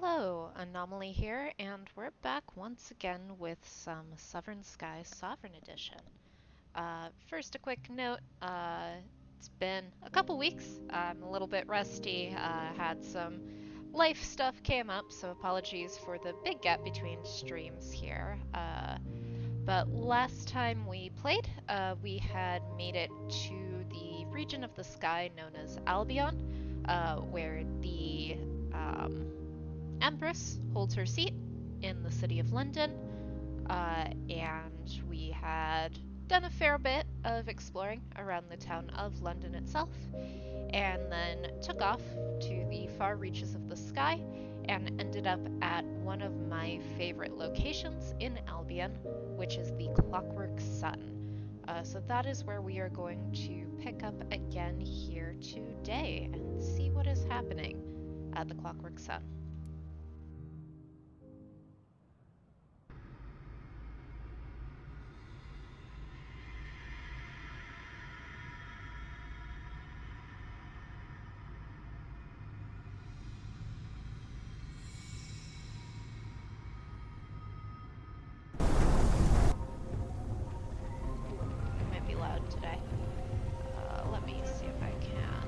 Hello, Anomaly here, and we're back once again with some Sovereign Skies Sovereign Edition. First, a quick note, it's been a couple weeks. I'm a little bit rusty, had some life stuff came up, so apologies for the big gap between streams here. But last time we played, we had made it to the region of the sky known as Albion, where the Empress holds her seat in the city of London, and we had done a fair bit of exploring around the town of London itself, and then took off to the far reaches of the sky and ended up at one of my favorite locations in Albion, which is the Clockwork Sun. So that is where we are going to pick up again here today and see what is happening at the Clockwork Sun. Today. Let me see if I can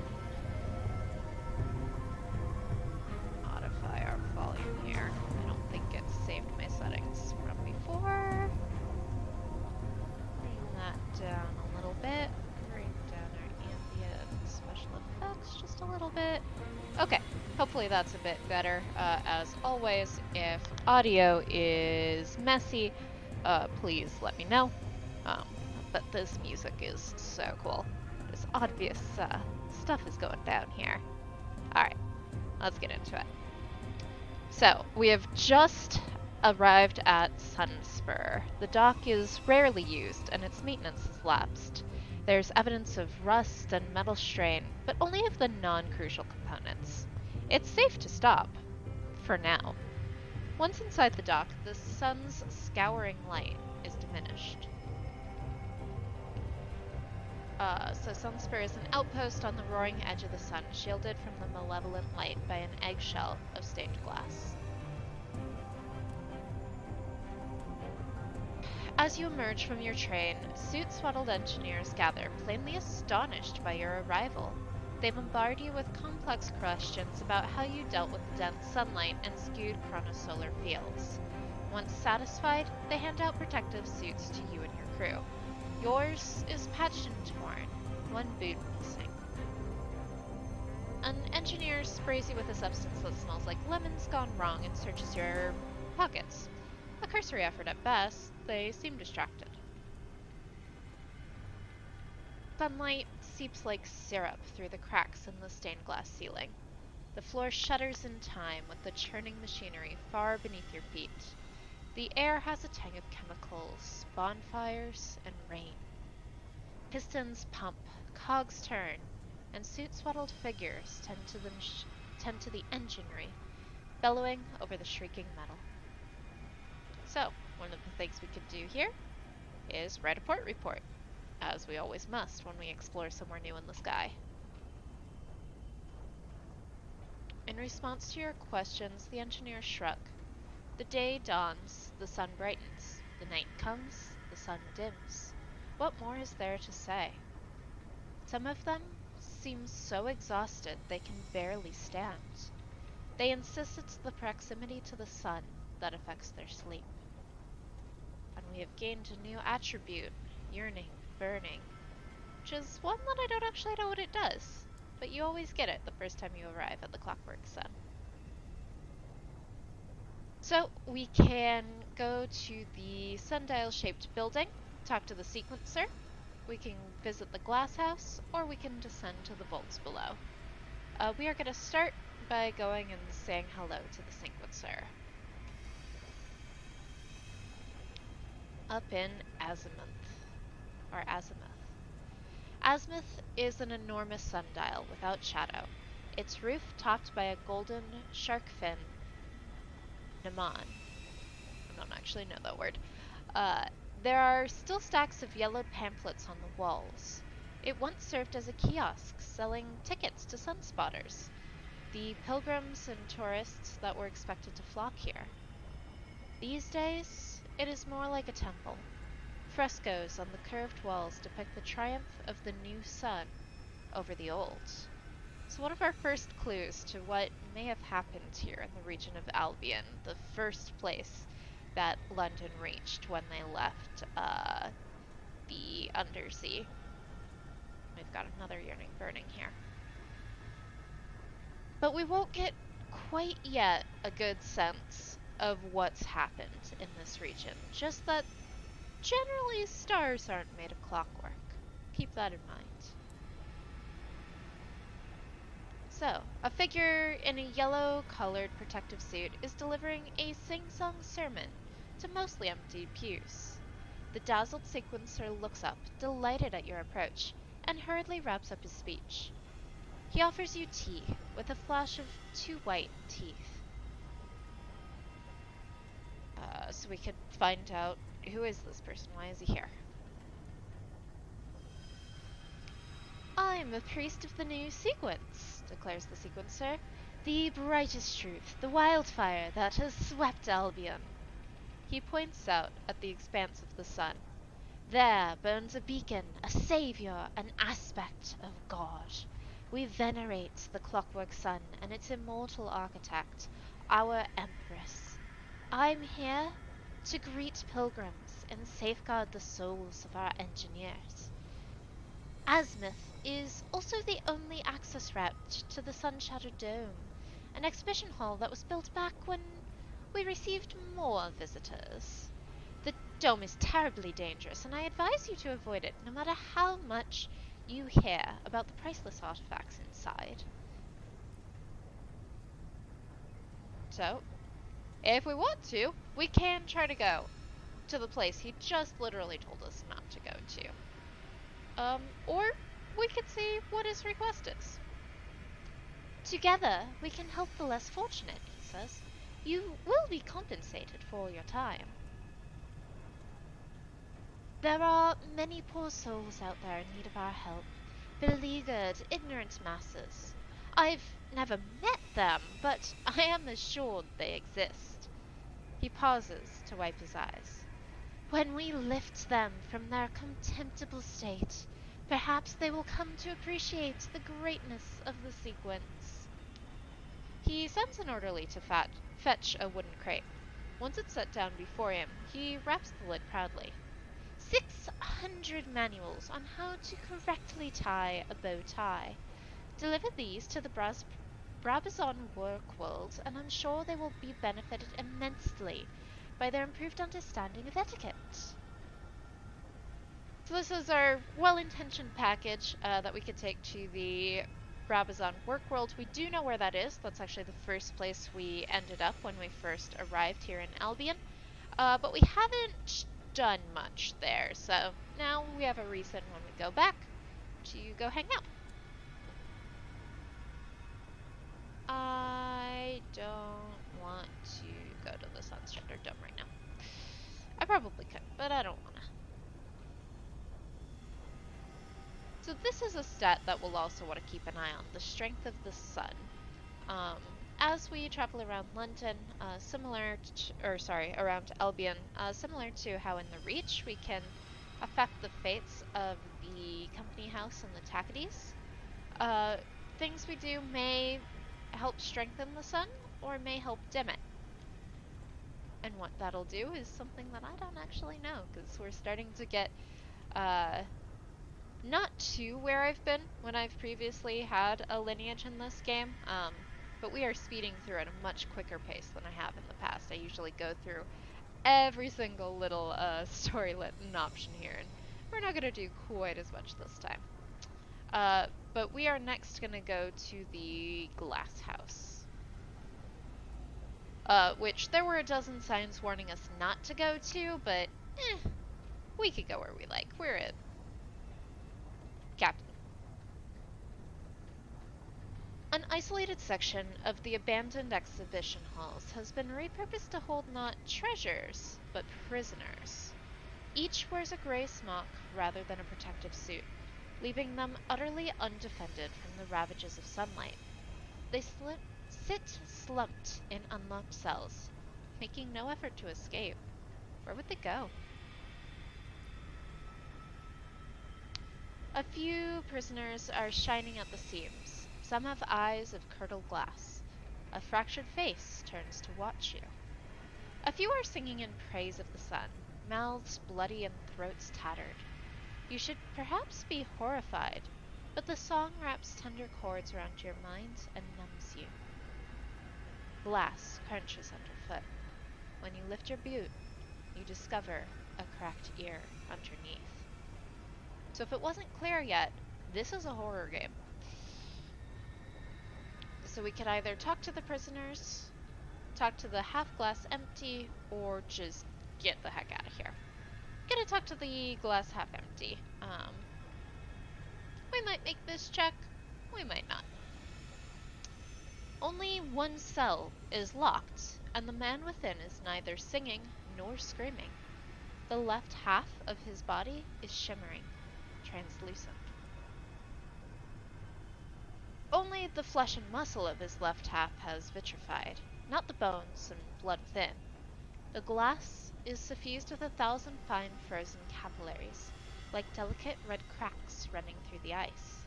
modify our volume here. I don't think it saved my settings from before. Bring that down a little bit. Bring down our ambient special effects just a little bit. Okay, hopefully that's a bit better. As always, if audio is messy, please let me know. But this music is so cool. There's obvious stuff is going down here. Alright, let's get into it. So, we have just arrived at Sunspur. The dock is rarely used and its maintenance has lapsed. There's evidence of rust and metal strain, but only of the non-crucial components. It's safe to stop. For now. Once inside the dock, the sun's scouring light is diminished. So Sunspur is an outpost on the roaring edge of the sun, shielded from the malevolent light by an eggshell of stained glass. As you emerge from your train, suit-swaddled engineers gather, plainly astonished by your arrival. They bombard you with complex questions about how you dealt with the dense sunlight and skewed chronosolar fields. Once satisfied, they hand out protective suits to you and your crew. Yours is patched and torn, one boot missing. An engineer sprays you with a substance that smells like lemons gone wrong and searches your pockets. A cursory effort at best, they seem distracted. Sunlight seeps like syrup through the cracks in the stained glass ceiling. The floor shudders in time with the churning machinery far beneath your feet. The air has a tang of chemicals, bonfires, and rain. Pistons pump, cogs turn, and suit-swaddled figures tend to the enginery, bellowing over the shrieking metal. So, one of the things we could do here is write a port report, as we always must when we explore somewhere new in the sky. In response to your questions, the engineers shrug. The day dawns, the sun brightens. The night comes, the sun dims. What more is there to say? Some of them seem so exhausted they can barely stand. They insist it's the proximity to the sun that affects their sleep. And we have gained a new attribute, yearning, burning, which is one that I don't actually know what it does, but you always get it the first time you arrive at the Clockwork Sun. So we can go to the sundial-shaped building, talk to the sequencer, we can visit the glass house, or we can descend to the vaults below. We are going to start by going and saying hello to the sequencer. Up in Azimuth. Azimuth is an enormous sundial without shadow, its roof topped by a golden shark fin Naman. I don't actually know that word. There are still stacks of yellow pamphlets on the walls. It once served as a kiosk selling tickets to sunspotters. the pilgrims and tourists that were expected to flock here. These days, it is more like a temple. Frescoes on the curved walls depict the triumph of the new sun over the old. So one of our first clues to what may have happened here in the region of Albion, the first place that London reached when they left the undersea. We've got another yearning burning here. But we won't get quite yet a good sense of what's happened in this region. Just that generally stars aren't made of clockwork. Keep that in mind. So, a figure in a yellow-colored protective suit is delivering a sing-song sermon to mostly empty pews. The dazzled sequencer looks up, delighted at your approach, and hurriedly wraps up his speech. He offers you tea, with a flash of 2 white teeth. So we could find out, who is this person? Why is he here? I'm a priest of the new sequence, declares the sequencer. The brightest truth, the wildfire that has swept Albion. He points out at the expanse of the sun. There burns a beacon, a savior, an aspect of God. We venerate the clockwork sun and its immortal architect, our Empress. I'm here to greet pilgrims and safeguard the souls of our engineers. Azimuth is also the only access route to the Sun-Shattered Dome, an exhibition hall that was built back when we received more visitors. The dome is terribly dangerous, and I advise you to avoid it, no matter how much you hear about the priceless artifacts inside. So, if we want to, we can try to go to the place he just literally told us not to go to. Or we could see what his request is. Together, we can help the less fortunate, he says. You will be compensated for your time. There are many poor souls out there in need of our help, beleaguered, ignorant masses. I've never met them, but I am assured they exist. He pauses to wipe his eyes. When we lift them from their contemptible state, perhaps they will come to appreciate the greatness of the sequence. He sends an orderly to fetch a wooden crate. Once it's set down before him, he wraps the lid proudly. 600 manuals on how to correctly tie a bow tie. Deliver these to the Brabazon work world, and I'm sure they will be benefited immensely by their improved understanding of etiquette. So this is our well-intentioned package that we could take to the Brabazon work world. We do know where that is. That's actually the first place we ended up when we first arrived here in Albion. But we haven't done much there, so now we have a reason when we go back to go hang out. I don't want to go to the Sun-Shattered Dome right now. I probably could, but I don't want to. So this is a stat that we'll also want to keep an eye on, the strength of the sun. As we travel around London, around Albion, similar to how in the Reach we can affect the fates of the company house and the Tackities. Things we do may help strengthen the sun or may help dim it. And what that'll do is something that I don't actually know, because we're starting to get not to where I've been when I've previously had a lineage in this game, but we are speeding through at a much quicker pace than I have in the past. I usually go through every single little storylet and option here, and we're not going to do quite as much this time. But we are next going to go to the glass house, which there were a dozen signs warning us not to go to, but we could go where we like. We're it. Captain. An isolated section of the abandoned exhibition halls has been repurposed to hold not treasures, but prisoners. Each wears a gray smock rather than a protective suit, leaving them utterly undefended from the ravages of sunlight. They sit slumped in unlocked cells, making no effort to escape. Where would they go? A few prisoners are shining at the seams. Some have eyes of curdled glass. A fractured face turns to watch you. A few are singing in praise of the sun, mouths bloody and throats tattered. You should perhaps be horrified, but the song wraps tender chords around your mind and numbs you. Glass crunches underfoot. When you lift your boot, you discover a cracked ear underneath. So if it wasn't clear yet, this is a horror game. So we could either talk to the prisoners, talk to the half glass empty, or just get the heck out of here. Gonna talk to the glass half empty. We might make this check, we might not. Only one cell is locked, and the man within is neither singing nor screaming. The left half of his body is shimmering, translucent. Only the flesh and muscle of his left half has vitrified, not the bones and blood within. The glass is suffused with 1,000 fine frozen capillaries, like delicate red cracks running through the ice.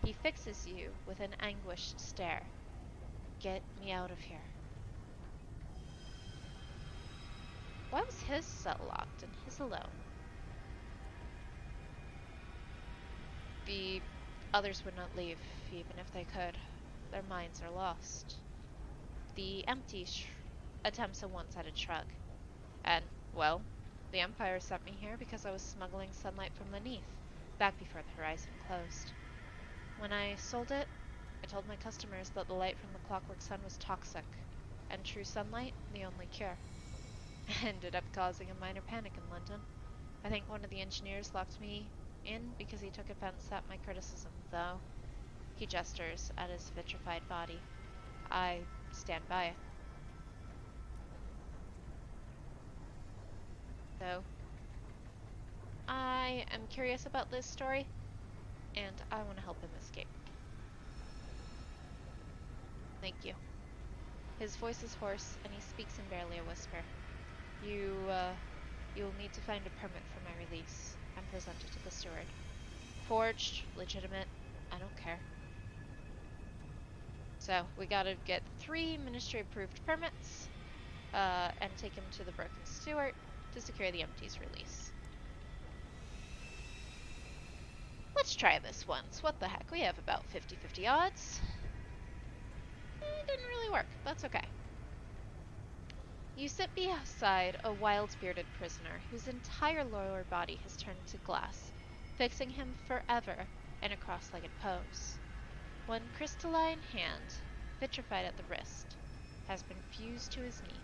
He fixes you with an anguished stare. Get me out of here. Why was his cell locked and his alone? The others would not leave, even if they could. Their minds are lost. The empty attempts a one-sided shrug. And, well, the Empire sent me here because I was smuggling sunlight from the Neath, back before the horizon closed. When I sold it, I told my customers that the light from the clockwork sun was toxic, and true sunlight, the only cure. Ended up causing a minor panic in London. I think one of the engineers locked me in because he took offense at my criticism, though. He gestures at his vitrified body. I stand by it. So, I am curious about this story, and I want to help him escape. Thank you. His voice is hoarse, and he speaks in barely a whisper. You'll need to find a permit for my release and present it to the steward. Forged, legitimate, I don't care. So, we gotta get 3 ministry-approved permits, and take him to the broken steward to secure the empty's release. Let's try this once. What the heck? We have about 50-50 odds. It didn't really work. That's okay. You sit beside a wild-bearded prisoner whose entire lower body has turned to glass, fixing him forever in a cross-legged pose. One crystalline hand, vitrified at the wrist, has been fused to his knee.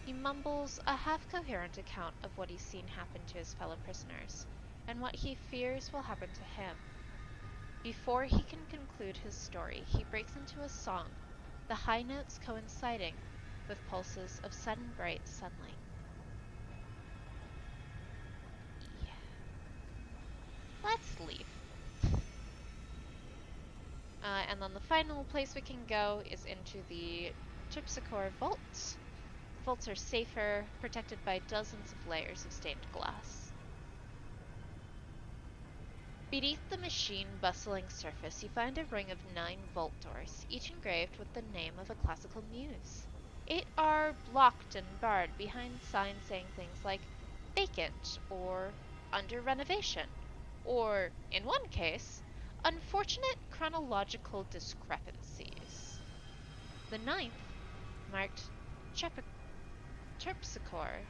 He mumbles a half-coherent account of what he's seen happen to his fellow prisoners, and what he fears will happen to him. Before he can conclude his story, he breaks into a song, the high notes coinciding with pulses of sudden bright sunlight. Yeah. Let's leave. And then the final place we can go is into the Terpsichore vaults. Vaults are safer, protected by dozens of layers of stained glass. Beneath the machine-bustling surface, you find a ring of 9 vault doors, each engraved with the name of a classical muse. It are blocked and barred behind signs saying things like vacant or under renovation, or, in one case, unfortunate chronological discrepancies. The 9th, marked Terpsichore,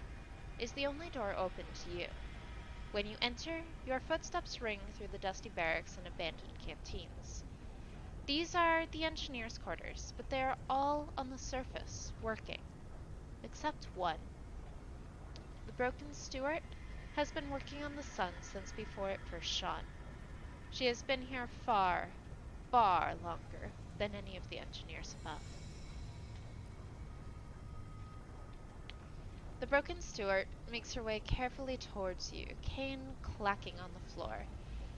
is the only door open to you. When you enter, your footsteps ring through the dusty barracks and abandoned canteens. These are the engineers' quarters, but they are all on the surface, working. Except one. The broken steward has been working on the sun since before it first shone. She has been here far, far longer than any of the engineers above. The broken steward makes her way carefully towards you, cane clacking on the floor.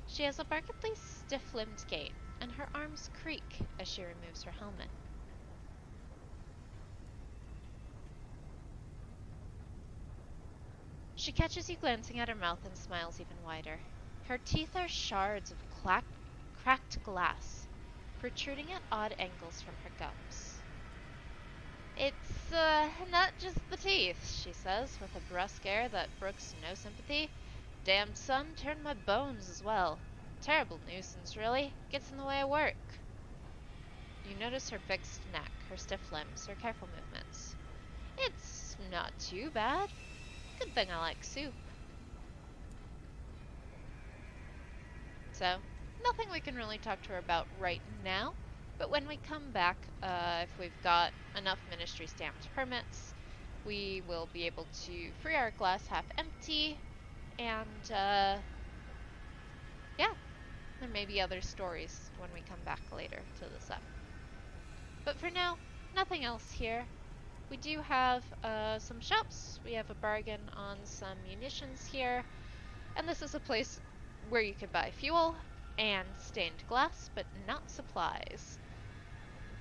She has a markedly stiff-limbed gait, and her arms creak as she removes her helmet. She catches you glancing at her mouth and smiles even wider. Her teeth are shards of cracked glass, protruding at odd angles from her gums. It's, not just the teeth, she says, with a brusque air that brooks no sympathy. Damned son turned my bones as well. Terrible nuisance, really. Gets in the way of work. You notice her fixed neck, her stiff limbs, her careful movements. It's not too bad. Good thing I like soup. So, nothing we can really talk to her about right now, but when we come back, if we've got enough ministry stamped permits, we will be able to free our glass half empty, and yeah, there may be other stories when we come back later to the sun. But for now, nothing else here. We do have some shops. We have a bargain on some munitions here, and this is a place where you can buy fuel and stained glass, but not supplies.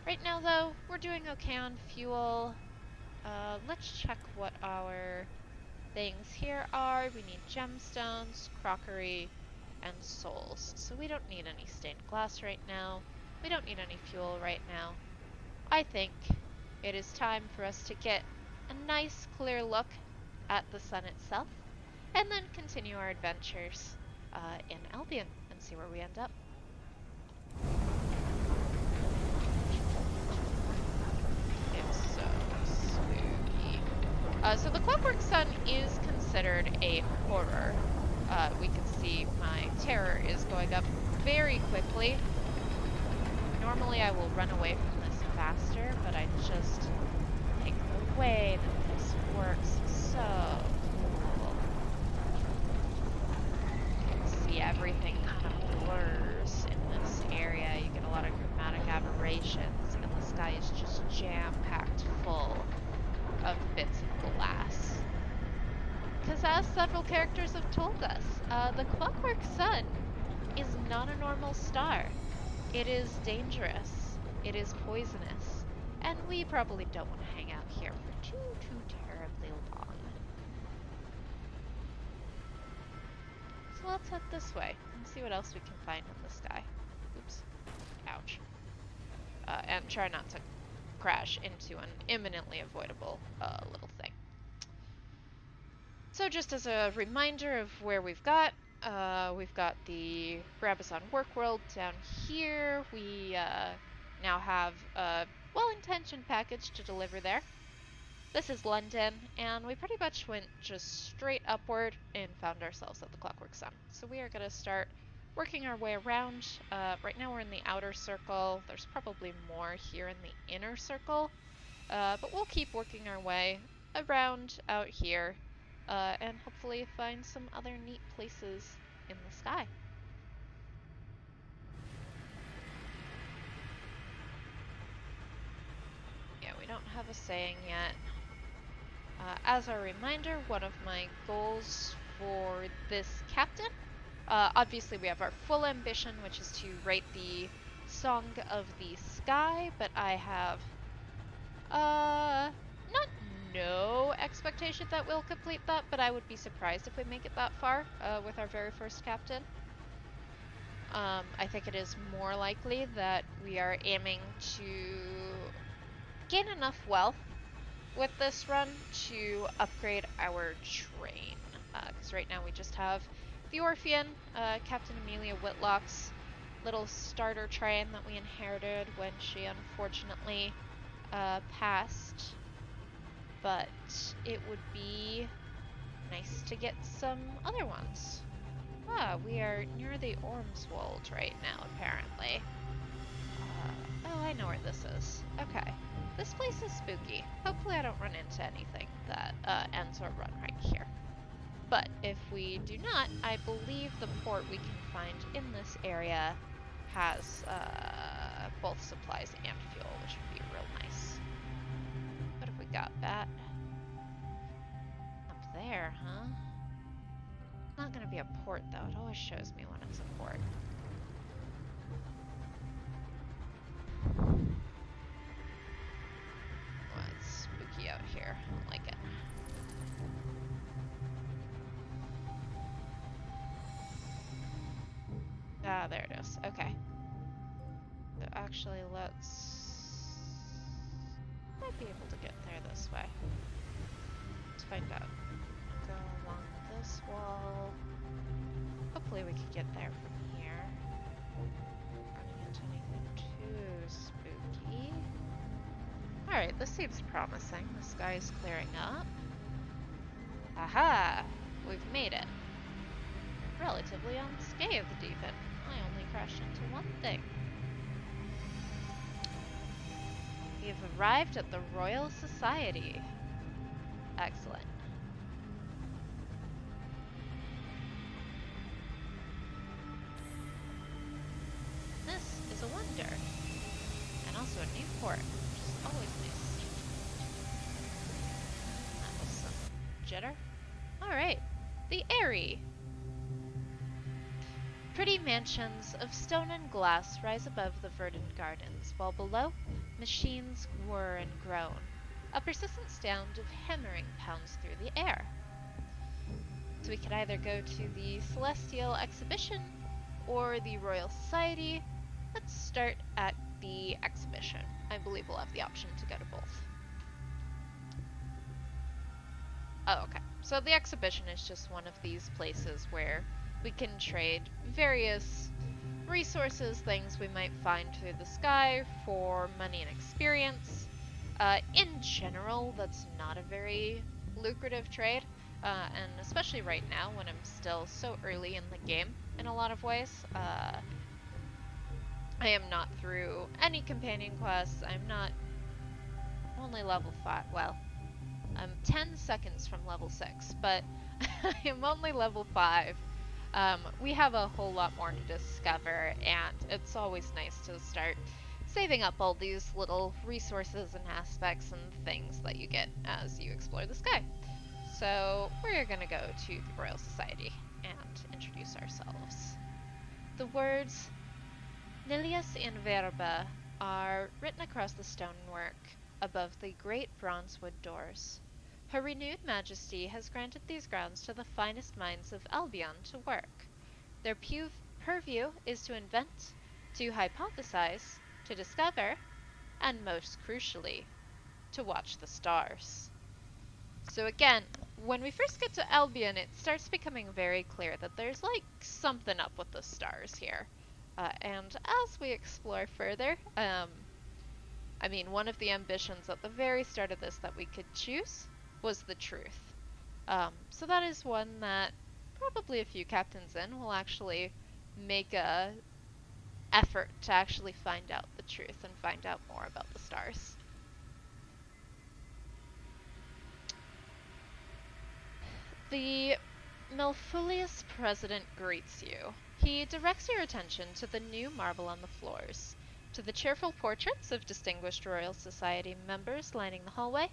Right now, though, we're doing okay on fuel. Let's check what our things here are. We need gemstones, crockery, and souls. So we don't need any stained glass right now. We don't need any fuel right now. I think it is time for us to get a nice clear look at the sun itself, and then continue our adventures in Albion and see where we end up. It's so spooky. So the Clockwork Sun is considered a horror. We can see my terror is going up very quickly. Normally I will run away from this faster, but I just think the way that this works is so cool. You can see everything kind of blurs in this area. You get a lot of chromatic aberrations, and the sky is just jam-packed full of bits of glass. Because as several characters have told us, the Clockwork Sun is not a normal star. It is dangerous, it is poisonous, and we probably don't want to hang out here for too terribly long. So let's head this way and see what else we can find in the sky. Oops. Ouch. And try not to crash into an imminently avoidable little thing. So just as a reminder of where we've got the Brabazon Work World down here. We now have a well-intentioned package to deliver there. This is London, and we pretty much went just straight upward and found ourselves at the Clockwork Sun. So we are going to start working our way around. Right now we're in the outer circle. There's probably more here in the inner circle, but we'll keep working our way around out here. And hopefully find some other neat places in the sky. Yeah, we don't have a saying yet. As a reminder, one of my goals for this captain, obviously we have our full ambition, which is to write the Song of the Sky, but I have, not no expectation that we'll complete that, but I would be surprised if we make it that far with our very first captain. I think it is more likely that we are aiming to gain enough wealth with this run to upgrade our train. Because right now we just have the Orphean, Captain Amelia Whitlock's little starter train that we inherited when she unfortunately passed. But it would be nice to get some other ones. Ah, we are near the Ormswold right now, apparently. Oh, I know where this is. Okay. This place is spooky. Hopefully I don't run into anything that ends our run right here. But if we do not, I believe the port we can find in this area has both supplies and fuel, which would be real nice. What have we got, Bat? Up there, huh? Not gonna be a port though. It always shows me when it's a port. Ah, there it is. Okay. So actually, might be able to get there this way. Let's find out. Go along this wall. Hopefully we can get there from here. Running into anything too spooky. Alright, this seems promising. The sky is clearing up. Aha! We've made it. Relatively unscathed, even. I only crashed into one thing. We've arrived at the Royal Society. Excellent. This is a wonder. And also a new port, which is always nice. That was some jitter. Alright. The Eyrie. Pretty mansions of stone and glass rise above the verdant gardens, while below, machines whir and groan. A persistent sound of hammering pounds through the air. So we could either go to the Celestial Exhibition or the Royal Society. Let's start at the exhibition. I believe we'll have the option to go to both. Oh, okay. So the exhibition is just one of these places where we can trade various resources, things we might find through the sky for money and experience. In general, that's not a very lucrative trade, and especially right now when I'm still so early in the game in a lot of ways. I am not through any companion quests. I'm only level 5. Well, I'm 10 seconds from level 6, but I am only level 5. We have a whole lot more to discover, and it's always nice to start saving up all these little resources and aspects and things that you get as you explore the sky. So we're gonna go to the Royal Society and introduce ourselves. The words Nilius in Verba are written across the stonework above the great bronzewood doors. Her renewed majesty has granted these grounds to the finest minds of Albion to work. Their purview is to invent, to hypothesize, to discover, and most crucially, to watch the stars. So again, when we first get to Albion, it starts becoming very clear that there's like something up with the stars here. And as we explore further, I mean, one of the ambitions at the very start of this that we could choose was the truth. So that is one that probably a few captains in will actually make a effort to actually find out the truth and find out more about the stars. The Malfurious president greets you. He directs your attention to the new marble on the floors, to the cheerful portraits of distinguished Royal Society members lining the hallway,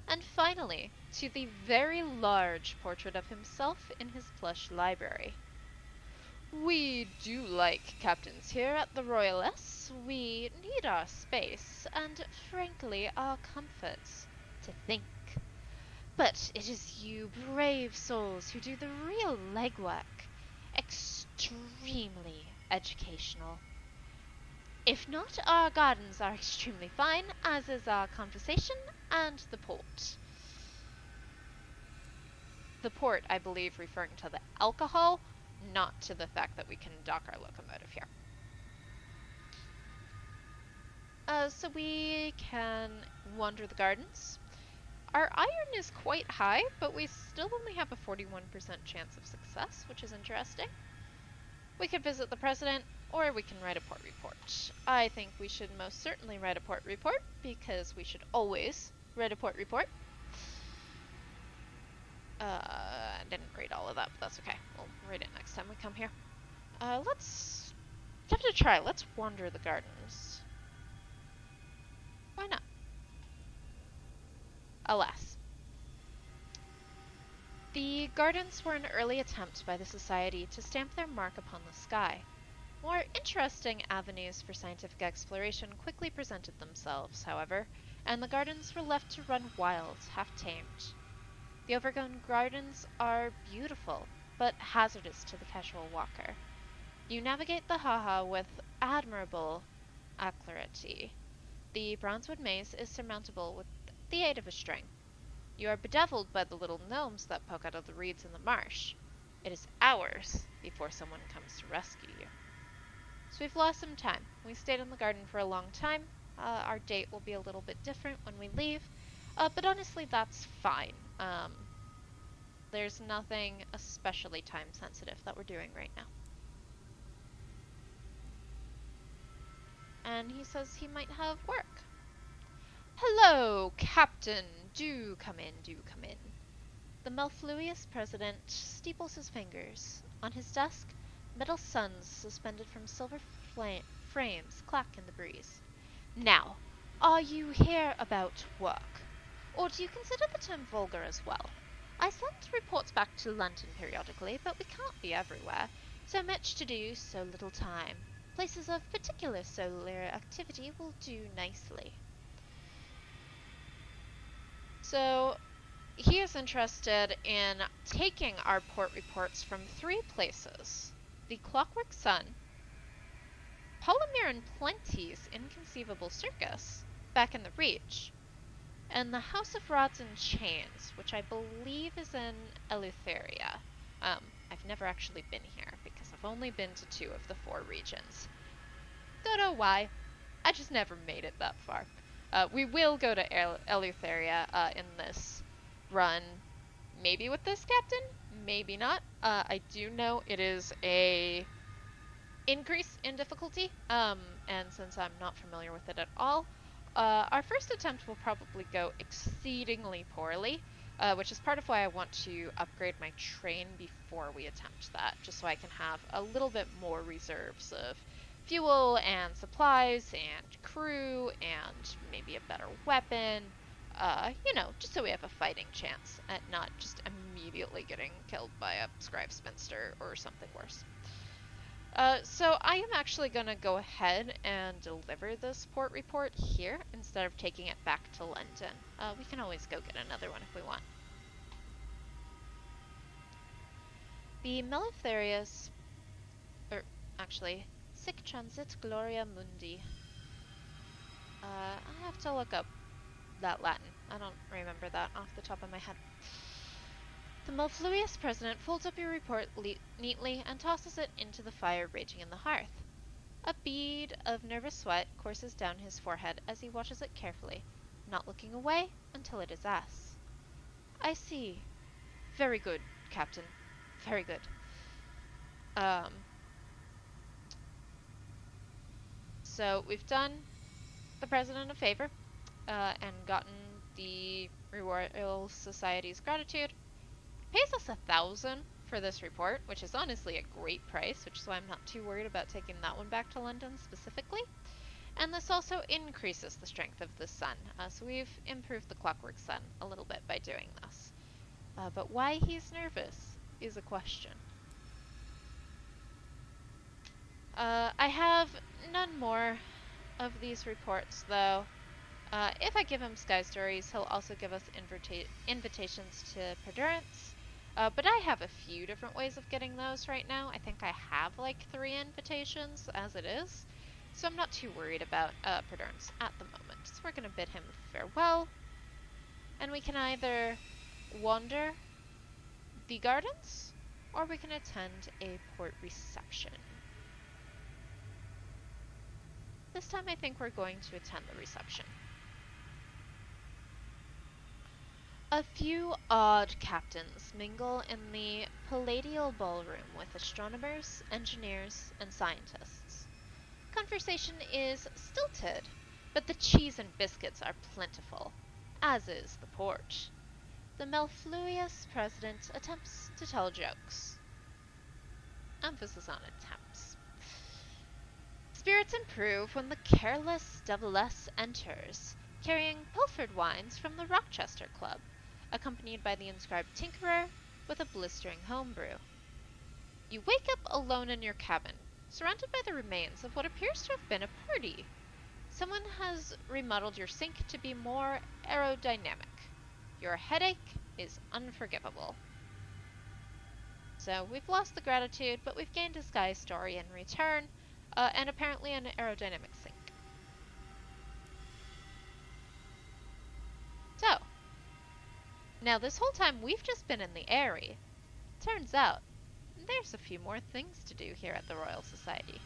and finally, to the very large portrait of himself in his plush library. We do like captains here at the Royalists. We need our space, and frankly, our comforts. To think. But it is you brave souls who do the real legwork. Extremely educational. If not, our gardens are extremely fine, as is our conversation and the port. The port, I believe, referring to the alcohol, not to the fact that we can dock our locomotive here. So we can wander the gardens. Our iron is quite high, but we still only have a 41% chance of success, which is interesting. We could visit the president, or we can write a port report. I think we should most certainly write a port report, because we should always write a port report. I didn't read all of that, but that's okay. We'll read it next time we come here. Let's give it a try. Let's wander the gardens. Why not? Alas. The gardens were an early attempt by the Society to stamp their mark upon the sky. More interesting avenues for scientific exploration quickly presented themselves, however, and the gardens were left to run wild, half-tamed. The overgrown gardens are beautiful, but hazardous to the casual walker. You navigate the haha with admirable alacrity. The bronzewood maze is surmountable with the aid of a string. You are bedeviled by the little gnomes that poke out of the reeds in the marsh. It is hours before someone comes to rescue you. So we've lost some time. We stayed in the garden for a long time. Our date will be a little bit different when we leave. But honestly, that's fine. There's nothing especially time sensitive that we're doing right now. And he says he might have work. Hello, Captain! Do come in, do come in. The mellifluous president steeples his fingers. On his desk, metal suns suspended from silver frames clack in the breeze. Now, are you here about work? Or do you consider the term vulgar as well? I send reports back to London periodically, but we can't be everywhere. So much to do, so little time. Places of particular solar activity will do nicely. So, he is interested in taking our port reports from 3 places. The Clockwork Sun, Polymere and Plenty's Inconceivable Circus, back in the Reach, and the House of Rods and Chains, which I believe is in Eleutheria. I've never actually been here, because I've only been to 2 of the 4 regions. Don't know why, I just never made it that far. We will go to Eleutheria in this run, maybe with this captain, maybe not. I do know it is a increase in difficulty, and since I'm not familiar with it at all, our first attempt will probably go exceedingly poorly, which is part of why I want to upgrade my train before we attempt that, just so I can have a little bit more reserves of fuel and supplies and crew and maybe a better weapon, just so we have a fighting chance at not just immediately getting killed by a scribe spinster or something worse. So I am actually going to go ahead and deliver this port report here instead of taking it back to London. We can always go get another one if we want. The Melliferius, Sic Transit Gloria Mundi. I have to look up that Latin. I don't remember that off the top of my head. The mellifluous president folds up your report neatly and tosses it into the fire raging in the hearth. A bead of nervous sweat courses down his forehead as he watches it carefully, not looking away until it is asked. I see. Very good, Captain. Very good. So we've done the president a favor, and gotten the Royal Society's gratitude. Pays us 1,000 for this report, which is honestly a great price, which is why I'm not too worried about taking that one back to London specifically. And this also increases the strength of the sun, so we've improved the Clockwork Sun a little bit by doing this. But why he's nervous is a question. I have none more of these reports, though. If I give him Sky Stories, he'll also give us invitations to Perdurance. But I have a few different ways of getting those right now. I think I have like 3 invitations as it is. So I'm not too worried about Perdurance at the moment. So we're going to bid him farewell. And we can either wander the gardens, or we can attend a port reception. This time I think we're going to attend the reception. A few odd captains mingle in the Palladial ballroom with astronomers, engineers, and scientists. Conversation is stilted, but the cheese and biscuits are plentiful, as is the port. The mellifluous president attempts to tell jokes. Emphasis on attempts. Spirits improve when the careless deviless enters, carrying pilfered wines from the Rochester Club, accompanied by the inscribed tinkerer with a blistering homebrew. You wake up alone in your cabin, surrounded by the remains of what appears to have been a party. Someone has remodeled your sink to be more aerodynamic. Your headache is unforgivable. So we've lost the gratitude, but we've gained a sky story in return, and apparently an aerodynamic sink. So, now this whole time we've just been in the airy. Turns out, there's a few more things to do here at the Royal Society.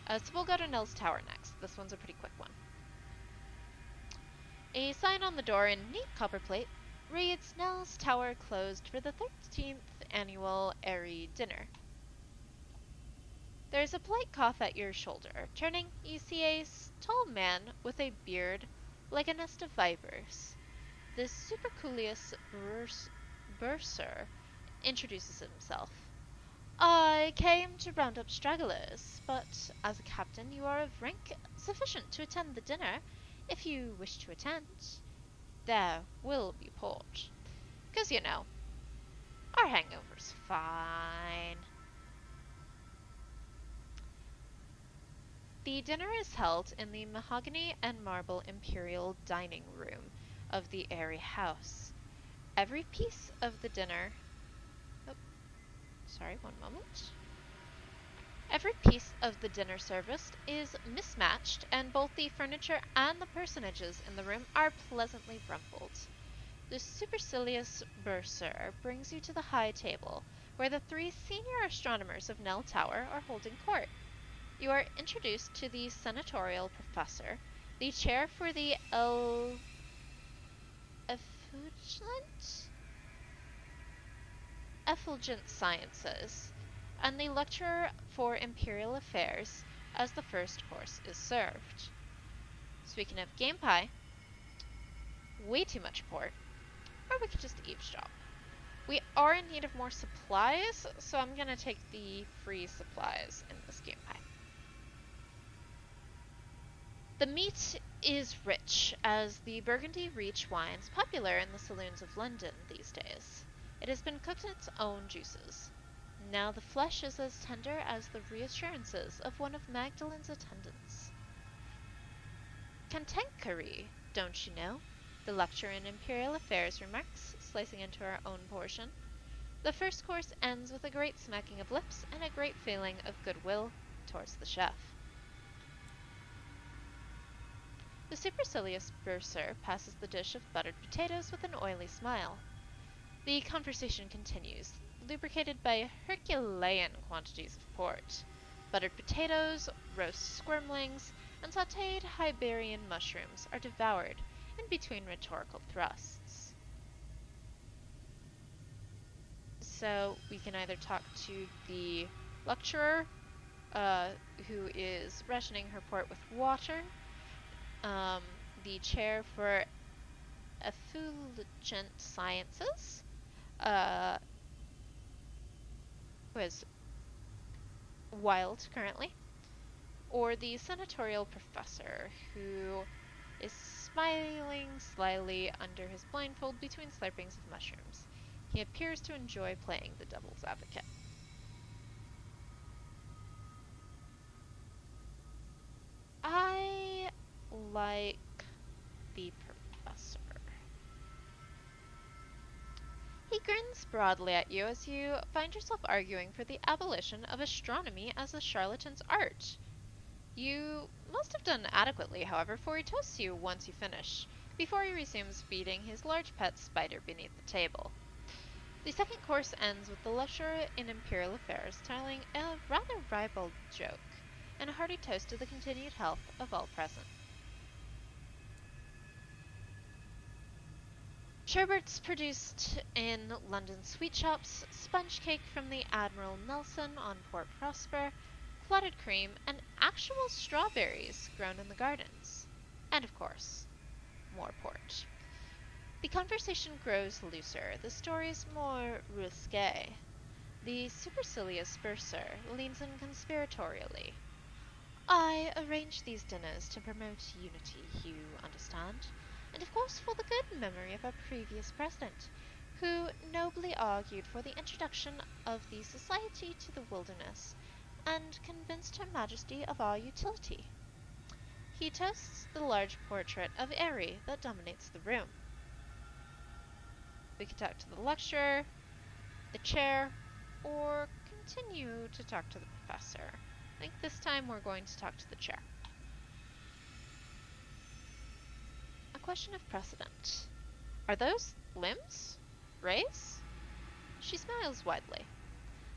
So we'll go to Nell's Tower next. This one's a pretty quick one. A sign on the door in neat copper plate reads Nell's Tower closed for the 13th annual airy dinner. There's a polite cough at your shoulder. Turning, you see a tall man with a beard like a nest of vipers. This supercilious bursar introduces himself. I came to round up stragglers, but as a captain you are of rank sufficient to attend the dinner. If you wish to attend, there will be port. 'Cause, you know, our hangover's fine. The dinner is held in the mahogany and marble imperial dining room of the airy house. Every piece of the dinner... Oh, sorry, one moment. Every piece of the dinner service is mismatched, and both the furniture and the personages in the room are pleasantly rumpled. The supercilious bursar brings you to the high table, where the 3 senior astronomers of Nell Tower are holding court. You are introduced to the senatorial professor, the chair for the effulgent sciences, and the lecturer for imperial affairs as the first course is served. Speaking of game pie, way too much port, or we could just eavesdrop. We are in need of more supplies, so I'm gonna take the free supplies in this game pie. The meat is rich, as the Burgundy Reach wine's popular in the saloons of London these days. It has been cooked in its own juices. Now the flesh is as tender as the reassurances of one of Magdalen's attendants. Cantankerous, don't you know? The lecturer in Imperial Affairs remarks, slicing into our own portion. The first course ends with a great smacking of lips and a great feeling of goodwill towards the chef. The supercilious bursar passes the dish of buttered potatoes with an oily smile. The conversation continues, lubricated by Herculean quantities of port. Buttered potatoes, roast squirmlings, and sautéed Iberian mushrooms are devoured in between rhetorical thrusts. So we can either talk to the lecturer, who is rationing her port with water, the chair for effulgent sciences, who is wild currently, or the senatorial professor, who is smiling slyly under his blindfold between slurpings of mushrooms. He appears to enjoy playing the devil's advocate. I like the professor. He grins broadly at you as you find yourself arguing for the abolition of astronomy as a charlatan's art. You must have done adequately, however, for he toasts you once you finish, before he resumes feeding his large pet spider beneath the table. The second course ends with the lecturer in Imperial Affairs telling a rather ribald joke, and a hearty toast to the continued health of all present. Sherbets produced in London sweet shops, sponge cake from the Admiral Nelson on Port Prosper, clotted cream, and actual strawberries grown in the gardens. And of course, more port. The conversation grows looser, the stories more risque. The supercilious bursar leans in conspiratorially. I arrange these dinners to promote unity, you understand, and of course for the good memory of our previous president, who nobly argued for the introduction of the Society to the Wilderness, and convinced Her Majesty of our utility. He toasts the large portrait of Airy that dominates the room. We can talk to the lecturer, the chair, or continue to talk to the professor? I think this time we're going to talk to the chair. A question of precedent. Are those limbs? Rays? She smiles widely.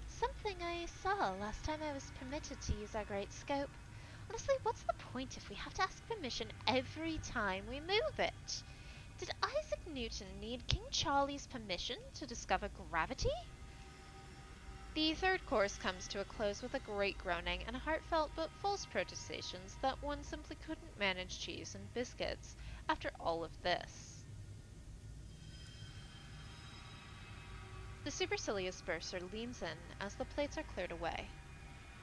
Something I saw last time I was permitted to use our great scope. Honestly, what's the point if we have to ask permission every time we move it? Did Isaac Newton need King Charlie's permission to discover gravity? The third course comes to a close with a great groaning and heartfelt but false protestations that one simply couldn't manage cheese and biscuits after all of this. The supercilious bursar leans in as the plates are cleared away.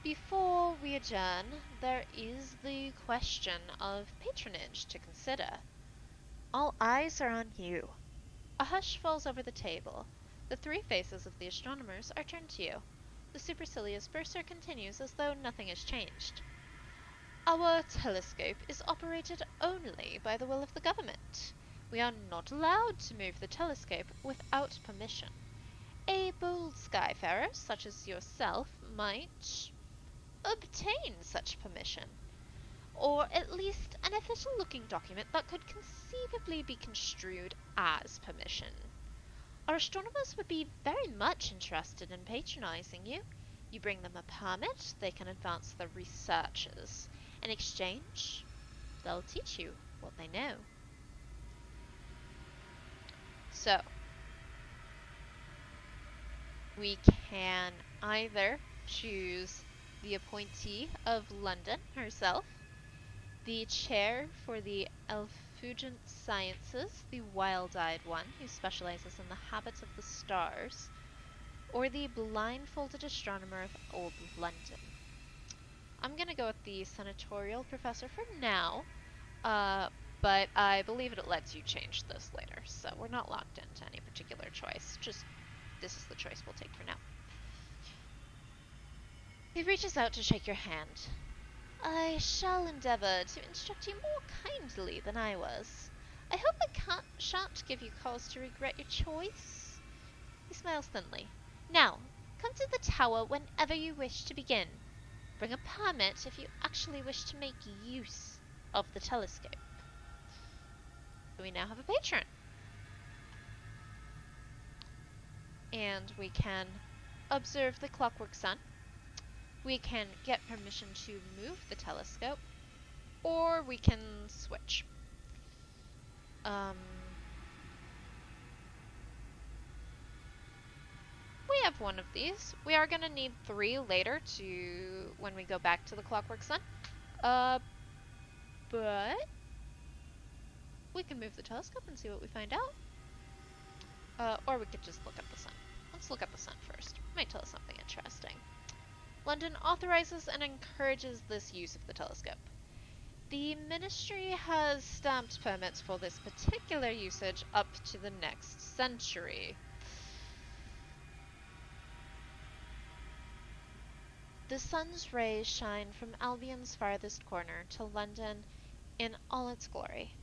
Before we adjourn, there is the question of patronage to consider. All eyes are on you. A hush falls over the table. The three faces of the astronomers are turned to you. The supercilious bursar continues as though nothing has changed. Our telescope is operated only by the will of the government. We are not allowed to move the telescope without permission. A bold skyfarer, such as yourself, might obtain such permission, or at least an official-looking document that could conceivably be construed as permission. Our astronomers would be very much interested in patronizing you. You bring them a permit, they can advance their researches. In exchange, they'll teach you what they know. So, we can either choose the appointee of London herself, the chair for the Elfugent Sciences, the wild-eyed one who specializes in the habits of the stars, or the blindfolded astronomer of old London. I'm gonna go with the senatorial professor for now, but I believe it lets you change this later, so we're not locked into any particular choice. Just, this is the choice we'll take for now. He reaches out to shake your hand. I shall endeavour to instruct you more kindly than I was. I hope I shan't give you cause to regret your choice. He smiles thinly. Now, come to the tower whenever you wish to begin. Bring a permit if you actually wish to make use of the telescope. We now have a patron. And we can observe the clockwork sun. We can get permission to move the telescope, or we can switch. We have one of these. We are going to need 3 later to when we go back to the clockwork sun. But we can move the telescope and see what we find out. Or we could just look at the sun. Let's look at the sun first. It might tell us something interesting. London authorizes and encourages this use of the telescope. The ministry has stamped permits for this particular usage up to the next century. The sun's rays shine from Albion's farthest corner to London in all its glory.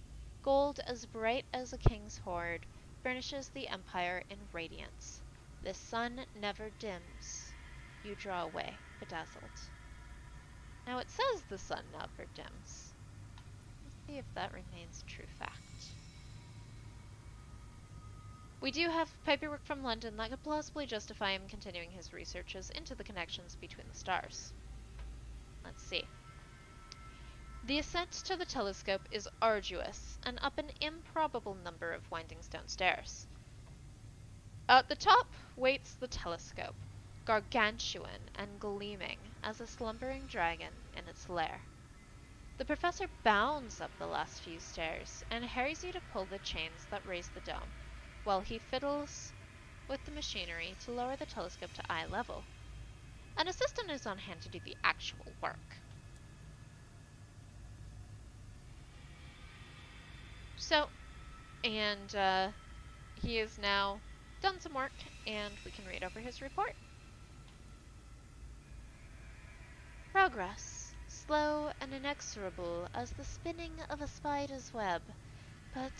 Gold as bright as a king's hoard furnishes the empire in radiance. The sun never dims. You draw away, bedazzled. Now it says the sun never dims. Let's see if that remains a true fact. We do have paperwork from London that could plausibly justify him continuing his researches into the connections between the stars. Let's see. The ascent to the telescope is arduous and up an improbable number of winding stone stairs. At the top waits the telescope, gargantuan and gleaming as a slumbering dragon in its lair. The professor bounds up the last few stairs and hurries you to pull the chains that raise the dome, while he fiddles with the machinery to lower the telescope to eye level. An assistant is on hand to do the actual work. So, and he has now done some work, and we can read over his report. Progress, slow and inexorable as the spinning of a spider's web, but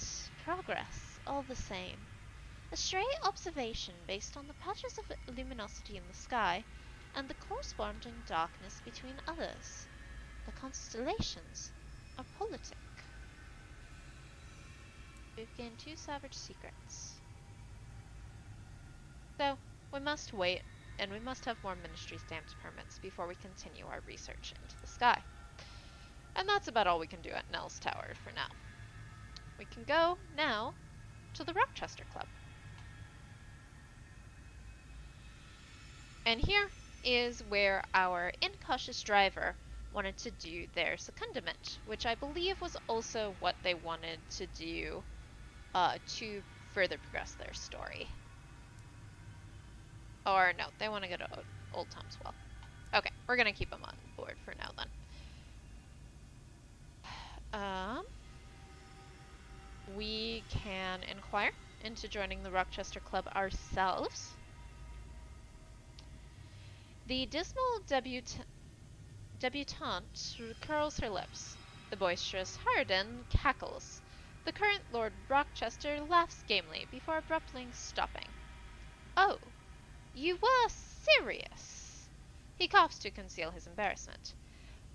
progress all the same. A stray observation based on the patches of luminosity in the sky and the corresponding darkness between others. The constellations are politic. We've gained 2 savage secrets. So, we must wait, and we must have more ministry stamped permits before we continue our research into the sky. And that's about all we can do at Nell's Tower for now. We can go now to the Rochester Club. And here is where our incautious driver wanted to do their secundament, which I believe was also what they wanted to do to further progress their story. Or no, they want to go to Old Tom's Well. Okay, we're going to keep them on board for now then. We can inquire into joining the Rochester Club ourselves. The dismal debutante curls her lips. The boisterous harridan cackles. The current Lord Rochester laughs gamely before abruptly stopping. Oh, you were serious? He coughs to conceal his embarrassment.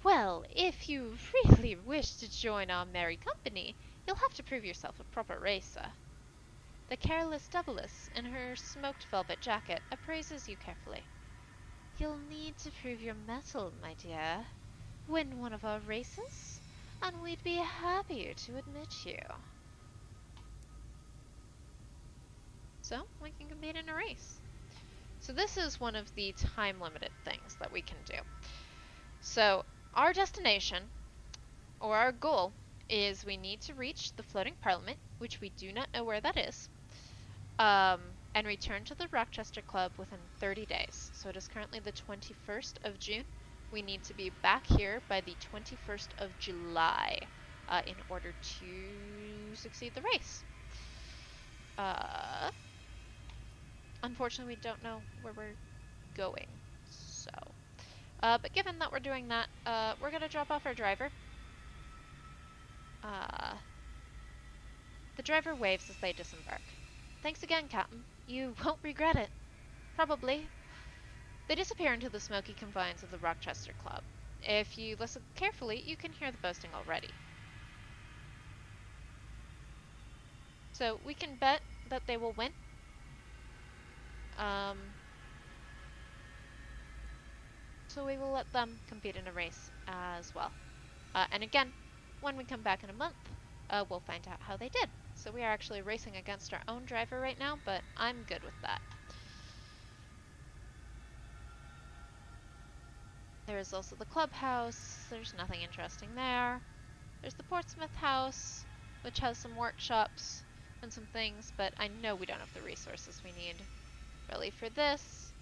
Well, if you really wish to join our merry company, you'll have to prove yourself a proper racer. The careless Doubless, in her smoked velvet jacket, appraises you carefully. You'll need to prove your mettle, my dear. Win one of our races, and we'd be happy to admit you. So, we can compete in a race. So this is one of the time-limited things that we can do. So, our destination, or our goal, is we need to reach the floating parliament, which we do not know where that is, and return to the Rochester Club within 30 days. So it is currently the 21st of June. We need to be back here by the 21st of July in order to succeed the race. Unfortunately, we don't know where we're going, so... but given that we're doing that, we're gonna drop off our driver. The driver waves as they disembark. Thanks again, Captain. You won't regret it. Probably. They disappear into the smoky confines of the Rochester Club. If you listen carefully, you can hear the boasting already. So we can bet that they will win. So we will let them compete in a race as well. And again, when we come back in a month, we'll find out how they did. So we are actually racing against our own driver right now, but I'm good with that. There is also the clubhouse. There's nothing interesting there. There's the Portsmouth house, which has some workshops and some things, but I know we don't have the resources we need really for this.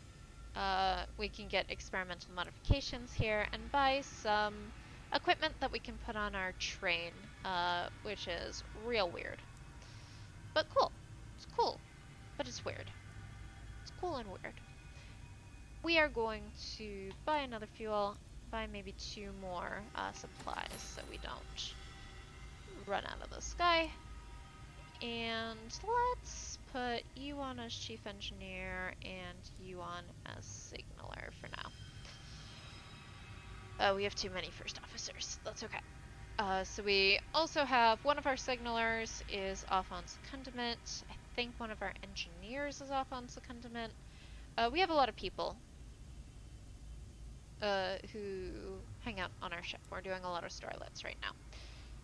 We can get experimental modifications here and buy some equipment that we can put on our train, which is real weird. But cool. It's cool, but it's weird. It's cool and weird. We are going to buy another fuel, buy maybe 2 more supplies so we don't run out of the sky. And let's put you on as chief engineer and you on as signaler for now. We have too many first officers. That's okay. So we also have one of our signalers is off on secundament. I think one of our engineers is off on secundament. We have a lot of people who hang out on our ship. We're doing a lot of starlets right now.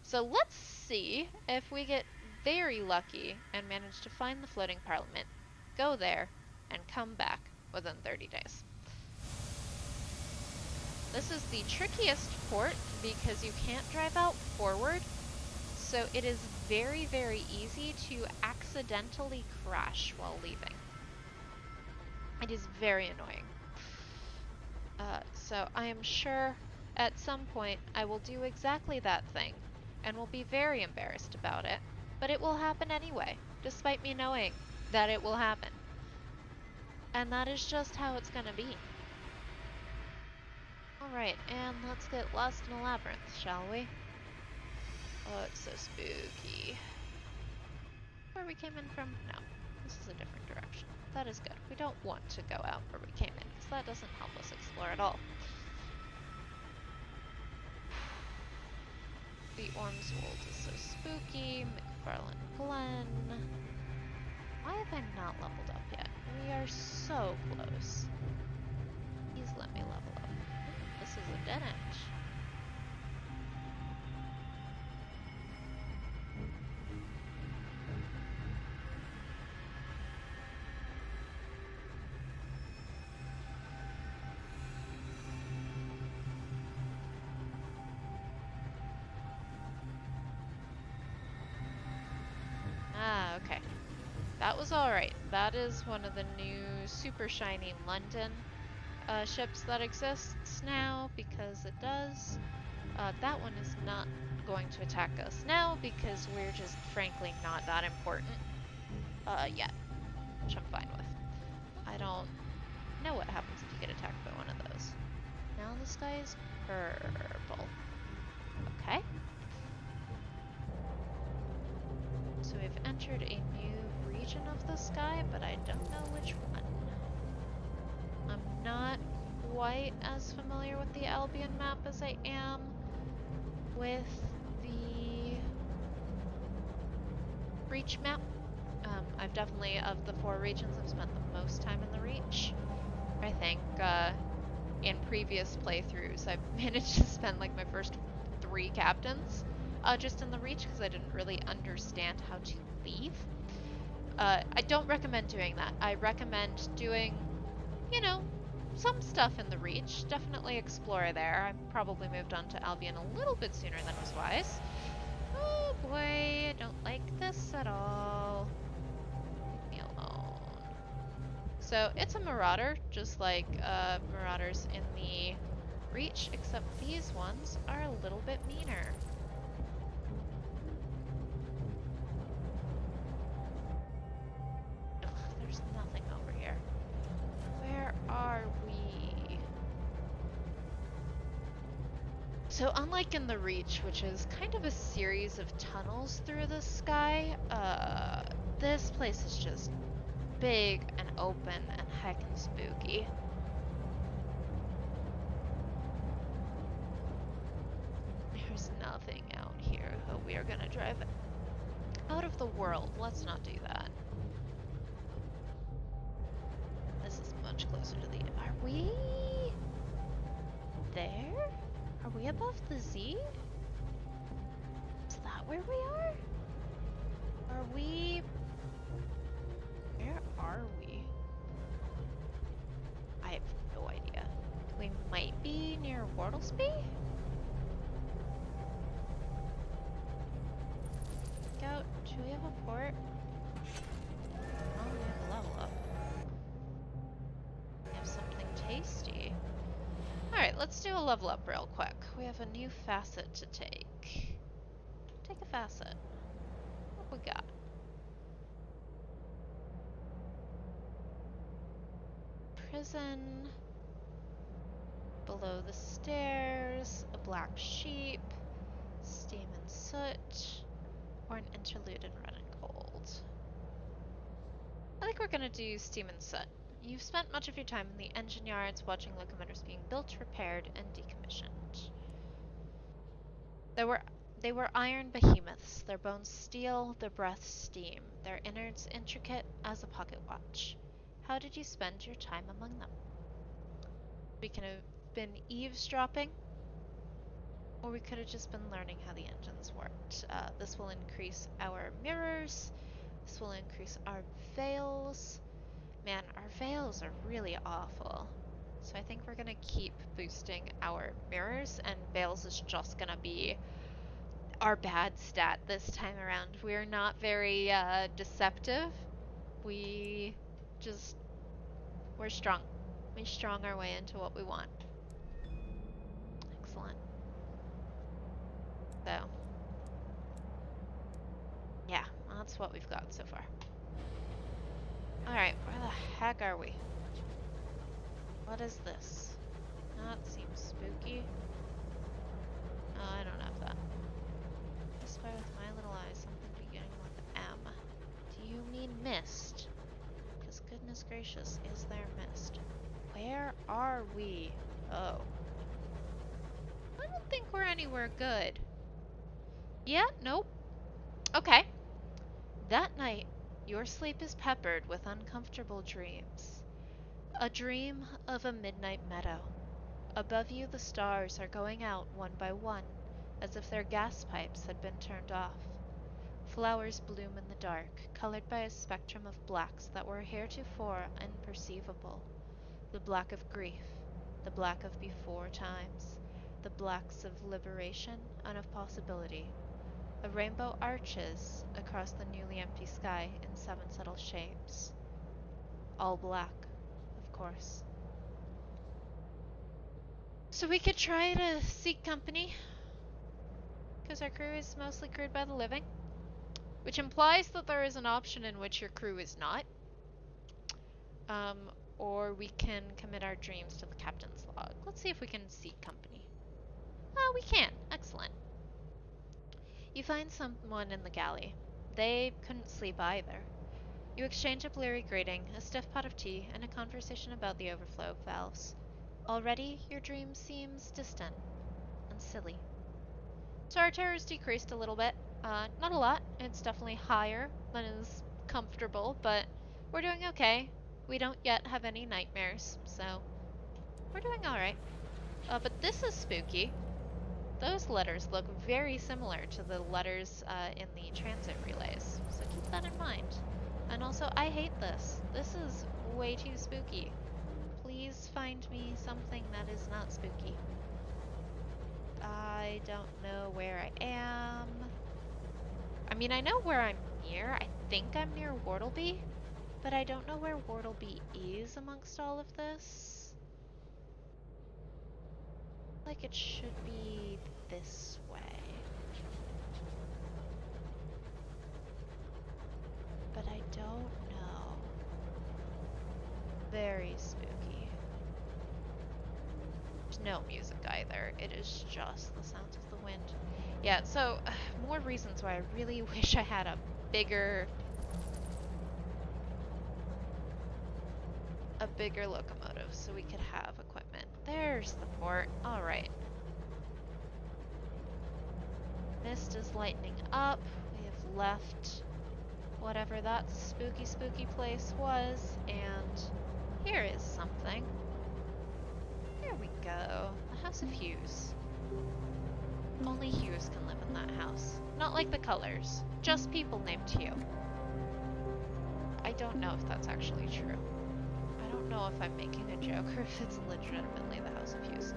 So let's see if we get very lucky and manage to find the floating parliament, go there, and come back within 30 days. This is the trickiest port because you can't drive out forward, so it is very, very easy to accidentally crash while leaving. It is very annoying. So I am sure at some point I will do exactly that thing and will be very embarrassed about it, but it will happen anyway, despite me knowing that it will happen. And that is just how it's gonna be. Alright, and let's get lost in a labyrinth, shall we? Oh, it's so spooky. Where we came in from? No. This is a different direction. That is good. We don't want to go out where we came in, because that doesn't help us explore at all. The Ormswold is so spooky. McFarland Glen. Why have I not leveled up yet? We are so close. Please let me level up. Ooh, this is a dead end. Ah, okay. That was alright. That is one of the new super shiny London ships that exists now, because it does. That one is not going to attack us now because we're just frankly not that important yet, which I'm fine with. I don't know what happens if you get attacked by one of those. Now the sky is purple. Okay. So we've entered a new region of the sky, but I don't know which one. I'm not quite as familiar with the Albion map as I am with the Reach map. I've definitely, of the 4 regions, I've spent the most time in the Reach. I think in previous playthroughs I've managed to spend like my first 3 captains just in the Reach because I didn't really understand how to leave. I don't recommend doing that. I recommend doing, you know, some stuff in the Reach. Definitely explore there. I probably moved on to Albion a little bit sooner than was wise. Oh boy, I don't like this at all. Leave me alone. So it's a marauder, just like marauders in the Reach, except these ones are a little bit meaner. Ugh, there's nothing over here. Where are we? So unlike in the Reach, which is kind of a series of tunnels through the sky, this place is just big and open and heckin' spooky. There's nothing out here. Oh, we are gonna drive out of the world. Let's not do that. This is much closer to the... Are we... there? Are we above the Z? Is that where we are? Are we... Where are we? I have no idea. We might be near Wortlesby? Scout, do we have a port? Oh, we have a level up. We have something tasty. Alright, let's do a level up real quick. We have a new facet to take. Take a facet. What we got? Prison. Below the stairs. A black sheep. Steam and soot. Or an interlude in red and gold. I think we're gonna do steam and soot. You've spent much of your time in the engine yards watching locomotives being built, repaired, and decommissioned. They were iron behemoths, their bones steel, their breath steam, their innards intricate as a pocket watch. How did you spend your time among them? We could have been eavesdropping, or we could have just been learning how the engines worked. This will increase our mirrors, this will increase our veils. Man, our veils are really awful. So I think we're gonna keep boosting our mirrors, and veils is just gonna be our bad stat this time around. We're not very deceptive. We just, we're strong. We strong our way into what we want. Excellent. So, yeah, that's what we've got so far. Alright, where the heck are we? What is this? That seems spooky. Oh, I don't have that. I spy with my little eyes something beginning with M. Do you mean mist? gracious, is there mist? Where are we? Oh. I don't think we're anywhere good. Yeah, nope. Okay. That night, your sleep is peppered with uncomfortable dreams. A dream of a midnight meadow. Above you, the stars are going out one by one, as if their gas pipes had been turned off. Flowers bloom in the dark, colored by a spectrum of blacks that were heretofore unperceivable. The black of grief, the black of before times, the blacks of liberation and of possibility. A rainbow arches across the newly empty sky in seven subtle shapes. All black, of course. So we could try to seek company, because our crew is mostly crewed by the living, which implies that there is an option in which your crew is not. Or we can commit our dreams to the captain's log. Let's see if we can seek company. Oh, we can. Excellent. You find someone in the galley. They couldn't sleep either. You exchange a bleary greeting, a stiff pot of tea, and a conversation about the overflow valves. Already, your dream seems distant and silly. So our terror's decreased a little bit. Not a lot. It's definitely higher than is comfortable, but we're doing okay. We don't yet have any nightmares, so we're doing alright. But this is spooky. Those letters look very similar to the letters in the transit relays, so keep that in mind. And also, I hate this. This is way too spooky. Please find me something that is not spooky. I don't know where I am. I mean, I know where I'm near. I think I'm near Wardleby, but I don't know where Wardleby is amongst all of this. Like it should be this way. But I don't know. Very spooky. There's no music either. It is just the sounds of the wind. Yeah, so more reasons why I really wish I had a bigger locomotive so we could have equipment. There's the port. Alright. Mist is lightening up. We have left whatever that spooky place was, and here is something. There we go. The House of Hues. Only Hues can live in that house. Not like the colors. Just people named Hugh. I don't know if that's actually true. I don't know if I'm making a joke or if it's legitimately the House of Hues.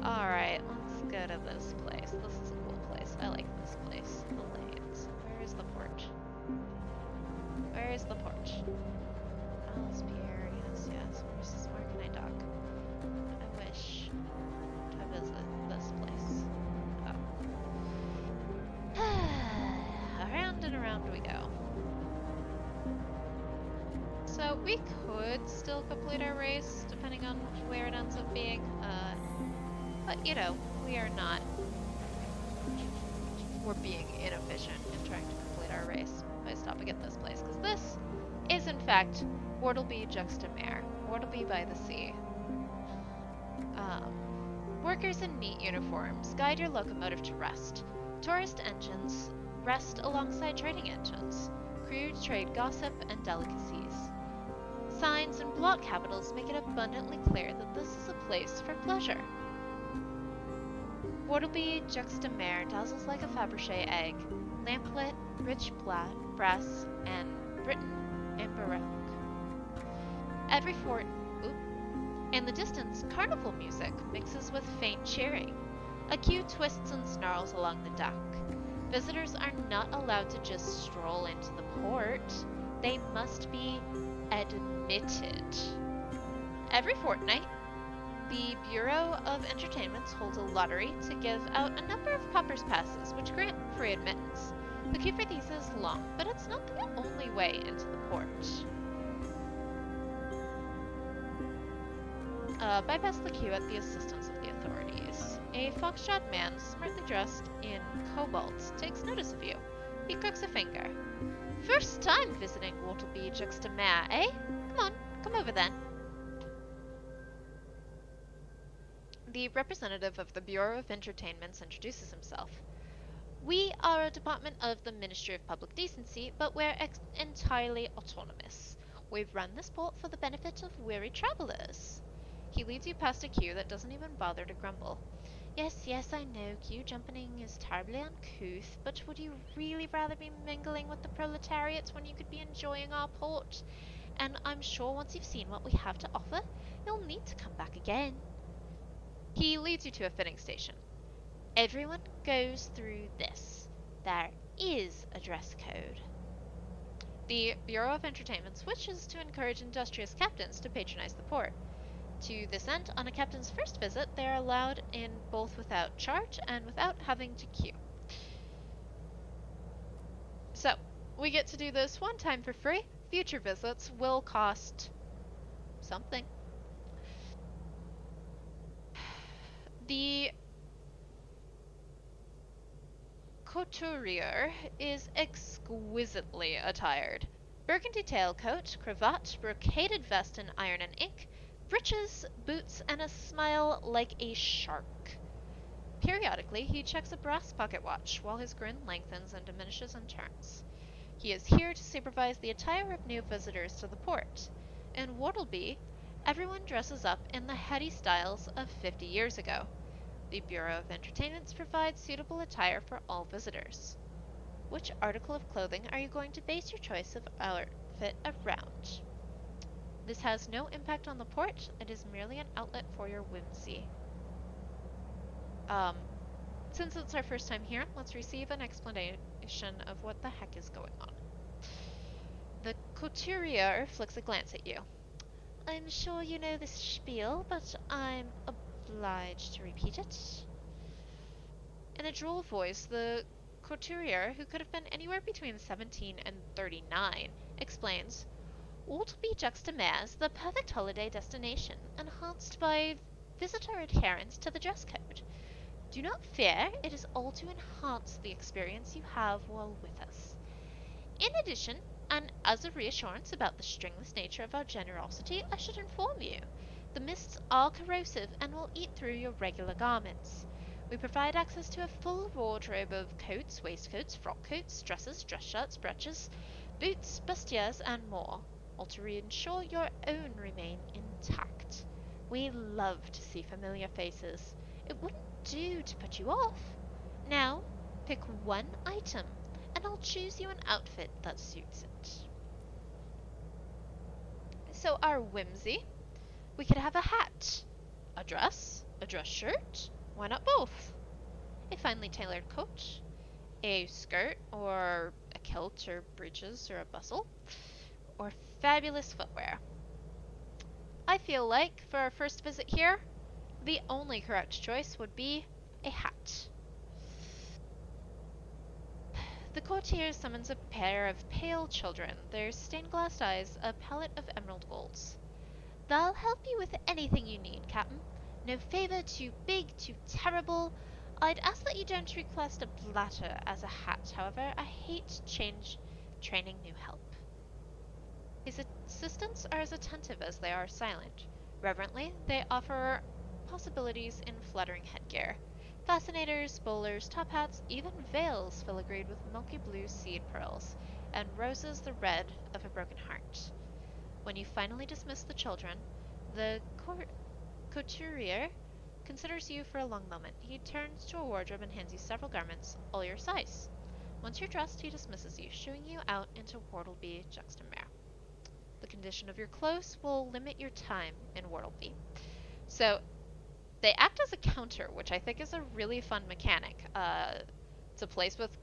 Alright, let's go to this place. This is a cool place. I like this place. The lanes. Where is the port? Where is the port? Alice Pier, yes. Where can I dock? I wish to visit this place. Oh. Around and around we go. So we could still complete our race, depending on where it ends up being. But, you know, we are not. We're being inefficient in trying to complete our race by stopping at this place. Because this is, in fact, Wardleby juxta mare. Wardleby by the sea. Workers in neat uniforms guide your locomotive to rest. Tourist engines rest alongside trading engines. Crew trade gossip and delicacies. Signs and block capitals make it abundantly clear that this is a place for pleasure. Wardleby juxta mare dazzles like a Fabergé egg, lamplit, rich brass, and Britain and Baroque. In the distance, carnival music mixes with faint cheering. A queue twists and snarls along the dock. Visitors are not allowed to just stroll into the port. They must be admitted. Every fortnight, the Bureau of Entertainments holds a lottery to give out a number of Pauper's Passes, which grant free admittance. The queue for these is long, but it's not the only way into the port. Bypass the queue at the assistance of the authorities. A foxtrot man, smartly dressed in cobalt, takes notice of you. He crooks a finger. First time visiting Wortleby Juxtamare, eh? Come on, come over then. The representative of the Bureau of Entertainments introduces himself. We are a department of the Ministry of Public Decency, but we're entirely autonomous. We've run this port for the benefit of weary travelers. He leads you past a queue that doesn't even bother to grumble. Yes, yes, I know, queue jumping is terribly uncouth, but would you really rather be mingling with the proletariats when you could be enjoying our port? And I'm sure once you've seen what we have to offer, you'll need to come back again. He leads you to a fitting station. Everyone goes through this. There is a dress code. The Bureau of Entertainment wishes to encourage industrious captains to patronize the port. To this end, on a captain's first visit, they are allowed in both without charge and without having to queue. So, we get to do this one time for free. Future visits will cost something. The couturier is exquisitely attired. Burgundy tailcoat, cravat, brocaded vest in iron and ink, breeches, boots, and a smile like a shark. Periodically, he checks a brass pocket watch while his grin lengthens and diminishes in turns. He is here to supervise the attire of new visitors to the port. In Wortleby, everyone dresses up in the heady styles of 50 years ago. The Bureau of Entertainments provides suitable attire for all visitors. Which article of clothing are you going to base your choice of outfit around? This has no impact on the port, it is merely an outlet for your whimsy. Since it's our first time here, let's receive an explanation of what the heck is going on. The couturier flicks a glance at you. I'm sure you know this spiel, but I'm obliged to repeat it. In a droll voice, the couturier, who could have been anywhere between 17 and 39, explains, Wortleby Juxtamare is the perfect holiday destination, enhanced by visitor adherence to the dress code. Do not fear, it is all to enhance the experience you have while with us. In addition, and as a reassurance about the stringless nature of our generosity, I should inform you, the mists are corrosive and will eat through your regular garments. We provide access to a full wardrobe of coats, waistcoats, frock coats, dresses, dress shirts, breeches, boots, bustiers, and more, all to ensure your own remain intact. We love to see familiar faces. It wouldn't do to put you off. Now, pick one item, and I'll choose you an outfit that suits it. So our whimsy, we could have a hat, a dress shirt, why not both? A finely tailored coat, a skirt or a kilt or breeches or a bustle, or fabulous footwear. I feel like, for our first visit here, the only correct choice would be a hat. The courtier summons a pair of pale children, their stained-glass eyes a palette of emerald golds. They'll help you with anything you need, Captain. No favor too big, too terrible. I'd ask that you don't request a blatter as a hat, however. I hate training new help. His assistants are as attentive as they are silent. Reverently, they offer possibilities in fluttering headgear. Fascinators, bowlers, top hats, even veils filigreed with milky blue seed pearls, and roses the red of a broken heart. When you finally dismiss the children, the couturier considers you for a long moment. He turns to a wardrobe and hands you several garments, all your size. Once you're dressed, he dismisses you, shooing you out into Wortleby Juxtamare. The condition of your clothes will limit your time in Wortleby. So, they act as a counter, which I think is a really fun mechanic. It's a place with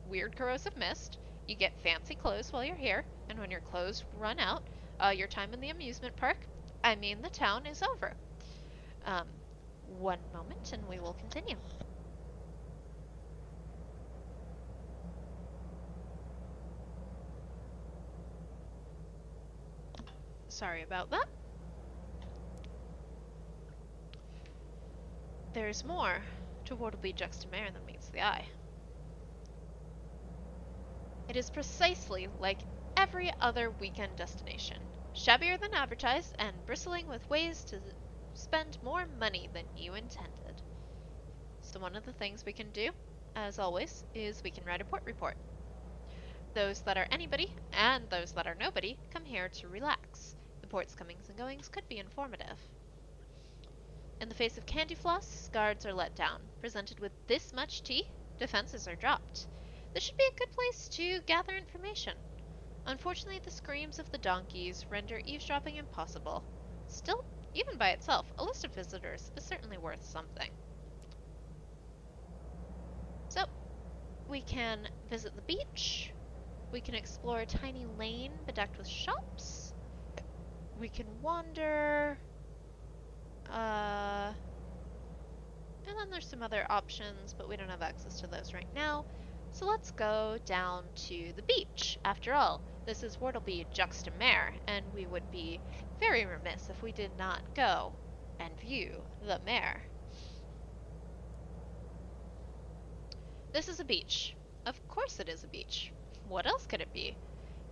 weird corrosive mist. You get fancy clothes while you're here, and when your clothes run out, your time in the amusement park, I mean the town, is over. Um, one moment and we will continue. Sorry about that. There's more to Wortleby Juxtamare than meets the eye. It is precisely like every other weekend destination, shabbier than advertised and bristling with ways to spend more money than you intended. So one of the things we can do, as always, is we can write a port report. Those that are anybody and those that are nobody come here to relax. The port's comings and goings could be informative. In the face of candy floss, guards are let down. Presented with this much tea, defenses are dropped. This should be a good place to gather information. Unfortunately, the screams of the donkeys render eavesdropping impossible. Still, even by itself, a list of visitors is certainly worth something. So, we can visit the beach. We can explore a tiny lane bedecked with shops. We can wander. And then there's some other options, but we don't have access to those right now. So let's go down to the beach. After all, this is Wortleby juxta mare, and we would be very remiss if we did not go and view the mare. This is a beach. Of course it is a beach. What else could it be?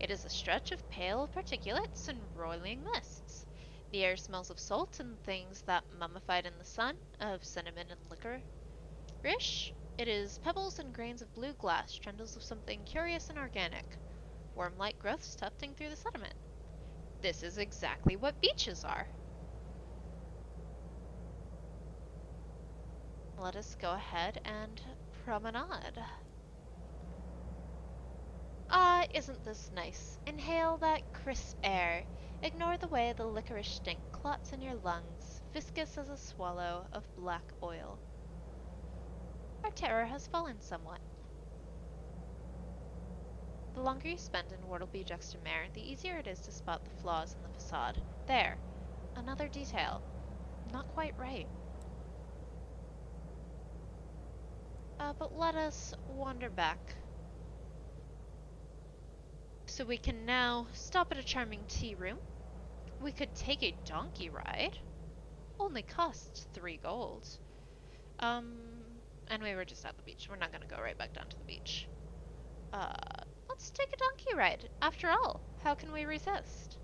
It is a stretch of pale particulates and roiling mists. The air smells of salt and things that mummified in the sun, of cinnamon and licorice. It is pebbles and grains of blue glass, trendles of something curious and organic, worm-like growths tufting through the sediment. This is exactly what beaches are. Let us go ahead and promenade. Ah, isn't this nice? Inhale that crisp air. Ignore the way the licorice stink clots in your lungs, viscous as a swallow of black oil. Our terror has fallen somewhat. The longer you spend in Wortleby juxta mare, the easier it is to spot the flaws in the facade. There, another detail. Not quite right. But let us wander back. So we can now stop at a charming tea room. We could take a donkey ride. Only costs 3 gold. And we were just at the beach. We're not gonna go right back down to the beach. Uh, let's take a donkey ride. After all, how can we resist?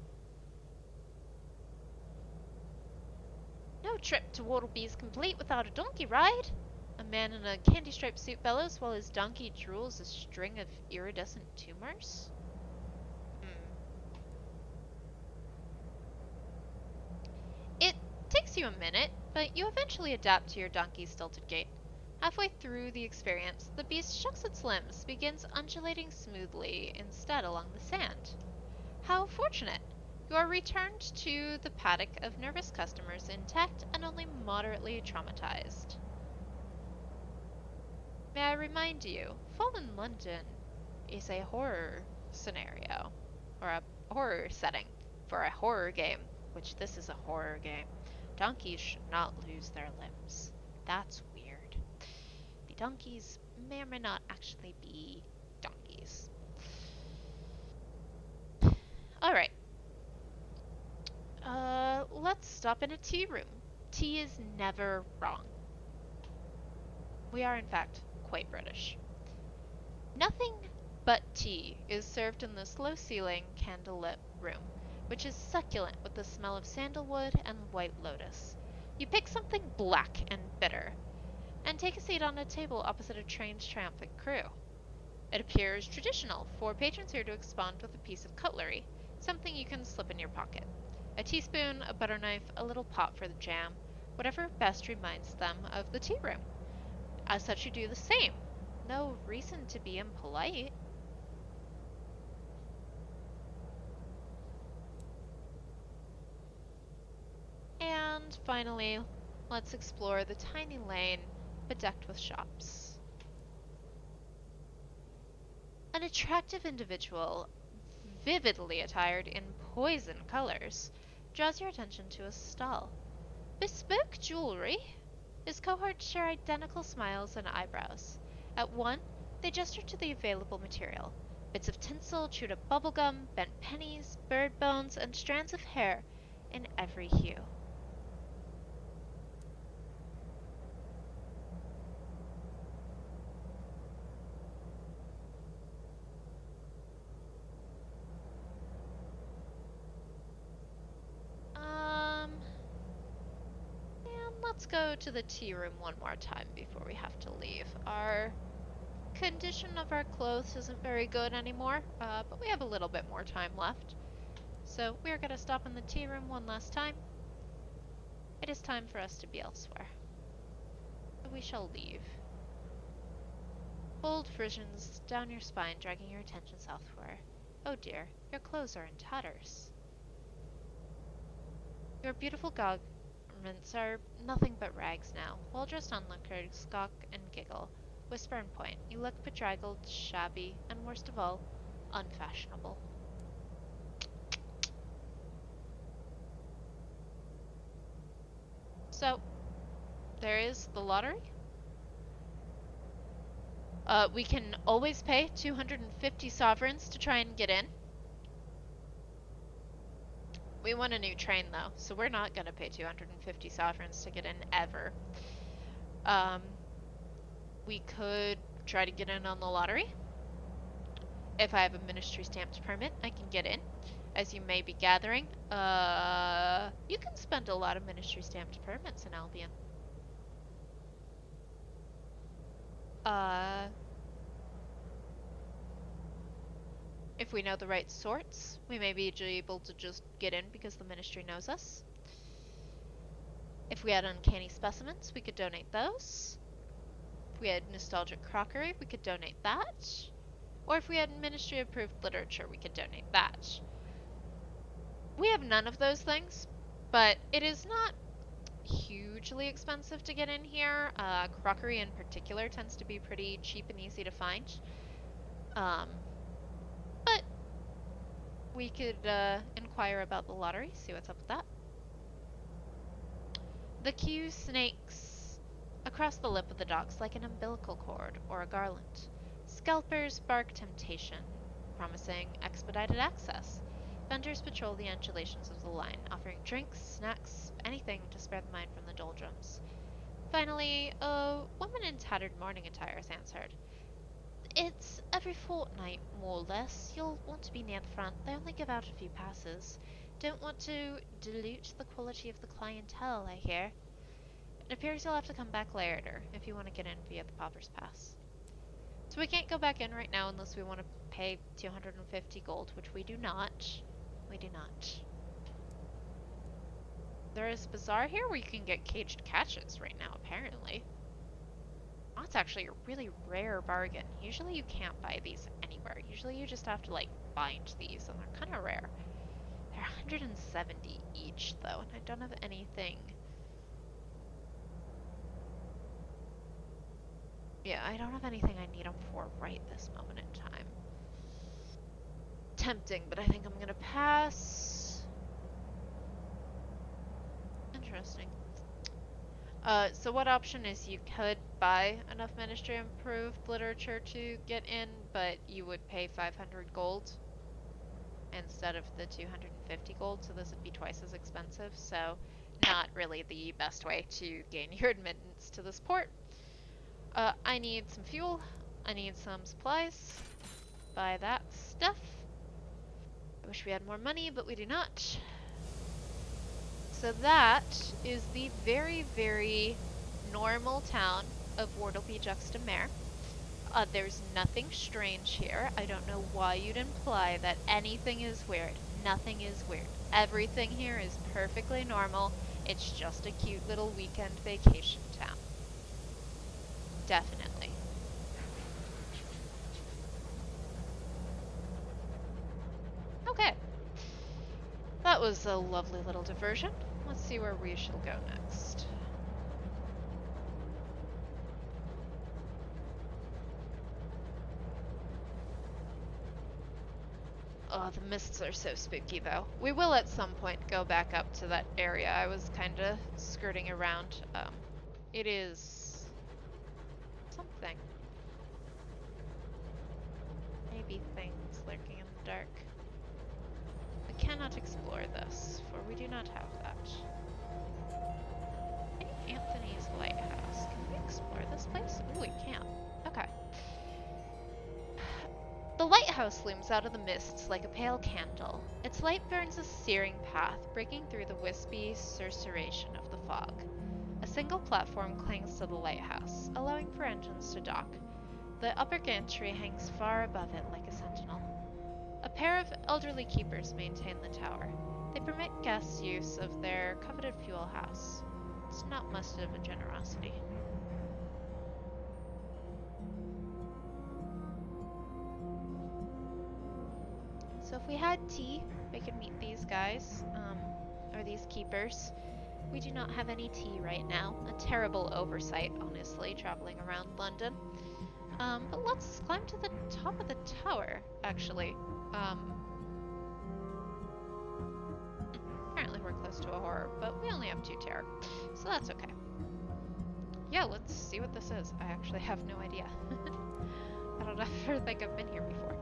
No trip to Wortleby's complete without a donkey ride. A man in a candy-striped suit bellows while his donkey drools a string of iridescent tumors. It takes you a minute, but you eventually adapt to your donkey's stilted gait. Halfway through the experience, the beast shucks its limbs, begins undulating smoothly instead along the sand. How fortunate! You are returned to the paddock of nervous customers intact and only moderately traumatized. May I remind you, Fallen London is a horror scenario, or a horror setting for a horror game, which this is a horror game. Donkeys should not lose their limbs. That's weird. The donkeys may or may not actually be donkeys. Alright. Let's stop in a tea room. Tea is never wrong. We are, in fact, quite British. Nothing but tea is served in this low-ceiling, candle-lit room, which is succulent with the smell of sandalwood and white lotus. You pick something black and bitter, and take a seat on a table opposite a train's triumphant crew. It appears traditional for patrons here to expound with a piece of cutlery, something you can slip in your pocket. A teaspoon, a butter knife, a little pot for the jam, whatever best reminds them of the tea room. As such, you do the same. No reason to be impolite. And finally, let's explore the tiny lane bedecked with shops. An attractive individual, vividly attired in poison colors, draws your attention to a stall. Bespoke jewelry? His cohorts share identical smiles and eyebrows. At one, they gesture to the available material. Bits of tinsel, chewed up bubblegum, bent pennies, bird bones, and strands of hair in every hue. let's go to the tea room one more time before we have to leave. Our condition of our clothes isn't very good anymore, but we have a little bit more time left. So we're gonna stop in the tea room one last time. It is time for us to be elsewhere. So we shall leave. Cold frisons down your spine, dragging your attention southward. Oh dear, your clothes are in tatters. Your beautiful garments are nothing but rags now. Well-dressed onlookers scoff and giggle, whisper and point. You look bedraggled, shabby, and worst of all, unfashionable. So, there is the lottery. We can always pay 250 sovereigns to try and get in. We want a new train though, so we're not gonna pay 250 sovereigns to get in ever. We could try to get in on the lottery. If I have a ministry stamped permit, I can get in. As you may be gathering, you can spend a lot of ministry stamped permits in Albion. If we know the right sorts, we may be able to just get in because the ministry knows us. If we had uncanny specimens, we could donate those. If we had nostalgic crockery, we could donate that. Or if we had ministry-approved literature, we could donate that. We have none of those things, but it is not hugely expensive to get in here. Crockery in particular tends to be pretty cheap and easy to find. But we could inquire about the lottery, see what's up with that. The queue snakes across the lip of the docks like an umbilical cord or a garland. Scalpers bark temptation, promising expedited access. Vendors patrol the undulations of the line, offering drinks, snacks, anything to spare the mind from the doldrums. Finally, a woman in tattered mourning attire is answered. It's every fortnight, more or less. You'll want to be near the front. They only give out a few passes. Don't want to dilute the quality of the clientele, I hear. It appears you'll have to come back later if you want to get in via the Pauper's Pass. So we can't go back in right now unless we want to pay 250 gold, which we do not. We do not. There is a bazaar here where you can get caged catches right now, apparently. That's actually a really rare bargain. Usually you can't buy these anywhere. Usually you just have to, like, bind these, and they're kind of rare. They're 170 each, though, and I don't have anything. Yeah, I don't have anything I need them for right this moment in time. Tempting, but I think I'm gonna pass. Interesting. So what option is you could buy enough ministry improved literature to get in, but you would pay 500 gold instead of the 250 gold, so this would be twice as expensive, so not really the best way to gain your admittance to this port. I need some fuel, I need some supplies, buy that stuff. I wish we had more money, but we do not. So that is the very, very normal town of Wortleby-Juxta-Mare. There's nothing strange here. I don't know why you'd imply that anything is weird. Nothing is weird. Everything here is perfectly normal. It's just a cute little weekend vacation town. Definitely. Okay. That was a lovely little diversion. Let's see where we shall go next. Oh, the mists are so spooky, though. We will at some point go back up to that area. I was kind of skirting around. It is something. Maybe things lurking in the dark. We cannot explore this, for we do not have that. St. Anthony's Lighthouse. Can we explore this place? Oh, we can. Okay. The lighthouse looms out of the mists like a pale candle. Its light burns a searing path, breaking through the wispy susurration of the fog. A single platform clings to the lighthouse, allowing for engines to dock. The upper gantry hangs far above it like a sentinel. A pair of elderly keepers maintain the tower. They permit guests use of their coveted fuel house. It's not much of a generosity. So if we had tea, we could meet these guys, or these keepers. We do not have any tea right now. A terrible oversight, honestly, traveling around London. But let's climb to the top of the tower, actually. Apparently we're close to a horror, but we only have 2 terror, so that's okay. Yeah, let's see what this is. I actually have no idea. I don't ever think I've been here before.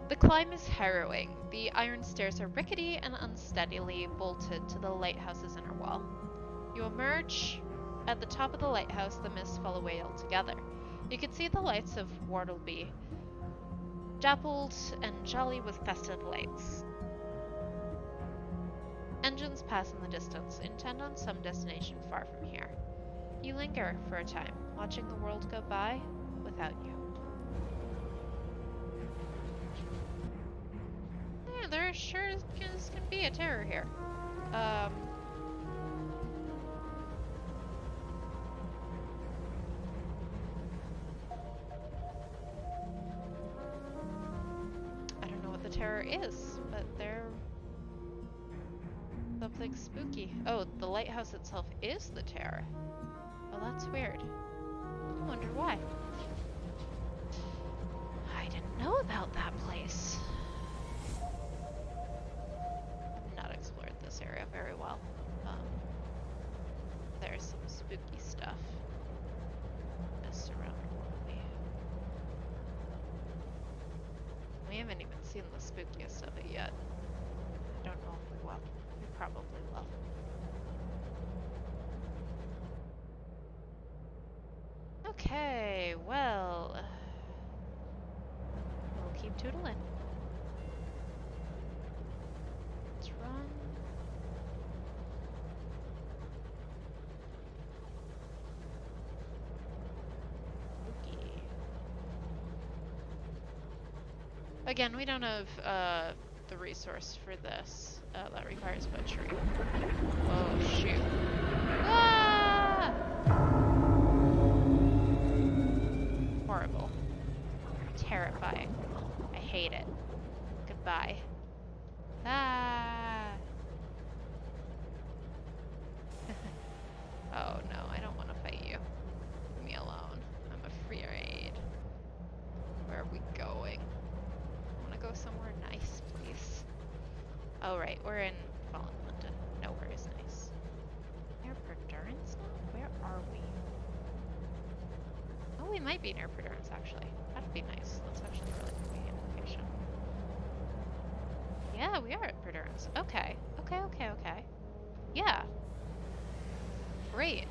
The climb is harrowing. The iron stairs are rickety and unsteadily bolted to the lighthouse's inner wall. You emerge at the top of the lighthouse, the mists fall away altogether. You can see the lights of Wartleby, dappled and jolly with festive lights. Engines pass in the distance, intent on some destination far from here. You linger for a time, watching the world go by without you. Yeah, there sure as can be a terror here. I don't know what the terror is, but they're something spooky. Oh, the lighthouse itself is the terror. Oh, that's weird. I wonder why. I didn't know about that place. I've not explored this area very well. There's some spooky stuff that's around Wartleby. We haven't even seen the spookiest of it yet. I don't know if we will. We probably will. Okay, well, we'll keep tootling. Let's run. Spooky. Again, we don't have the resource for this. That requires butchery. Oh shoot. Ah! Horrible. Terrifying. I hate it. Goodbye. Ah! Oh no, I don't want to fight you. Leave me alone. I'm afraid. Where are we going? I want to go somewhere nice, please. Oh right, we're in Fallen London. Nowhere is nice. Near Perdurance now? Where are we? Oh, we might be near Perdurance actually. That'd be nice. That's actually a really convenient location. Yeah, we are at Perdurance. Okay. Okay. Yeah. Great.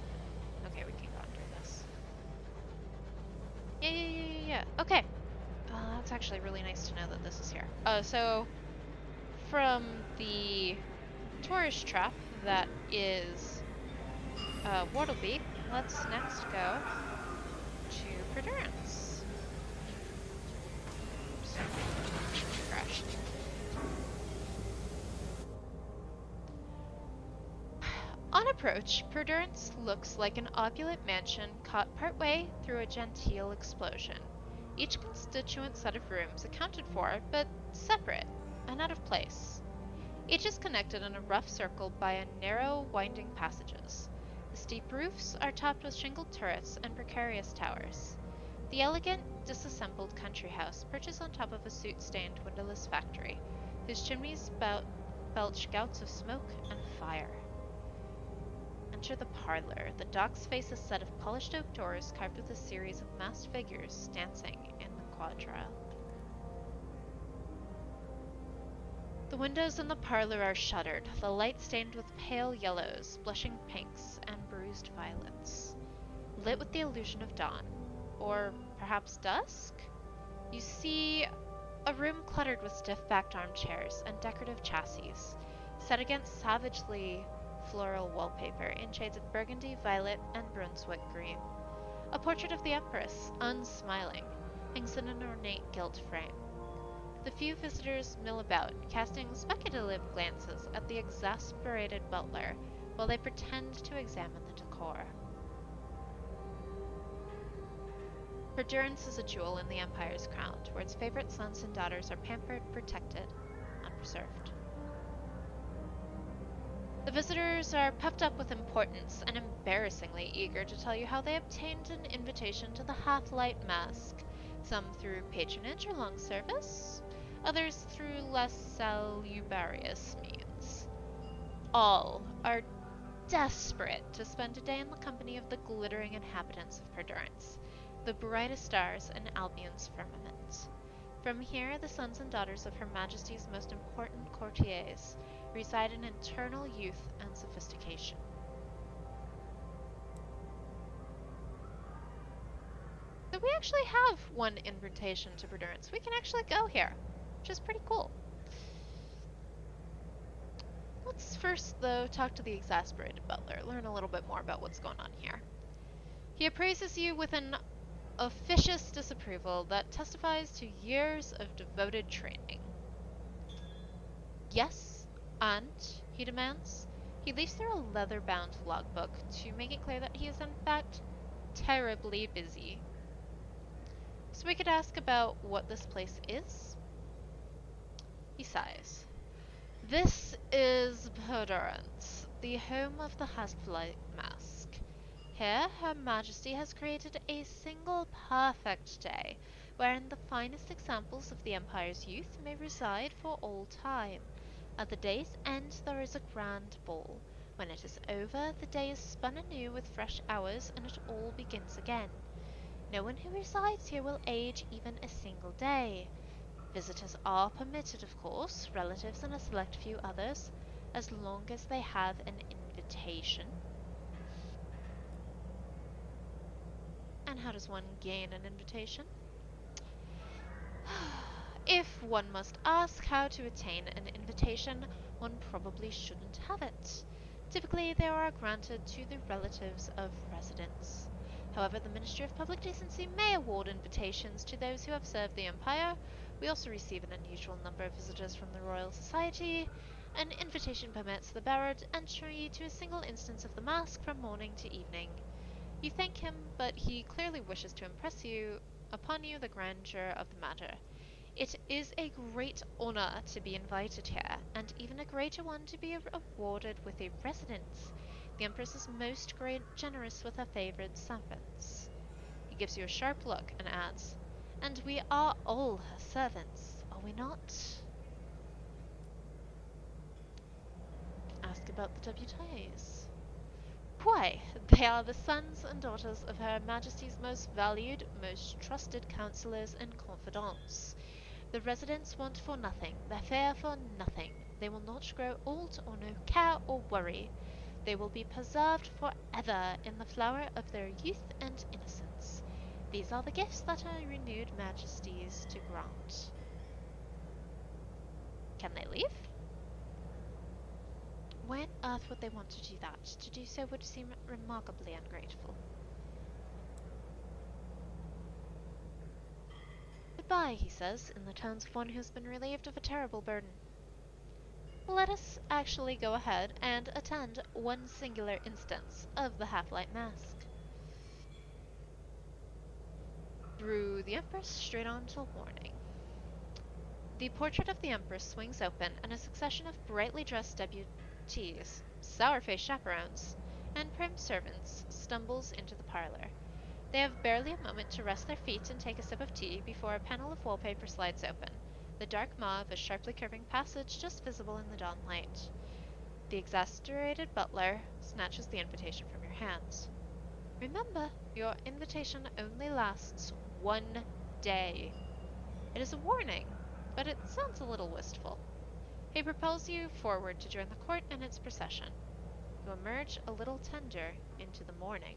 Okay, we can go under this. Yeah. Okay. That's actually really nice to know that this is here. So from the tourist trap that is Wartleby, let's next go to Perdurance. Oops. Crashed. On approach, Perdurance looks like an opulent mansion caught partway through a genteel explosion. Each constituent set of rooms accounted for, but separate and out of place. Each is connected in a rough circle by narrow, winding passages. The steep roofs are topped with shingled turrets and precarious towers. The elegant, disassembled country house perches on top of a soot-stained, windowless factory, whose chimneys belch gouts of smoke and fire. Enter the parlor. The docks face a set of polished oak doors carved with a series of masked figures dancing in the quadrille. The windows in the parlor are shuttered, the light stained with pale yellows, blushing pinks, and bruised violets. Lit with the illusion of dawn, or perhaps dusk? You see a room cluttered with stiff-backed armchairs and decorative chassis, set against savagely floral wallpaper in shades of burgundy, violet, and Brunswick green. A portrait of the Empress, unsmiling, hangs in an ornate gilt frame. The few visitors mill about, casting speculative glances at the exasperated butler while they pretend to examine the decor. For Durance is a jewel in the Empire's crown, where its favorite sons and daughters are pampered, protected, and preserved. The visitors are puffed up with importance and embarrassingly eager to tell you how they obtained an invitation to the Half-Light Mask, some through patronage or long service, others through less salubrious means. All are desperate to spend a day in the company of the glittering inhabitants of Perdurance, the brightest stars in Albion's firmament. From here, the sons and daughters of Her Majesty's most important courtiers reside in eternal youth and sophistication. So we actually have one invitation to Perdurance. We can actually go here, which is pretty cool. Let's first, though, talk to the exasperated butler, learn a little bit more about what's going on here. He appraises you with an officious disapproval that testifies to years of devoted training. Yes, and, he demands. He leafs through a leather-bound logbook to make it clear that he is in fact terribly busy. So we could ask about what this place is? He sighs. This is Perdurance, the home of the Half-Light Mask. Here, Her Majesty has created a single perfect day, wherein the finest examples of the Empire's youth may reside for all time. At the day's end there is a grand ball. When it is over, the day is spun anew with fresh hours, and it all begins again. No one who resides here will age even a single day. Visitors are permitted, of course, relatives and a select few others, as long as they have an invitation. And how does one gain an invitation? If one must ask how to attain an invitation, one probably shouldn't have it. Typically, they are granted to the relatives of residents. However, the Ministry of Public Decency may award invitations to those who have served the Empire. We also receive an unusual number of visitors from the Royal Society. An invitation permits the bearer entry to a single instance of the mask from morning to evening. You thank him, but he clearly wishes to impress upon you the grandeur of the matter. It is a great honor to be invited here, and even a greater one to be awarded with a residence. The Empress is most generous with her favored servants. He gives you a sharp look and adds, and we are all her servants, are we not? Ask about the debutees. Why, they are the sons and daughters of Her Majesty's most valued, most trusted counselors and confidants. The residents want for nothing, they fear for nothing. They will not grow old or no care or worry. They will be preserved forever in the flower of their youth and innocence. These are the gifts that Her renewed majesties to grant. Can they leave? Why on earth would they want to do that? To do so would seem remarkably ungrateful. Goodbye, he says, in the tones of one who has been relieved of a terrible burden. Let us actually go ahead and attend one singular instance of the Half-Light Mask. Through the Empress, straight on till morning. The portrait of the Empress swings open, and a succession of brightly dressed debutees, sour-faced chaperones, and prim servants stumbles into the parlor. They have barely a moment to rest their feet and take a sip of tea before a panel of wallpaper slides open, the dark maw of a sharply curving passage just visible in the dawn light. The exasperated butler snatches the invitation from your hands. Remember, your invitation only lasts one day. It is a warning, but it sounds a little wistful. He propels you forward to join the court and its procession. You emerge a little tender into the morning.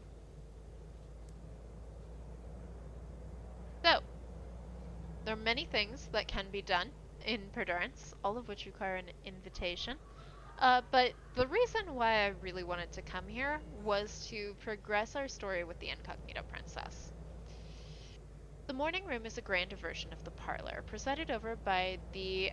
So, there are many things that can be done in Perdurance, all of which require an invitation. But the reason why I really wanted to come here was to progress our story with the Incognito Princess. The morning room is a grander version of the parlor, presided over by the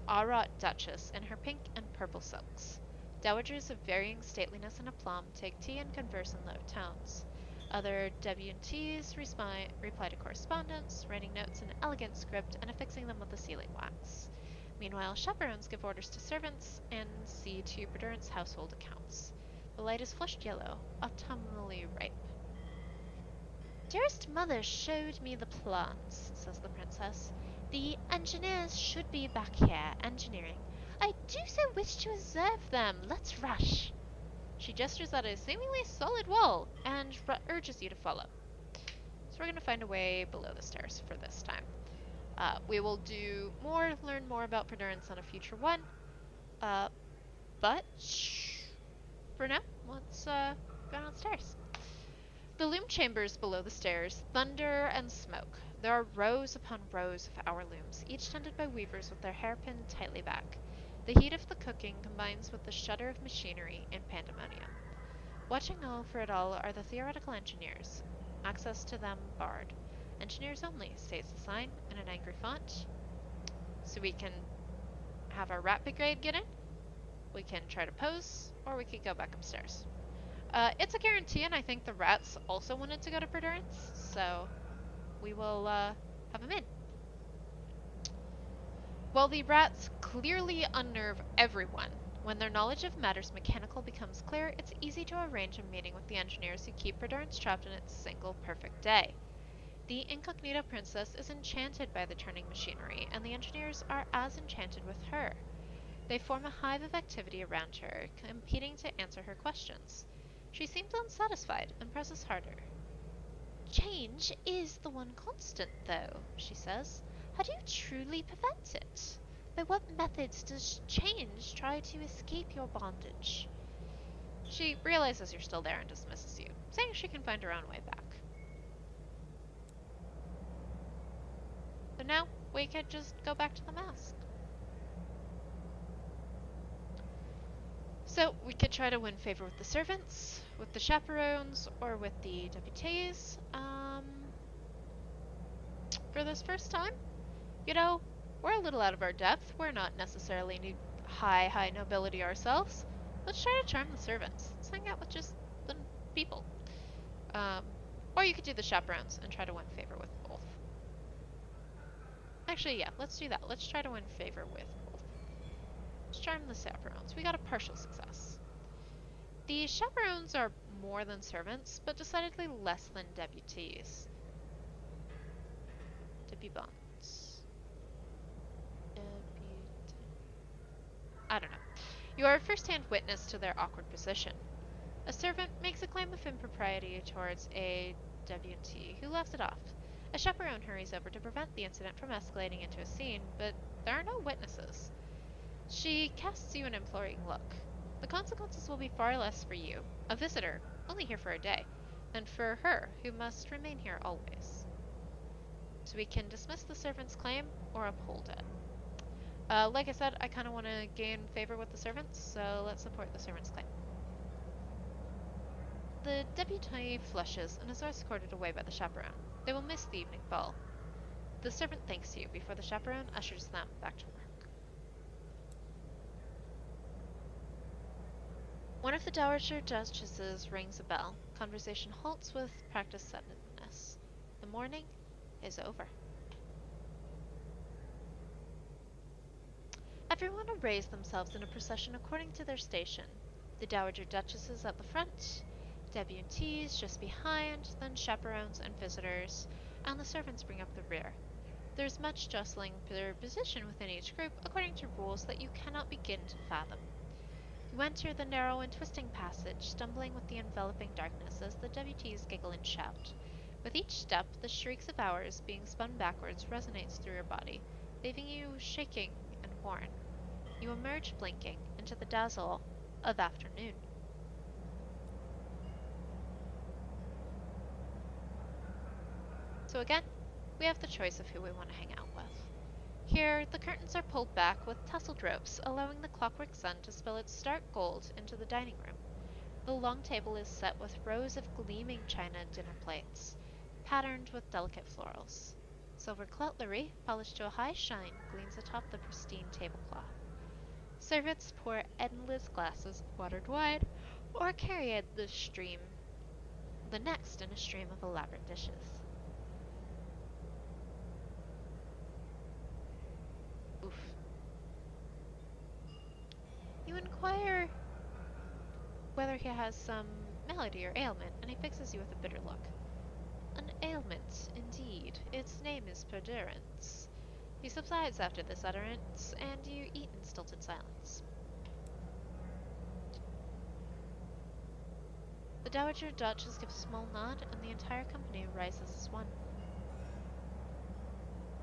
Aurat Duchess in her pink and purple silks. Dowagers of varying stateliness and aplomb take tea and converse in low tones. Other debutantes reply to correspondence, writing notes in elegant script and affixing them with the sealing wax. Meanwhile, chaperones give orders to servants and see to Verdurant's household accounts. The light is flushed yellow, autumnally ripe. Dearest mother showed me the plans, says the princess. The engineers should be back here, engineering. I do so wish to observe them. Let's rush. She gestures at a seemingly solid wall and urges you to follow. So we're going to find a way below the stairs for this time. We will learn more about Perdurance on a future one. Uh, but for now, let's go downstairs. The loom chambers below the stairs thunder and smoke. There are rows upon rows of hour looms, each tended by weavers with their hair pinned tightly back. The heat of the cooking combines with the shudder of machinery in pandemonium. Watching over it all are the theoretical engineers. Access to them barred. Engineers only, states the sign in an angry font. So we can have our rat brigade get in, we can try to pose, or we could go back upstairs. It's a guarantee, and I think the rats also wanted to go to Perdurance, so we will have them in. While the rats clearly unnerve everyone, when their knowledge of matters mechanical becomes clear, it's easy to arrange a meeting with the engineers who keep Perdurance trapped in its single perfect day. The Incognito Princess is enchanted by the turning machinery, and the engineers are as enchanted with her. They form a hive of activity around her, competing to answer her questions. She seems unsatisfied and presses harder. Change is the one constant, though, she says. How do you truly prevent it? By what methods does change try to escape your bondage? She realizes you're still there and dismisses you, saying she can find her own way back. So now we could just go back to the mask. So we could try to win favor with the servants, with the chaperones, or with the deputies. For this first time, you know, we're a little out of our depth. We're not necessarily high nobility ourselves. Let's try to charm the servants. Let's hang out with just the people. Um, or you could do the chaperones and try to win favor with both. Actually, yeah, let's do that. Let's try to win favor with both. Let's charm the chaperones. We got a partial success. The chaperones are more than servants, but decidedly less than debutees. Debutants. I don't know. You are a first-hand witness to their awkward position. A servant makes a claim of impropriety towards a debutante, who laughs it off. A chaperone hurries over to prevent the incident from escalating into a scene, but there are no witnesses. She casts you an imploring look. The consequences will be far less for you, a visitor, only here for a day, than for her, who must remain here always. So we can dismiss the servant's claim or uphold it. Like I said, I kind of want to gain favor with the servants, so let's support the servant's claim. The debutante flushes and is escorted away by the chaperone. They will miss the evening ball. The servant thanks you before the chaperone ushers them back to work. One of the dowager duchesses rings a bell. Conversation halts with practiced suddenness. The morning is over. Everyone arrays themselves in a procession according to their station. The dowager duchesses at the front, debutantes just behind, then chaperones and visitors, and the servants bring up the rear. There's much jostling for position within each group according to rules that you cannot begin to fathom. You enter the narrow and twisting passage, stumbling with the enveloping darkness as the debutees giggle and shout. With each step, the shrieks of hours being spun backwards resonates through your body, leaving you shaking and worn. You emerge blinking into the dazzle of afternoon. So again, we have the choice of who we want to hang out with. Here, the curtains are pulled back with tasseled ropes, allowing the clockwork sun to spill its stark gold into the dining room. The long table is set with rows of gleaming china dinner plates, patterned with delicate florals. Silver cutlery, polished to a high shine, gleams atop the pristine tablecloth. Servants pour endless glasses of watered wine, or carry the next in a stream of elaborate dishes. Oof. You inquire whether he has some malady or ailment, and he fixes you with a bitter look. An ailment, indeed. Its name is perdurance. He subsides after this utterance, and you eat in stilted silence. The Dowager Duchess gives a small nod, and the entire company rises as one.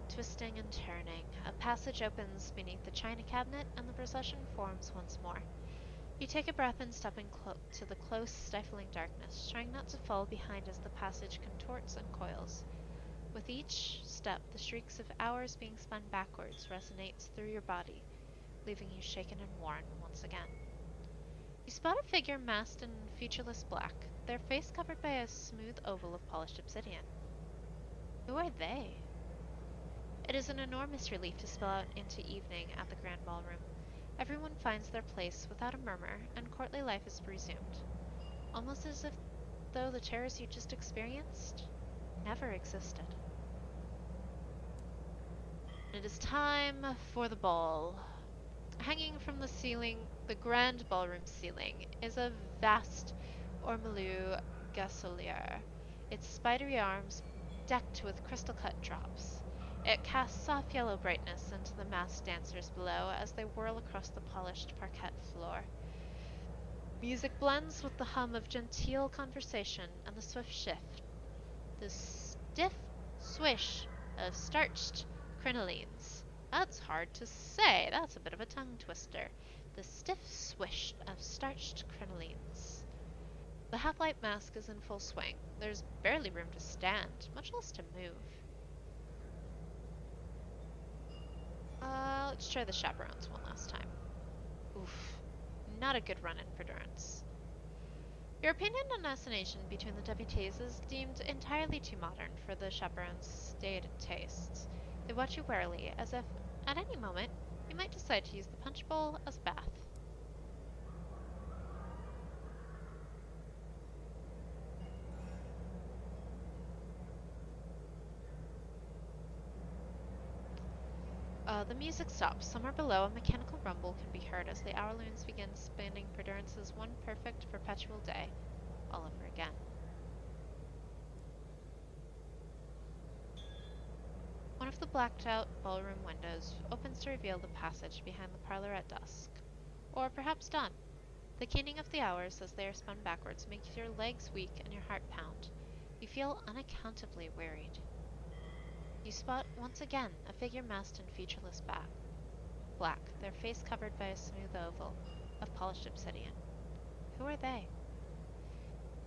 Twisting and turning, a passage opens beneath the china cabinet, and the procession forms once more. You take a breath and step to the close, stifling darkness, trying not to fall behind as the passage contorts and coils. With each step, the shrieks of hours being spun backwards resonates through your body, leaving you shaken and worn once again. You spot a figure masked in featureless black, their face covered by a smooth oval of polished obsidian. Who are they? It is an enormous relief to spill out into evening at the grand ballroom. Everyone finds their place without a murmur, and courtly life is resumed, almost as if though the terrors you just experienced never existed. It is time for the ball. Hanging from the ceiling, the grand ballroom ceiling, is a vast ormolu gasolier, its spidery arms decked with crystal-cut drops. It casts soft yellow brightness into the masked dancers below as they whirl across the polished parquet floor. Music blends with the hum of genteel conversation and the stiff swish of starched crinolines. That's hard to say. That's a bit of a tongue twister. The stiff swish of starched crinolines. The half-light mask is in full swing. There's barely room to stand, much less to move. Let's try the chaperones one last time. Oof. Not a good run-in for Durance. European assassination between the deputies is deemed entirely too modern for the chaperones' stated tastes. They watch you warily, as if, at any moment, you might decide to use the punch bowl as a bath. The music stops. Somewhere below, a mechanical rumble can be heard as the hour looms begin spinning for Durance's one perfect, perpetual day, all over again. One of the blacked-out ballroom windows opens to reveal the passage behind the parlor at dusk. Or perhaps dawn. The keening of the hours as they are spun backwards makes your legs weak and your heart pound. You feel unaccountably wearied. You spot once again a figure masked in featureless black, their face covered by a smooth oval of polished obsidian. Who are they?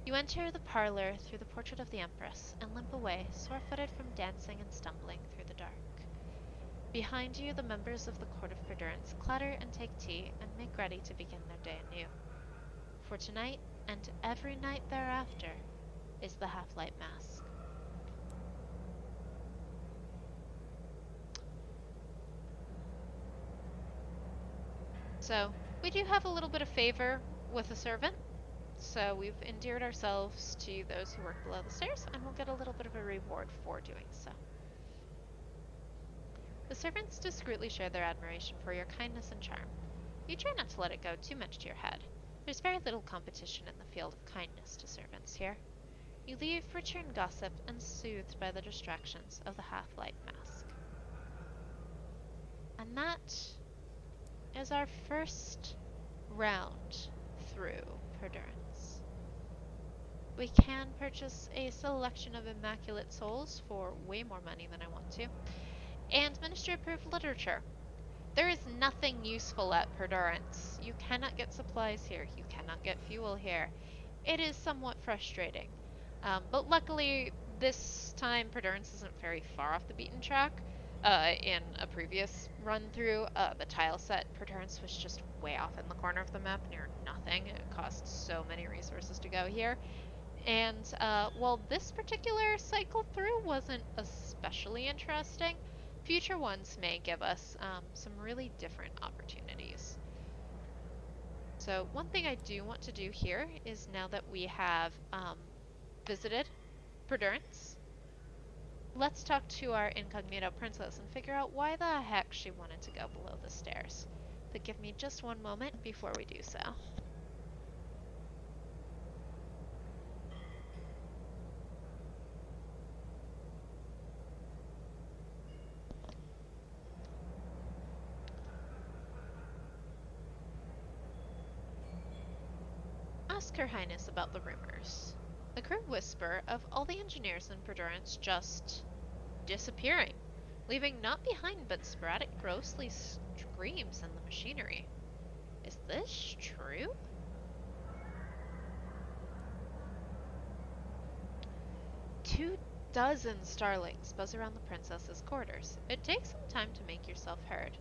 You enter the parlor through the portrait of the Empress and limp away, sore-footed from dancing and stumbling through the dark. Behind you, the members of the Court of Perdurance clatter and take tea and make ready to begin their day anew. For tonight, and every night thereafter, is the half-light mask. So, we do have a little bit of favor with a servant. So we've endeared ourselves to those who work below the stairs, and we'll get a little bit of a reward for doing so. The servants discreetly share their admiration for your kindness and charm. You try not to let it go too much to your head. There's very little competition in the field of kindness to servants here. You leave richer in gossip and soothed by the distractions of the half-light mask. And that is our first round through Perdurance. We can purchase a selection of immaculate souls for way more money than I want to, and ministry-approved literature. There is nothing useful at Perdurance. You cannot get supplies here. You cannot get fuel here. It is somewhat frustrating. But luckily, this time Perdurance isn't very far off the beaten track, In a previous run through, the tile set Perturance was just way off in the corner of the map near nothing. It cost so many resources to go here. And while this particular cycle through wasn't especially interesting, future ones may give us some really different opportunities. So one thing I do want to do here is, now that we have visited Perdurance, let's talk to our incognito princess and figure out why the heck she wanted to go below the stairs. But give me just one moment before we do so. Ask Her Highness about the rumors. The crew whisper of all the engineers in Perdurance just disappearing, leaving naught behind but sporadic ghostly screams in the machinery. Is this true? 24 starlings buzz around the princess's quarters. It takes some time to make yourself heard.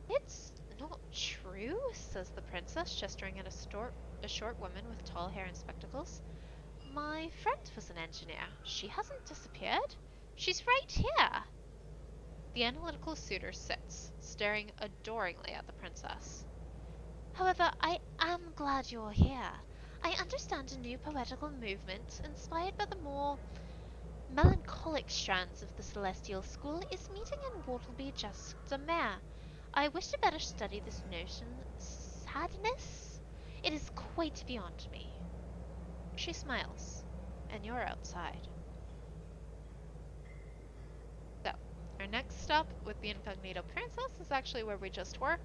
It's not true, says the princess, gesturing at a short woman with tall hair and spectacles. My friend was an engineer. She hasn't disappeared. She's right here. The analytical suitor sits, staring adoringly at the princess. However, I am glad you're here. I understand a new poetical movement, inspired by the more melancholic strands of the celestial school, is meeting in Wortleby just a mare. I wish to better study this notion. Sadness? It is quite beyond me. She smiles, and you're outside. So, our next stop with the incognito princess is actually where we just were,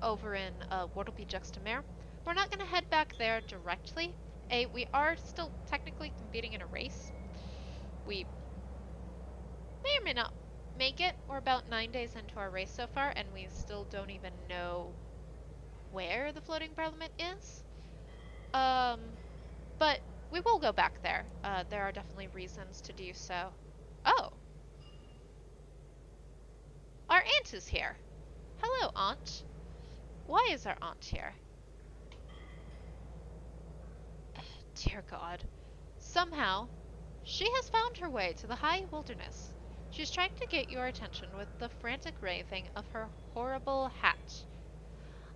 over in Wortleby Juxtamare. We're not going to head back there directly. We are still technically competing in a race. We may or may not make it. We're about 9 days into our race so far, and we still don't even know where the floating parliament is. But we will go back there. There are definitely reasons to do so. Oh! Our aunt is here! Hello, aunt. Why is our aunt here? Dear God. Somehow, she has found her way to the high wilderness. She's trying to get your attention with the frantic raving of her horrible hat.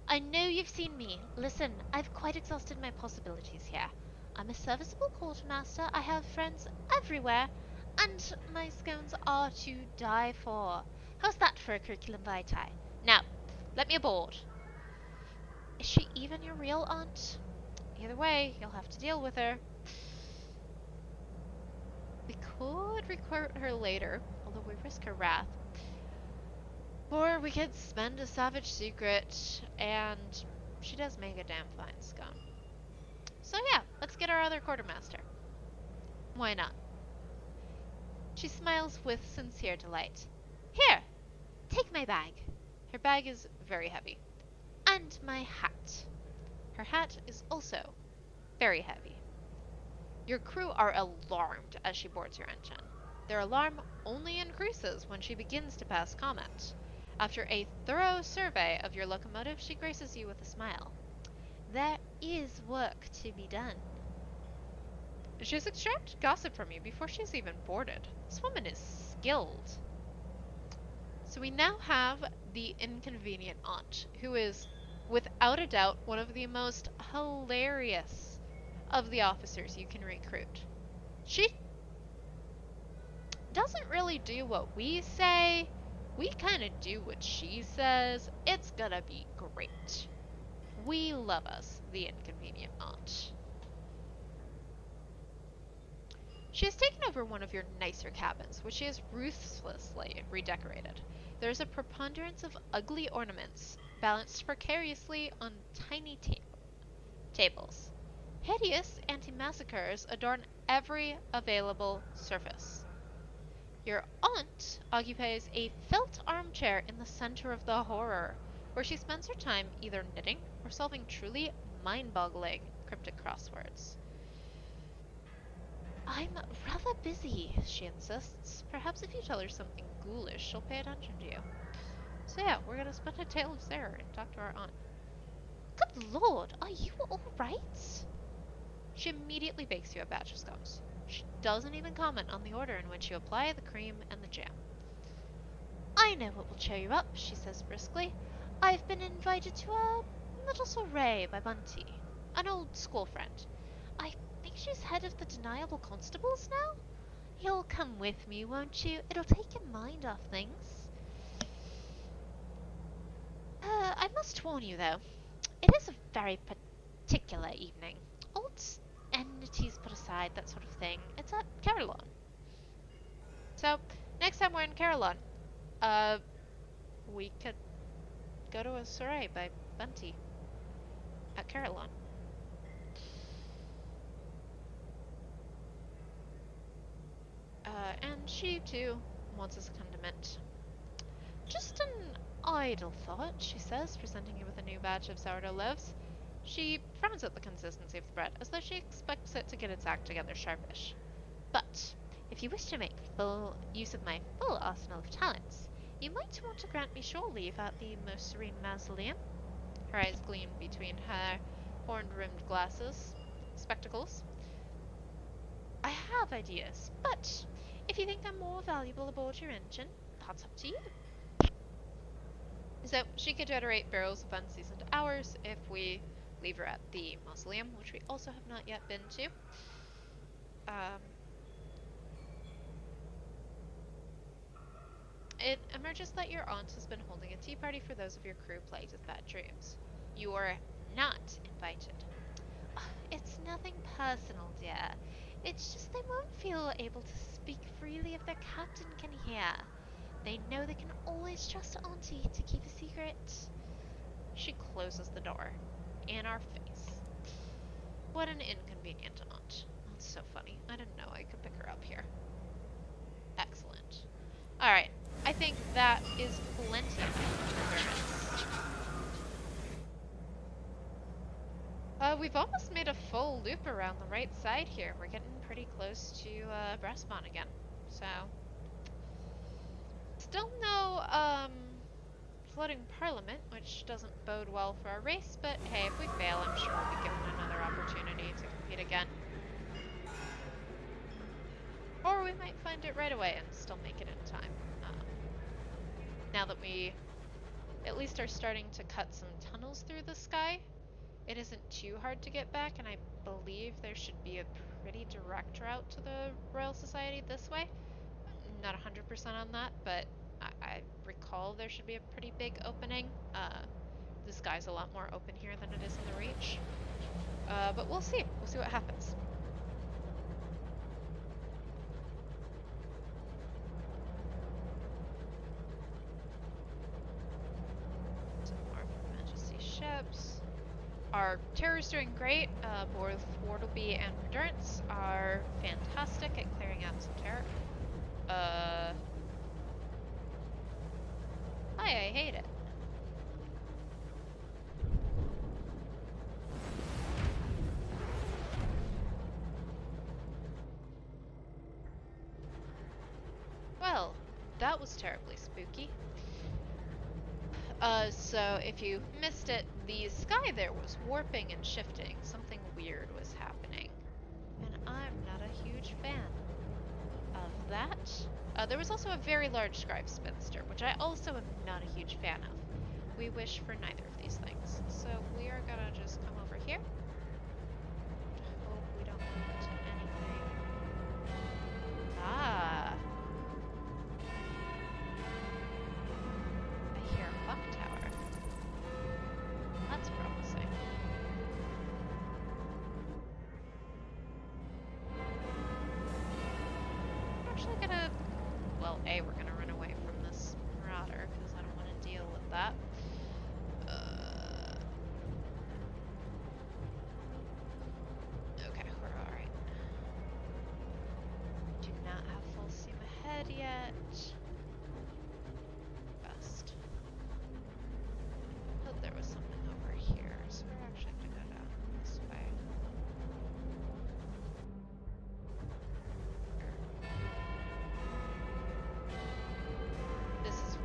I know you've seen me. Listen, I've quite exhausted my possibilities here. I'm a serviceable quartermaster, I have friends everywhere, and my scones are to die for. How's that for a curriculum vitae? Now, let me aboard. Is she even your real aunt? Either way, you'll have to deal with her. We could recruit her later, although we risk her wrath. Or we could spend a savage secret, and she does make a damn fine scone. So yeah, let's get our other quartermaster. Why not? She smiles with sincere delight. Here, take my bag. Her bag is very heavy. And my hat. Her hat is also very heavy. Your crew are alarmed as she boards your engine. Their alarm only increases when she begins to pass comment. After a thorough survey of your locomotive, she graces you with a smile. There is work to be done. She's extracted gossip from you before she's even boarded. This woman is skilled. So we now have the inconvenient aunt, who is, without a doubt, one of the most hilarious of the officers you can recruit. She doesn't really do what we say. We kind of do what she says. It's gonna be great. We love us, the inconvenient aunt. She has taken over one of your nicer cabins, which she has ruthlessly redecorated. There is a preponderance of ugly ornaments, balanced precariously on tiny tables. Hideous anti-massacres adorn every available surface. Your aunt occupies a felt armchair in the center of the horror, where she spends her time either knitting or solving truly mind-boggling cryptic crosswords. I'm rather busy, she insists. Perhaps if you tell her something ghoulish, she'll pay attention to you. So yeah, we're gonna spend a tale of Sarah and talk to our aunt. Good lord, are you alright? She immediately bakes you a batch of scones. She doesn't even comment on the order in which you apply the cream and the jam. I know what will cheer you up, she says briskly. I've been invited to a little soiree by Bunty, an old school friend. I think she's head of the Deniable Constables now? You'll come with me, won't you? It'll take your mind off things. I must warn you, though, it is a very particular evening. Old enmities put aside, that sort of thing. It's at Carillon. So, next time we're in Carillon, we could go to a soiree by Bunty at Carillon. And she, too, wants us a condiment. Just an idle thought, she says, presenting you with a new batch of sourdough loaves. She frowns at the consistency of the bread, as though she expects it to get its act together sharpish. But if you wish to make full use of my full arsenal of talents, you might want to grant me shore leave at the Most Serene Mausoleum. Her eyes gleam between her horn-rimmed spectacles. I have ideas, but if you think they're more valuable aboard your engine, that's up to you. So she could generate barrels of unseasoned hours if we leave her at the mausoleum, which we also have not yet been to. It emerges that your aunt has been holding a tea party for those of your crew plagued with bad dreams. You are not invited. It's nothing personal, dear. It's just they won't feel able to speak freely if their captain can hear. They know they can always trust Auntie to keep a secret. She closes the door in our face. What an inconvenient aunt. That's so funny. I didn't know I could pick her up here. Excellent. Alright, I think that is plenty of disturbance. We've almost made a full loop around the right side here. We're getting pretty close to Brassbon again. So, still no floating parliament, which doesn't bode well for our race, but hey, if we fail, I'm sure we'll be given another opportunity to compete again. Or we might find it right away and still make it in time. Now that we at least are starting to cut some tunnels through the sky, it isn't too hard to get back, and I believe there should be a pretty direct route to the Royal Society this way. I'm not 100% on that, but I recall there should be a pretty big opening. The sky's a lot more open here than it is in the Reach. But we'll see. We'll see what happens. Some more of Her Majesty's ships. Our terror's doing great. Both Wardleby and Endurance are fantastic at clearing out some terror. Hi, I hate it. Well, that was terribly spooky. So if you missed it, the sky there was warping and shifting. Something weird was happening. And I'm not a huge fan of that. There was also a very large scribe spinster, which I also am not a huge fan of. We wish for neither of these things. So we are gonna just come over here. Hope we don't run into anything. Ah. I hear a clock tower. That's promising. I'm actually gonna... Well, A, we're gonna run away from this marauder, because I don't want to deal with that. Okay, we're alright. Do not have full steam ahead yet. Best. But there was something over here, so we're actually gonna go down this way.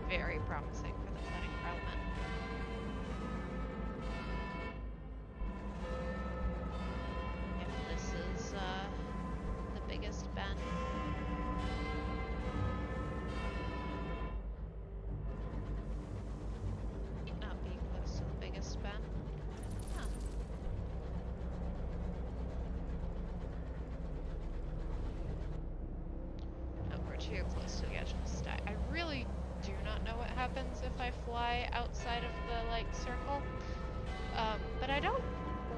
very promising for the flooding parliament. If this is the biggest bend. Might not be close to the biggest bend. Huh. No, we're too close to the edge of the sky. I really do not know what happens if I fly outside of the, like, circle. But I don't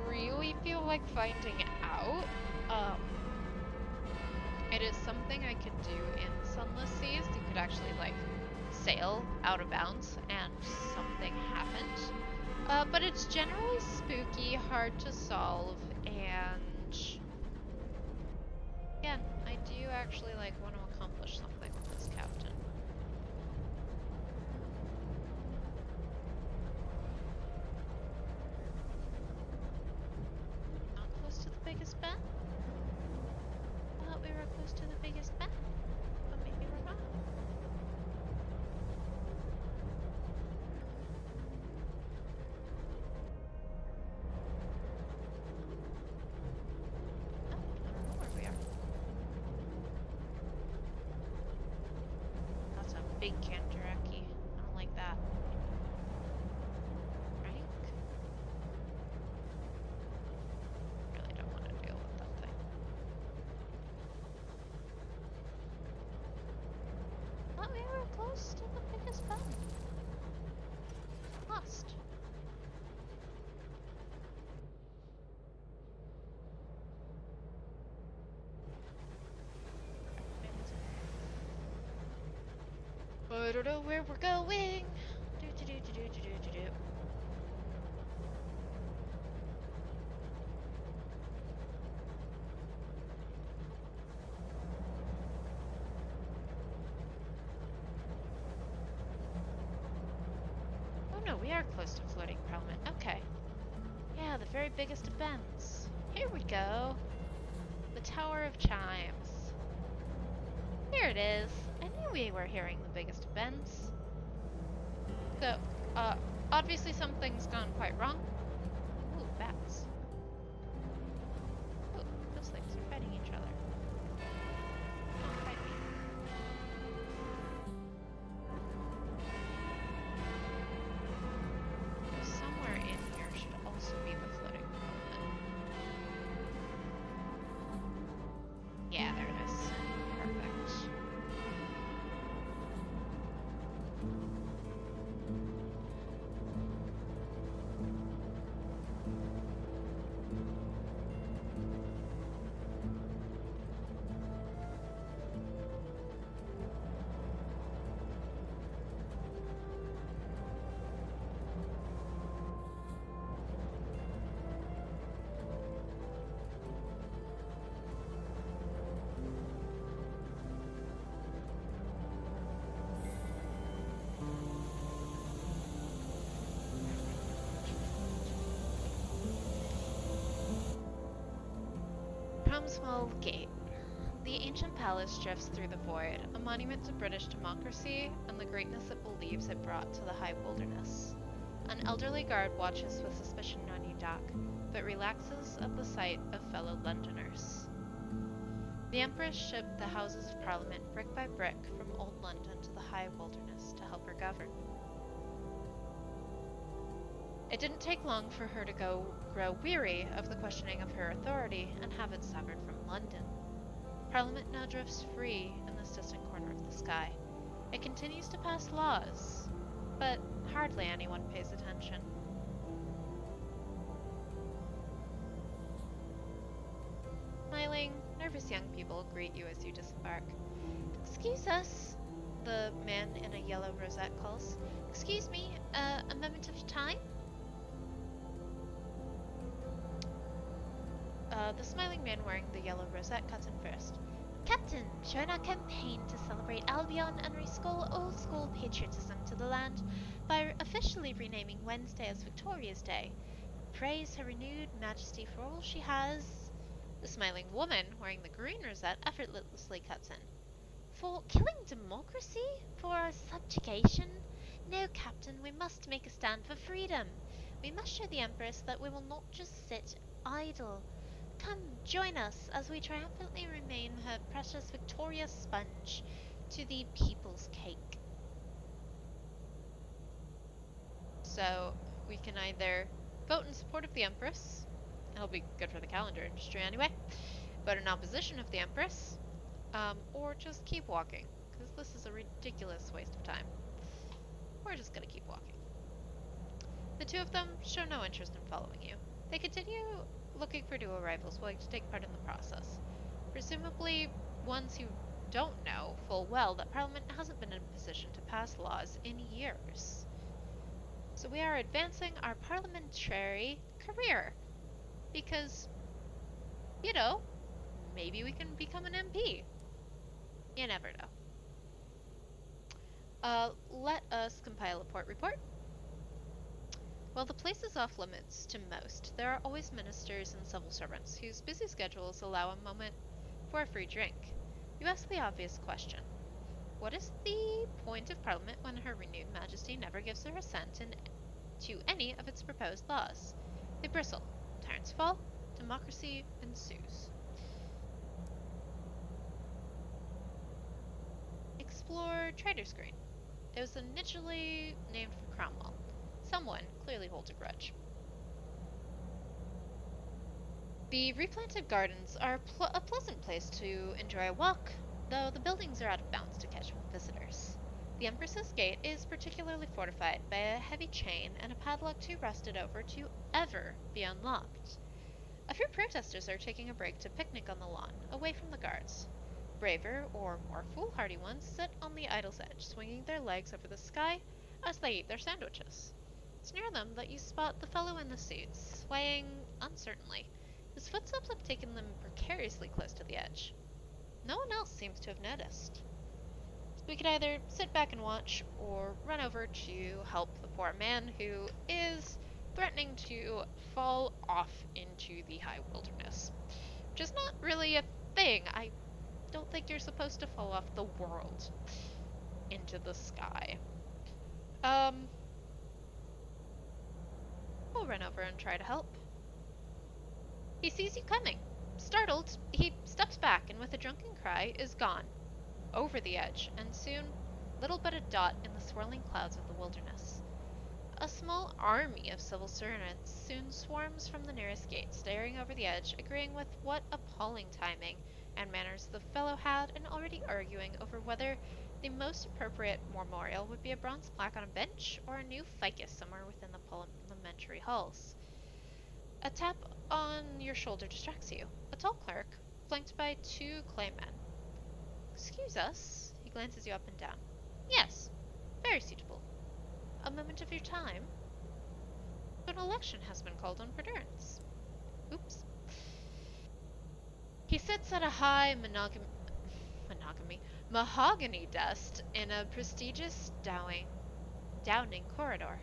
really feel like finding out. It is something I could do in Sunless seas. You could actually, like, sail out of bounds and something happened. But it's generally spooky, hard to solve, and again, I do actually, like, want to accomplish something with this captain. Not close to the biggest bend? I thought we were close to the biggest bend, but maybe we're not. Oh, I don't know where we are. That's a big Kantaraki. I don't like that. Right? Really don't want to deal with that thing. Thought we were close to the biggest bend. Lost. I don't know where we're going. Do do do do do do do do. Oh no, we are close to floating parliament. Okay. Yeah, the very biggest of bends. Here we go. The Tower of Chimes. Here it is. I knew we were hearing the biggest of bends. So, obviously something's gone quite wrong. Ooh, bats. Ooh, those things are fighting each other. Don't fight me. Somewhere in here should also be the floating parliament. Yeah, there it is. Perfect. Small Gate. The ancient palace drifts through the void, a monument to British democracy and the greatness it believes it brought to the high wilderness. An elderly guard watches with suspicion on you, Doc, but relaxes at the sight of fellow Londoners. The Empress shipped the Houses of Parliament brick by brick from old London to the high wilderness to help her govern. It didn't take long for her to grow weary of the questioning of her authority and have it severed from London. Parliament now drifts free in this distant corner of the sky. It continues to pass laws, but hardly anyone pays attention. Smiling, nervous young people greet you as you disembark. "Excuse us," the man in a yellow rosette calls. "Excuse me, a moment of time?" The smiling man wearing the yellow rosette cuts in first. "Captain, join our campaign to celebrate Albion and restore old-school patriotism to the land by officially renaming Wednesday as Victoria's Day. Praise her renewed majesty for all she has." The smiling woman wearing the green rosette effortlessly cuts in. For killing democracy? For our subjugation? No, Captain, we must make a stand for freedom. We must show the Empress that we will not just sit idle. Come, join us as we triumphantly remain her precious victorious sponge to the people's cake. So we can either vote in support of the Empress, it'll be good for the calendar industry anyway, vote in opposition of the Empress, or just keep walking, because this is a ridiculous waste of time. We're just gonna keep walking. The two of them show no interest in following you. They continue looking for new arrivals willing to take part in the process. Presumably ones who don't know full well that Parliament hasn't been in a position to pass laws in years. So we are advancing our parliamentary career. Because, you know, maybe we can become an MP. You never know. Let us compile a port report. While the place is off limits to most, there are always ministers and civil servants whose busy schedules allow a moment for a free drink. You ask the obvious question. What is the point of Parliament when Her Renewed Majesty never gives her assent to any of its proposed laws? They bristle. Tyrants fall. Democracy ensues. Explore Trader's Green. It was initially named for Cromwell. Someone clearly holds a grudge. The replanted gardens are a pleasant place to enjoy a walk, though the buildings are out of bounds to casual visitors. The Empress's Gate is particularly fortified by a heavy chain and a padlock too rusted over to ever be unlocked. A few protesters are taking a break to picnic on the lawn, away from the guards. Braver or more foolhardy ones sit on the idle's edge, swinging their legs over the sky as they eat their sandwiches. It's near them that you spot the fellow in the suit, swaying uncertainly. His footsteps have taken them precariously close to the edge. No one else seems to have noticed. We could either sit back and watch, or run over to help the poor man who is threatening to fall off into the high wilderness. Which is not really a thing. I don't think you're supposed to fall off the world into the sky. We'll run over and try to help. He sees you coming. Startled, he steps back and with a drunken cry is gone, over the edge, and soon, little but a dot in the swirling clouds of the wilderness. A small army of civil servants soon swarms from the nearest gate, staring over the edge, agreeing with what appalling timing and manners the fellow had, and already arguing over whether the most appropriate memorial would be a bronze plaque on a bench or a new ficus somewhere within the parliamentary halls. A tap on your shoulder distracts you. A tall clerk, flanked by two claymen. Excuse us. He glances you up and down. Yes, very suitable. A moment of your time? An election has been called on Perdurance. Oops. He sits at a high mahogany desk in a prestigious Downing corridor.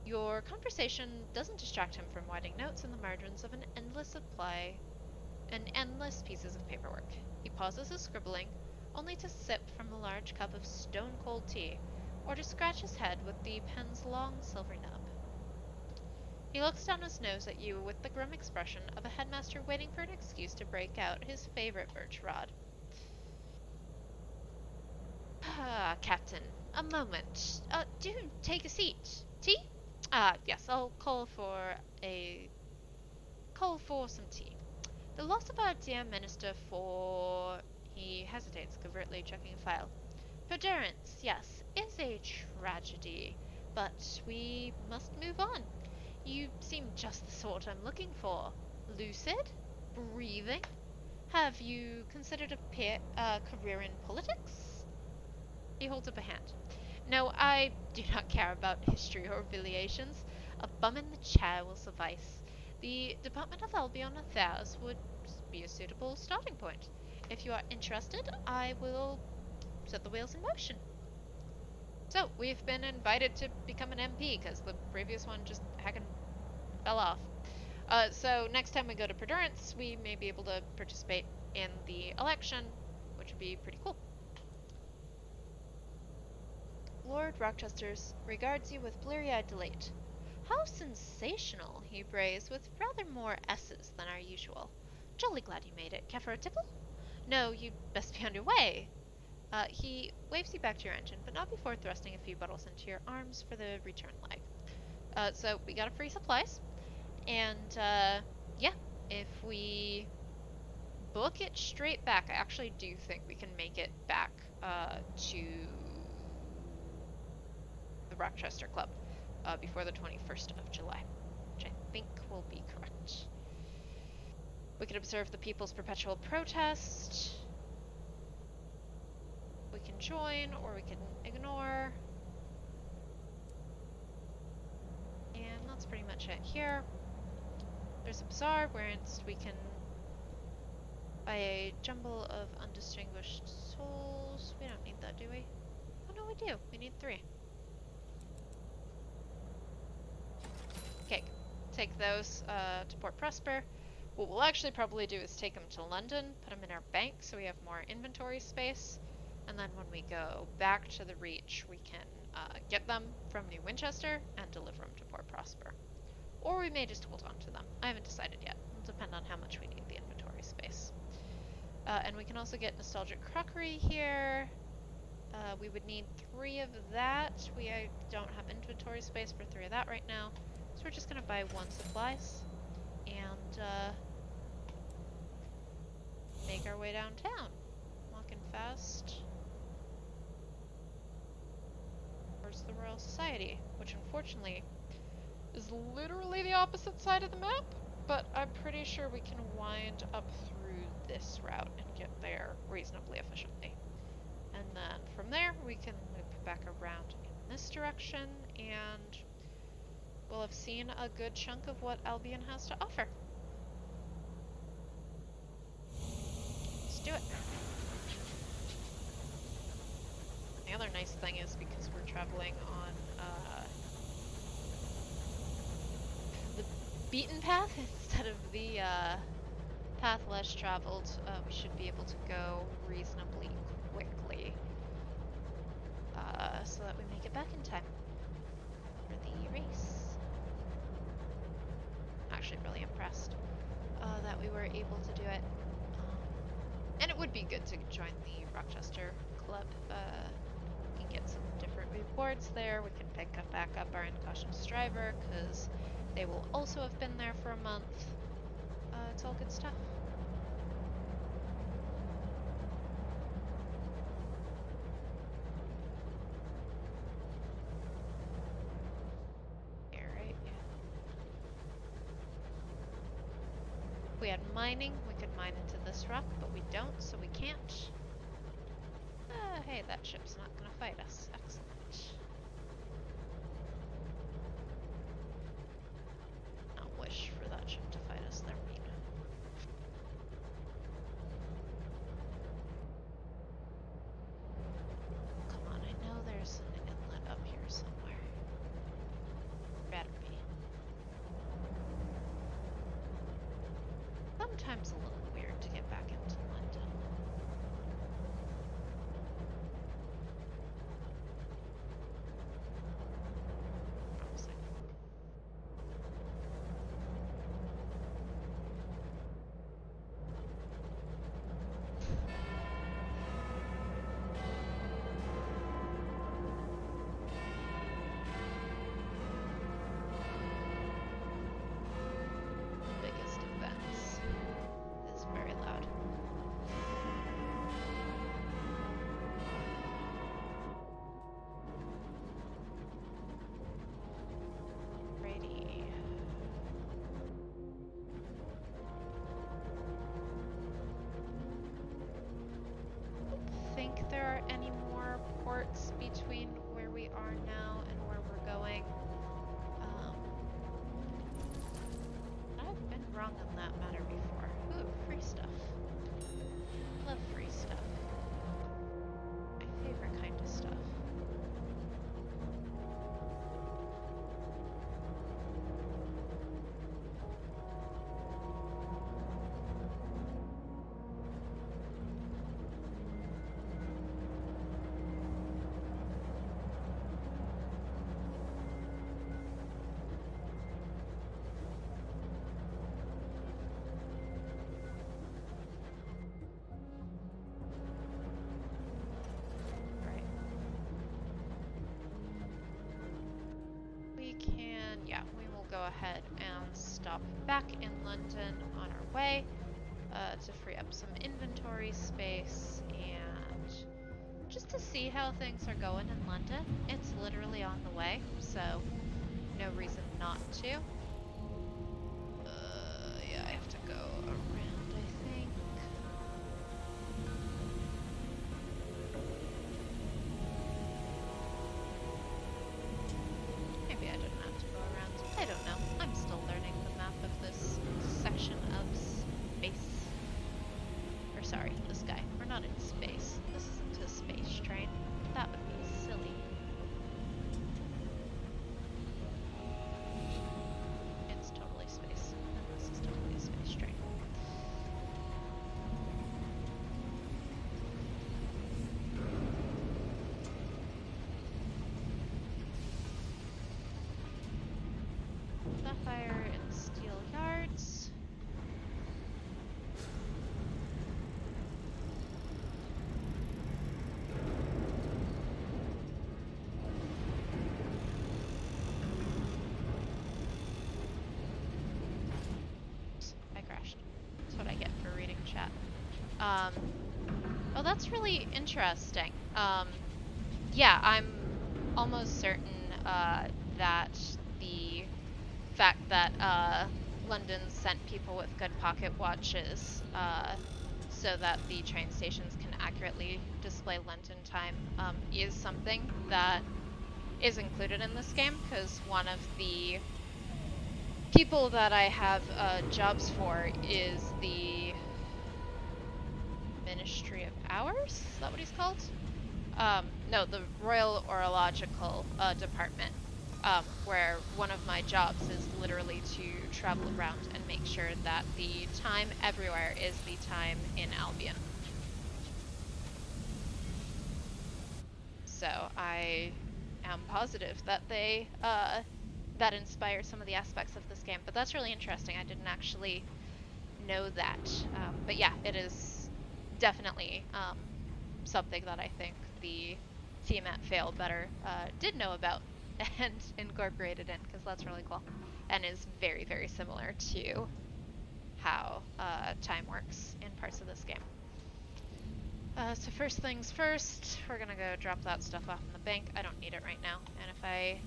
Your conversation doesn't distract him from writing notes in the margins of an endless pieces of paperwork. He pauses his scribbling, only to sip from a large cup of stone-cold tea, or to scratch his head with the pen's long silver nub. He looks down his nose at you with the grim expression of a headmaster waiting for an excuse to break out his favorite birch rod. Ah, Captain, a moment. Do take a seat. Tea? Yes, I'll call for some tea. The loss of our dear minister for... He hesitates, covertly checking a file. Perdurance, yes, is a tragedy, but we must move on. You seem just the sort I'm looking for. Lucid? Breathing? Have you considered a career in politics? He holds up a hand. No, I do not care about history or affiliations. A bum in the chair will suffice. The Department of Albion Affairs would be a suitable starting point. If you are interested, I will set the wheels in motion. So, we've been invited to become an MP because the previous one just heckin' fell off. So next time we go to Perdurance, we may be able to participate in the election, which would be pretty cool. Lord Rochesters regards you with bleary-eyed delight. How sensational, he brays, with rather more S's than our usual. Jolly glad you made it. Care for a tipple? No, you'd best be on your way. He waves you back to your engine, but not before thrusting a few bottles into your arms for the return leg. So we got a free supplies, and yeah, if we book it straight back, I actually do think we can make it back to the Rochester Club before the 21st of July, which I think will be correct. We can observe the people's perpetual protest. We can join, or we can ignore. And that's pretty much it here. There's a bazaar where we can buy a jumble of undistinguished souls. We don't need that, do we? Oh no, we do. We need 3. Okay, take those to Port Prosper. What we'll actually probably do is take them to London, put them in our bank so we have more inventory space, and then when we go back to the Reach, we can get them from New Winchester and deliver them to Port Prosper. Or we may just hold on to them. I haven't decided yet. It'll depend on how much we need the inventory space. And we can also get nostalgic crockery here. We would need 3 of that. I don't have inventory space for 3 of that right now. So we're just going to buy 1 supplies and make our way downtown. Walking fast towards the Royal Society, which unfortunately is literally the opposite side of the map, but I'm pretty sure we can wind up through this route and get there reasonably efficiently. And then from there, we can loop back around in this direction, and we'll have seen a good chunk of what Albion has to offer. Let's do it. The other nice thing is because we're traveling on the beaten path instead of the path less traveled, we should be able to go reasonably quickly so that we make it back in time for the race. I'm actually really impressed that we were able to do it. And it would be good to join the Rochester Club. We can get some different rewards there. We can pick back up our incautious driver because they will also have been there for a month. It's all good stuff. Here, right? Yeah. If we had mining, we could mine into this rock, but we don't, so we can't. Hey, that ship's not gonna fight us. Excellent. Not wish for that ship to fight us. They're mean. Come on, I know there's an inlet up here somewhere. Better be. Sometimes a little weird to get back into London. Promising. Biggest events is very loud. ahead and stop back in London on our way to free up some inventory space and just to see how things are going in London. It's literally on the way, so no reason not to. Yeah, I have to go around, I think. Maybe I didn't have to go around. I don't know. I'm still learning the map of this section of space. Or sorry, the sky. We're not in space. This isn't a space train. That would be silly. It's totally space. And this is totally a space train. Sapphire and steel yards. I crashed. That's what I get for reading chat. Oh, that's really interesting. Yeah, I'm almost certain that the fact that London sent people with good pocket watches so that the train stations can accurately display London time is something that is included in this game, because one of the people that I have jobs for is the Ministry of Hours? Is that what he's called? No, the Royal Orological Department, where one of my jobs is literally to travel around and make sure that the time everywhere is the time in Albion. So I am positive that they that inspires some of the aspects of this game. But that's really interesting. I didn't actually know that. But yeah, it is definitely something that I think the team at Fail Better did know about and incorporated in, because that's really cool and is very, very similar to how time works in parts of this game. So first things first, we're gonna go drop that stuff off in the bank. I don't need it right now. And if I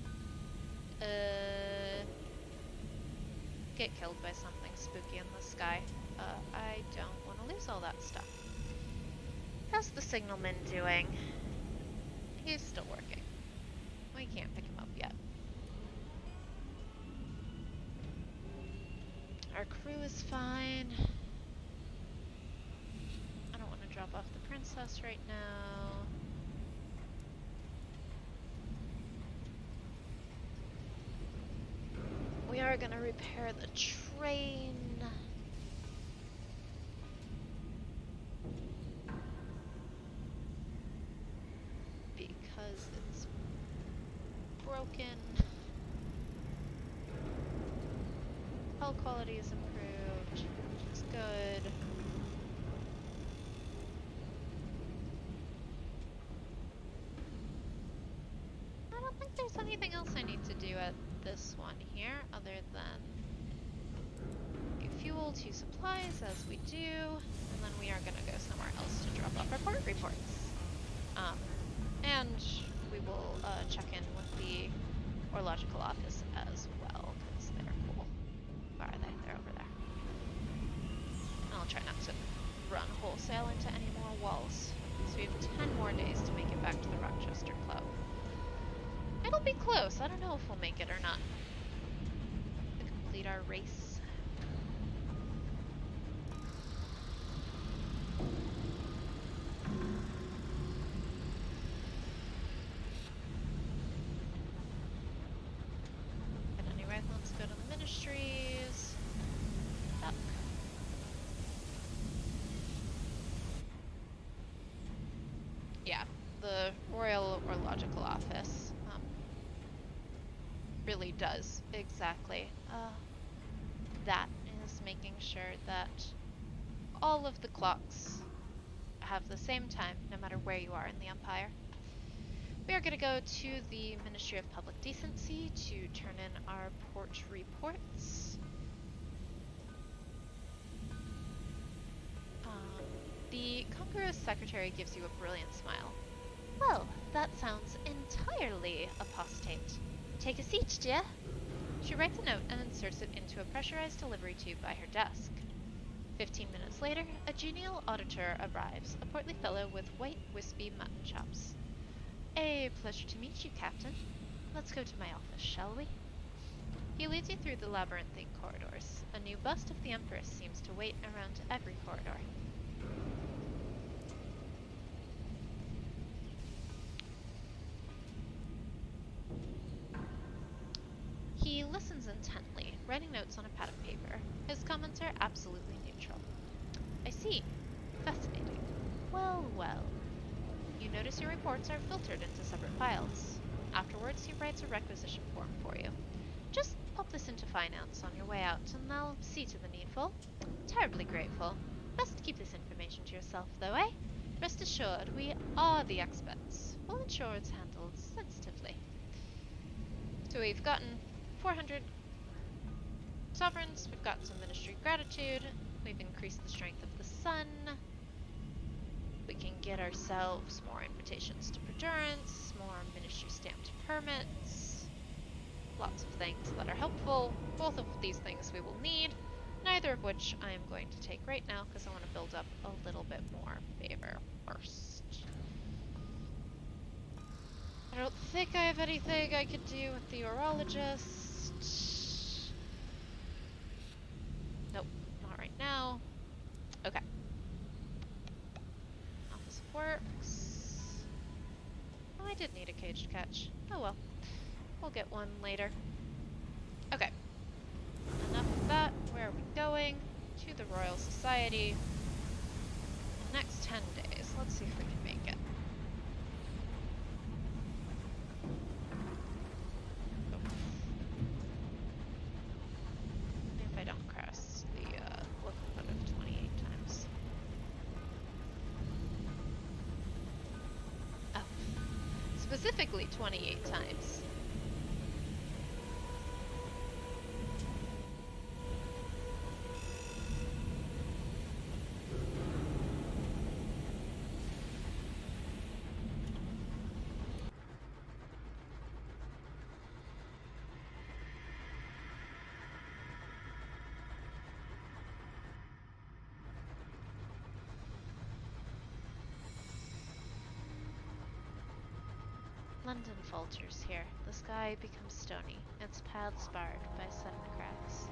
get killed by something spooky in the sky, I don't want to lose all that stuff. How's the signalman doing? He's still working. We can't pick him up yet. Our crew is fine. I don't want to drop off the princess right now. We are gonna repair the train. Because it's broken. Hull quality is improved, which is good. I don't think there's anything else I need to do at this one here, other than give fuel to supplies as we do, and then we are gonna go somewhere else to drop off our port reports. And we will check in with the Orological office as well, because they're cool. Where are they? They're over there. And I'll try not to run wholesale into any more walls. So we have 10 more days to make it back to the Rochester Club. It'll be close. I don't know if we'll make it or not. To complete our race. But anyway, let's go to the ministries. Up. Yeah, the Royal Orological Office really does exactly that, is making sure that all of the clocks have the same time no matter where you are in the Empire. We are going to go to the Ministry of Public Decency to turn in our port reports. The congruous secretary gives you a brilliant smile. Well, that sounds entirely apostate. Take a seat, dear. She writes a note and inserts it into a pressurized delivery tube by her desk. 15 minutes later, a genial auditor arrives, a portly fellow with white, wispy mutton chops. A pleasure to meet you, Captain. Let's go to my office, shall we? He leads you through the labyrinthine corridors. A new bust of the Empress seems to wait around every corridor. He listens intently, writing notes on a pad of paper. His comments are absolutely neutral. I see. Fascinating. Well, well. You notice your reports are filtered into separate files. Afterwards, he writes a requisition form for you. Just pop this into finance on your way out, and they'll see to the needful. Terribly grateful. Best keep this information to yourself, though, eh? Rest assured, we are the experts. We'll ensure it's handled sensitively. So we've gotten 400 sovereigns, we've gotten some ministry gratitude, we've increased the strength of the sun, we can get ourselves more invitations to perdurance, more ministry stamped permits, lots of things that are helpful. Both of these things we will need, neither of which I am going to take right now because I want to build up a little bit more favor first. I don't think I have anything I could do with the urologist. Nope, not right now. Okay. Office of Works. Oh, I did need a caged catch. Oh well. We'll get one later. Okay. Enough of that. Where are we going? To the Royal Society. In the next 10 days. Let's see if we can make it. Oh. If I don't cross the local limit of 28 times. Oh. Specifically 28 times. London falters here. The sky becomes stony, its paths barred by sudden cracks.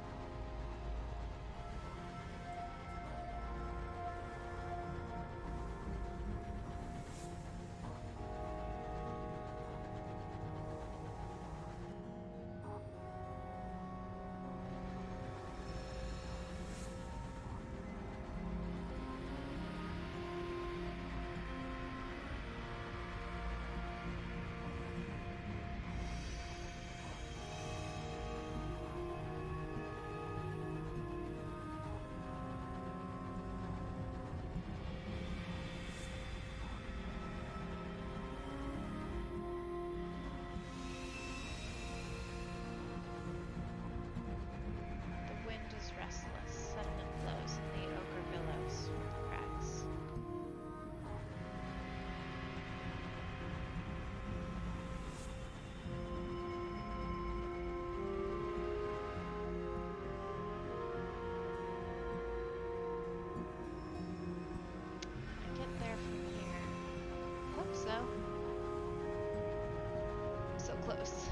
The wind is restless, sudden it blows, and the ogre billows from the cracks. I get there from here. Hope so. So close.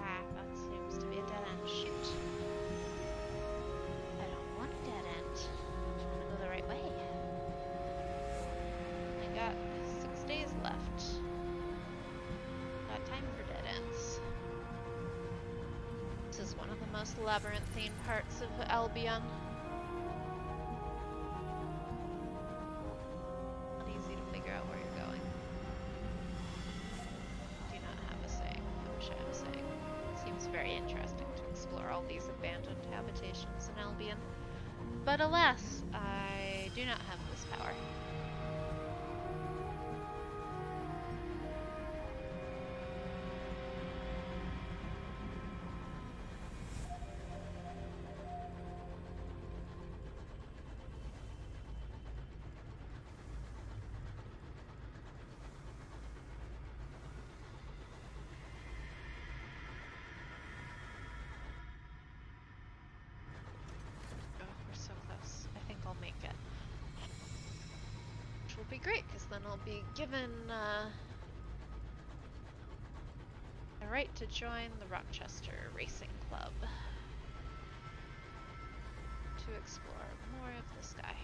Ah, that seems to be a dead end. Shoot. I don't want a dead end. I want to go the right way. I got 6 days left. Got time for dead ends. This is one of the most labyrinthine parts of Albion. Not easy to figure out where you're going. Do not have a saying. very interesting to explore all these abandoned habitations in Albion. But alas, I do not have this power. Oh, we're so close. I think I'll make it. Which will be great, because then I'll be given the right to join the Rochester Racing Club to explore more of the sky.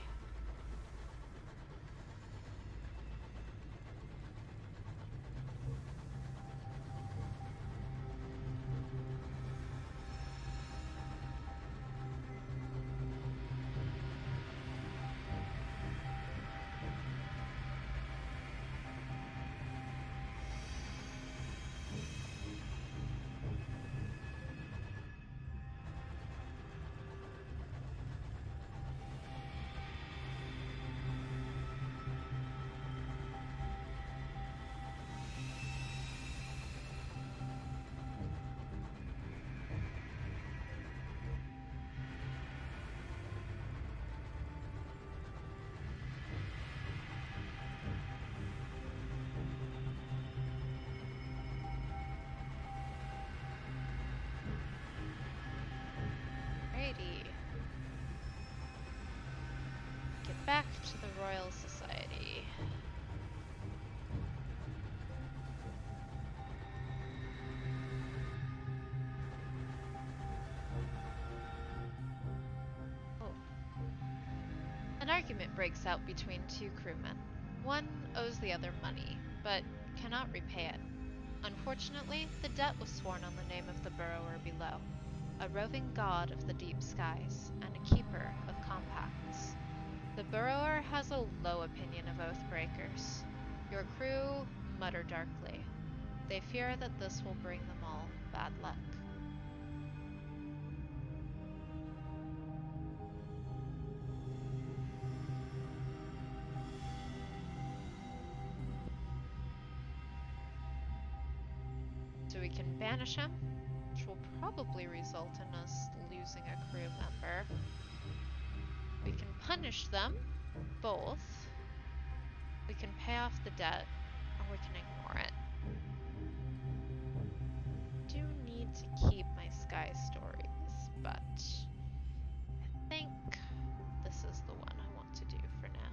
Alrighty. Get back to the Royal Society. Oh. An argument breaks out between two crewmen. One owes the other money, but cannot repay it. Unfortunately, the debt was sworn on the name of the burrower below, a roving god of the deep skies, and a keeper of compacts. The burrower has a low opinion of oathbreakers. Your crew mutter darkly. They fear that this will bring them all bad luck. So we can banish him, which will probably result in us losing a crew member. We can punish them, both. We can pay off the debt, or we can ignore it. Do need to keep my sky stories, but I think this is the one I want to do for now.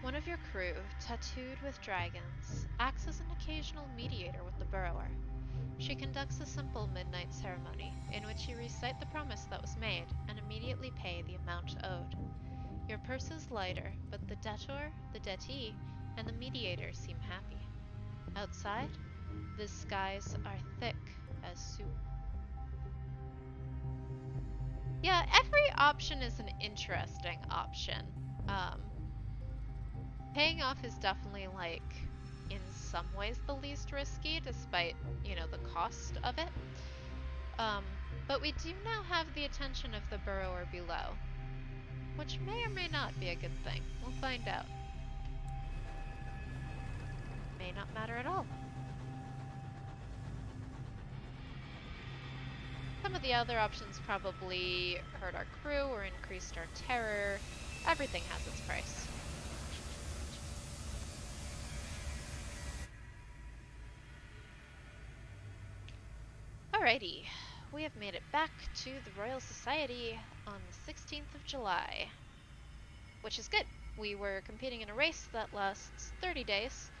One of your crew, tattooed with dragons, acts as an occasional mediator with the burrower. She conducts a simple midnight ceremony, in which you recite the promise that was made and immediately pay the amount owed. Your purse is lighter, but the debtor, the dettee, and the mediator seem happy. Outside, the skies are thick as soup. Yeah, every option is an interesting option. Paying off is definitely, like, in some ways the least risky, despite, you know, the cost of it. But we do now have the attention of the burrower below, which may or may not be a good thing. We'll find out. May not matter at all. Some of the other options probably hurt our crew or increased our terror. Everything has its price. Alrighty, we have made it back to the Royal Society on the 16th of July, which is good. We were competing in a race that lasts 30 days.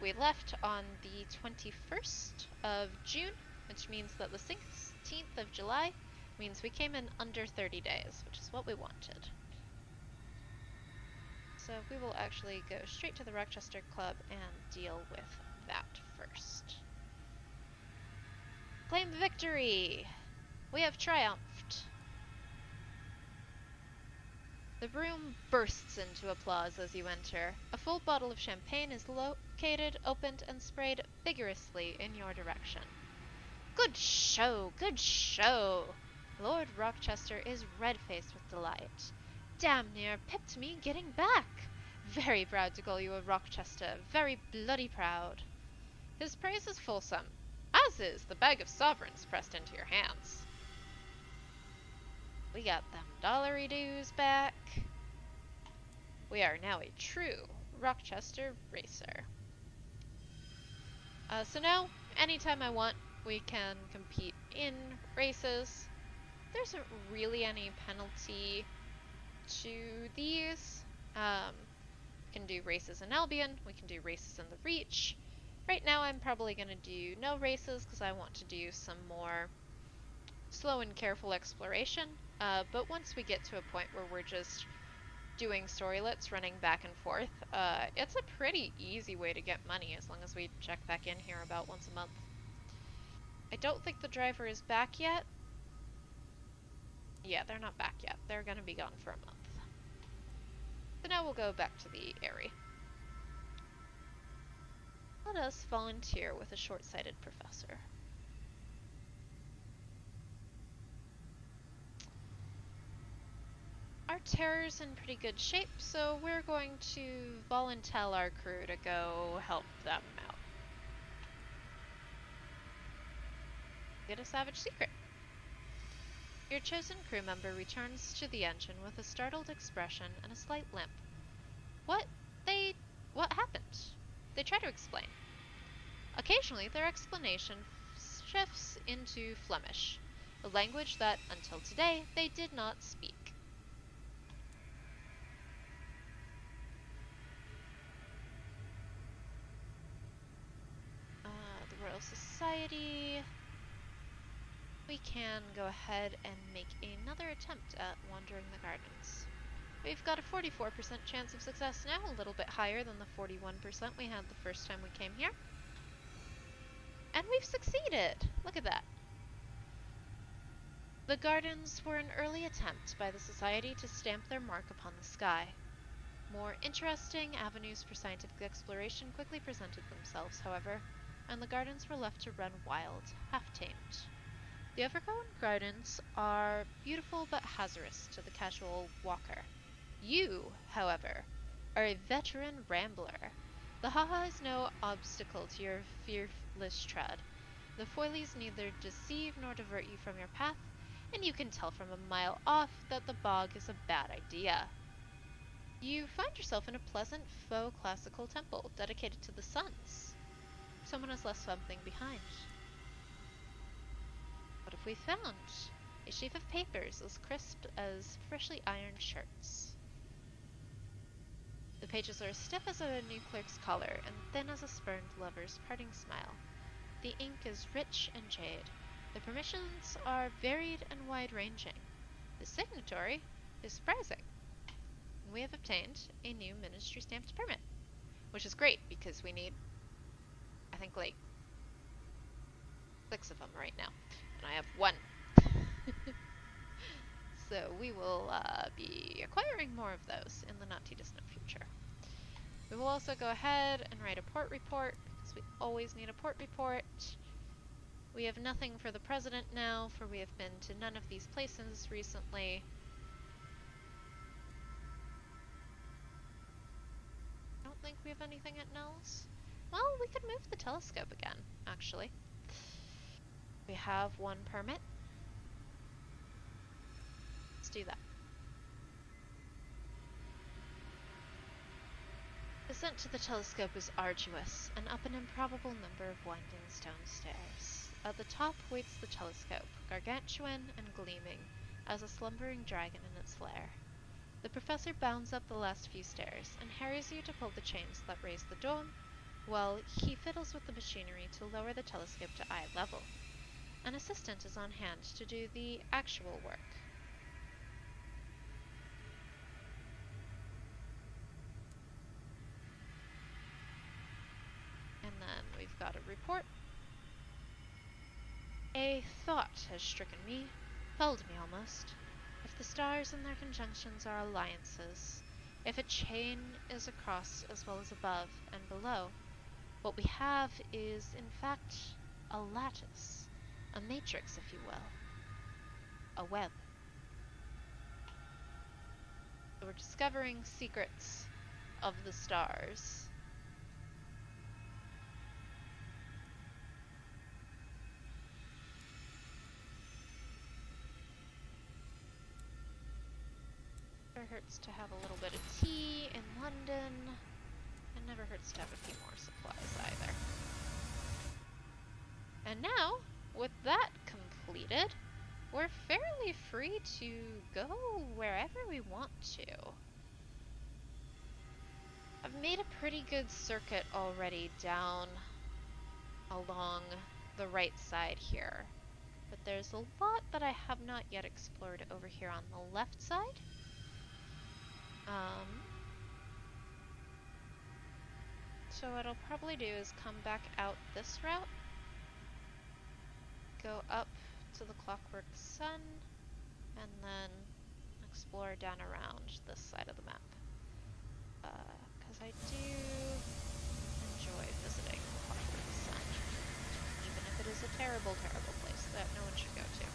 We left on the 21st of June, which means that the 16th of July means we came in under 30 days, which is what we wanted. So we will actually go straight to the Rochester Club and deal with that first. Claim victory! We have triumphed! The room bursts into applause as you enter. A full bottle of champagne is located, opened, and sprayed vigorously in your direction. Good show! Good show! Lord Rochester is red-faced with delight. Damn near pipped me getting back! Very proud to call you a Rochester, very bloody proud. His praise is fulsome, as is the bag of sovereigns pressed into your hands. We got them dollary dues back. We are now a true Rochester racer. So now, anytime I want, we can compete in races. There isn't really any penalty to these. We can do races in Albion, we can do races in the Reach. Right now I'm probably going to do no races because I want to do some more slow and careful exploration. But once we get to a point where we're just doing storylets running back and forth, it's a pretty easy way to get money as long as we check back in here about once a month. I don't think the driver is back yet. Yeah, they're not back yet. They're going to be gone for a month. So now we'll go back to the area. Let us volunteer with a short-sighted professor. Our terror's in pretty good shape, so we're going to volunteer our crew to go help them out. Get a savage secret. Your chosen crew member returns to the engine with a startled expression and a slight limp. What happened? They try to explain. Occasionally, their explanation shifts into Flemish, a language that, until today, they did not speak. The Royal Society. We can go ahead and make another attempt at wandering the gardens. We've got a 44% chance of success now, a little bit higher than the 41% we had the first time we came here. And we've succeeded! Look at that. The gardens were an early attempt by the Society to stamp their mark upon the sky. More interesting avenues for scientific exploration quickly presented themselves, however, and the gardens were left to run wild, half-tamed. The overgrown gardens are beautiful but hazardous to the casual walker. You, however, are a veteran rambler. The haha is no obstacle to your fearless tread. The foilies neither deceive nor divert you from your path, and you can tell from a mile off that the bog is a bad idea. You find yourself in a pleasant faux classical temple dedicated to the suns. Someone has left something behind. What have we found? A sheaf of papers as crisp as freshly ironed shirts. The pages are as stiff as a new clerk's collar and thin as a spurned lover's parting smile. The ink is rich and jade. The permissions are varied and wide-ranging. The signatory is surprising. We have obtained a new ministry stamped permit, which is great because we need, I think, like 6 of them right now, and I have 1. So we will be acquiring more of those in the not-too-distant future. We will also go ahead and write a port report, because we always need a port report. We have nothing for the president now, for we have been to none of these places recently. I don't think we have anything at Nels. Well, we could move the telescope again, actually. We have 1 permit. Let's do that. Descent to the telescope is arduous, and up an improbable number of winding stone stairs. At the top waits the telescope, gargantuan and gleaming, as a slumbering dragon in its lair. The professor bounds up the last few stairs, and harries you to pull the chains that raise the dome, while he fiddles with the machinery to lower the telescope to eye level. An assistant is on hand to do the actual work. And then we've got a report. A thought has stricken me, felled me almost. If the stars and their conjunctions are alliances, if a chain is across as well as above and below, What we have is, in fact, a lattice, a matrix, if you will, a web. We're discovering secrets of the stars. Never hurts to have a little bit of tea in London. It never hurts to have a few more supplies either. And now, with that completed, we're fairly free to go wherever we want to. I've made a pretty good circuit already down along the right side here, but there's a lot that I have not yet explored over here on the left side. So what I'll probably do is come back out this route, go up to the Clockwork Sun, and then explore down around this side of the map. Because I do enjoy visiting the Clockwork Sun, even if it is a terrible, terrible place that no one should go to.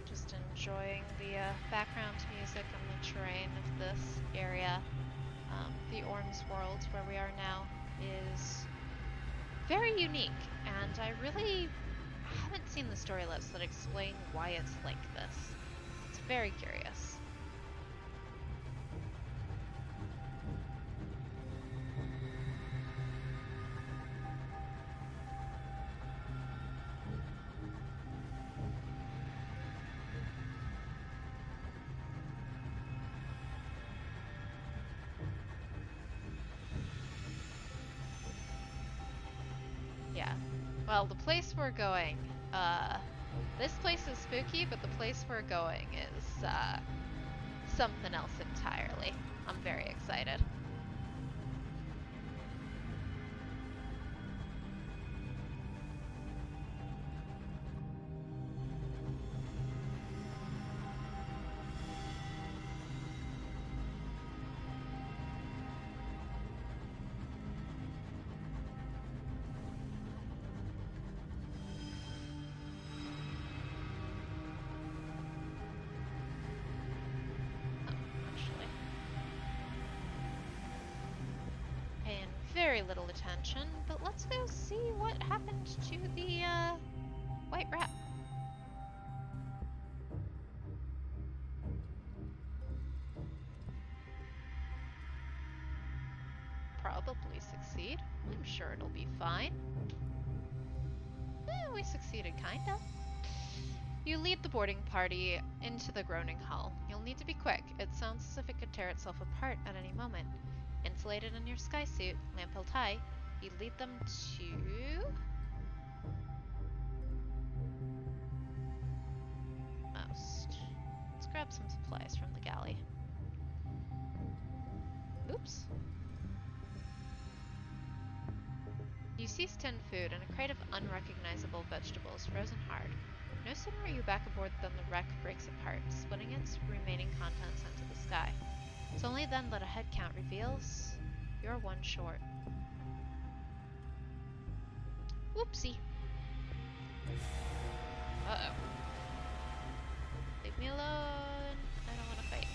Just enjoying the background music and the terrain of this area. The Orm's World, where we are now, is very unique, and I really haven't seen the story lists that explain why it's like this. It's very curious. Yeah. Well, the place we're going, this place is spooky, but the place we're going is, something else entirely. I'm very excited. Actually, paying very little attention, but let's go see what happened to the, white rat. Probably succeed. I'm sure it'll be fine. We succeeded, kinda. You lead the boarding party into the groaning hull. You'll need to be quick. It sounds as if it could tear itself apart at any moment. Insulated in your sky suit, lamp held high, you lead them to... most. Let's grab some supplies from the galley. Oops. You seize tinned food and a crate of unrecognizable vegetables, frozen hard. No sooner are you back aboard than the wreck breaks apart, splitting its remaining contents into the sky. It's only then that a head count reveals you're one short. Whoopsie. Uh-oh. Leave me alone. I don't want to fight.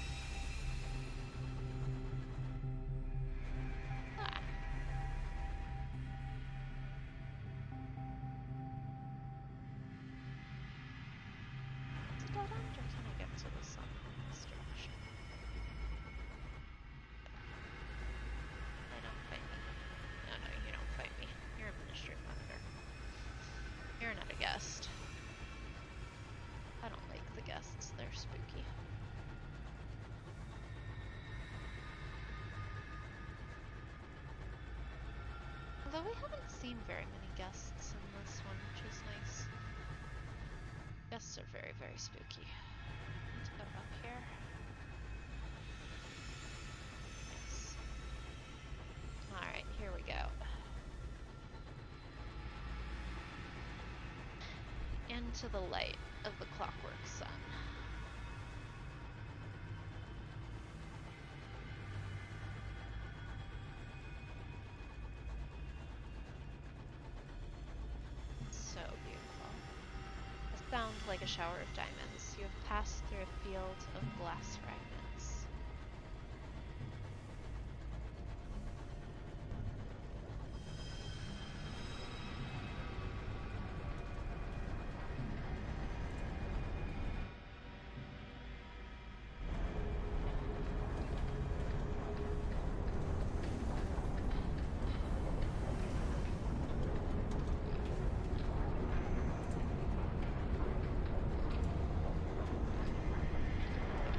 Although we haven't seen very many guests in this one, which is nice. Guests are very, very spooky. Let's go up here. Yes. Alright, here we go. Into the light of the clockwork sun. So beautiful. A sound like a shower of diamonds. You have passed through a field of glass fragments.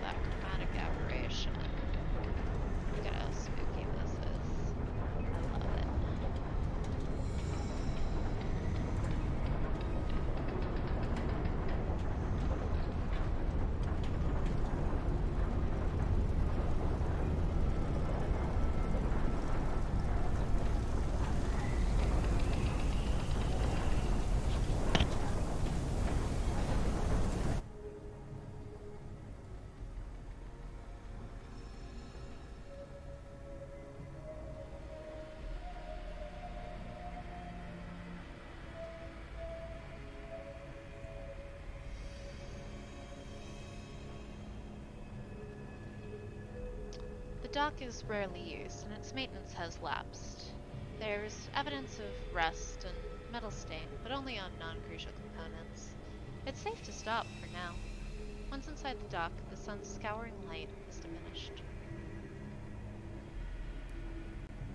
That chromatic aberration. Look at how spooky this is. I love it. The dock is rarely used, and its maintenance has lapsed. There's evidence of rust and metal stain, but only on non-crucial components. It's safe to stop for now. Once inside the dock, the sun's scouring light has diminished.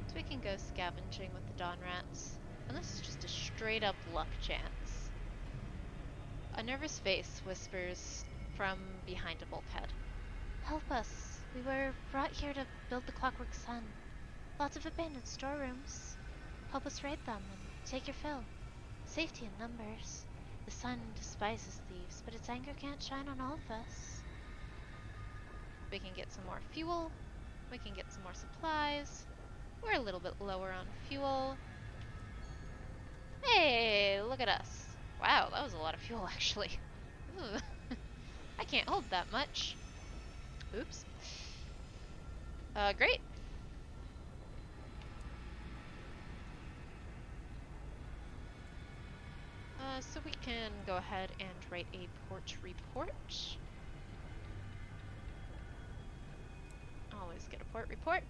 So we can go scavenging with the dawn rats, and this is just a straight-up luck chance. A nervous voice whispers from behind a bulkhead. Help us! We were brought here to build the clockwork sun. Lots of abandoned storerooms. Help us raid them and take your fill. Safety in numbers. The sun despises thieves, but its anger can't shine on all of us. We can get some more fuel. We can get some more supplies. We're a little bit lower on fuel. Hey, look at us. Wow, that was a lot of fuel actually. I can't hold that much. Oops. Great. So we can go ahead and write a port report. Always get a port report.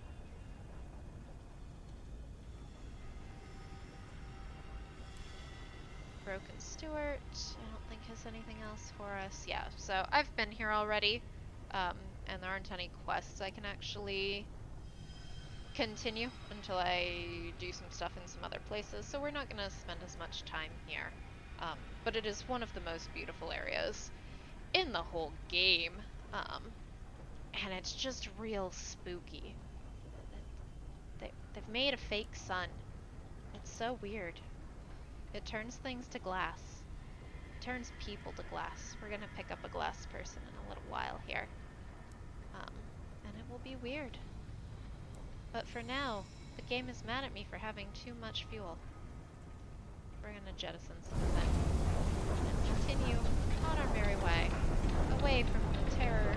Broken Stewart, I don't think has anything else for us. Yeah, so I've been here already, and there aren't any quests I can actually continue until I do some stuff in some other places, so we're not going to spend as much time here. But it is one of the most beautiful areas in the whole game, and it's just real spooky. They've made a fake sun. It's so weird. It turns things to glass. It turns people to glass. We're gonna pick up a glass person in a little while here. And it will be weird. But for now, the game is mad at me for having too much fuel. We're gonna jettison some of it. And continue on our merry way, away from the terror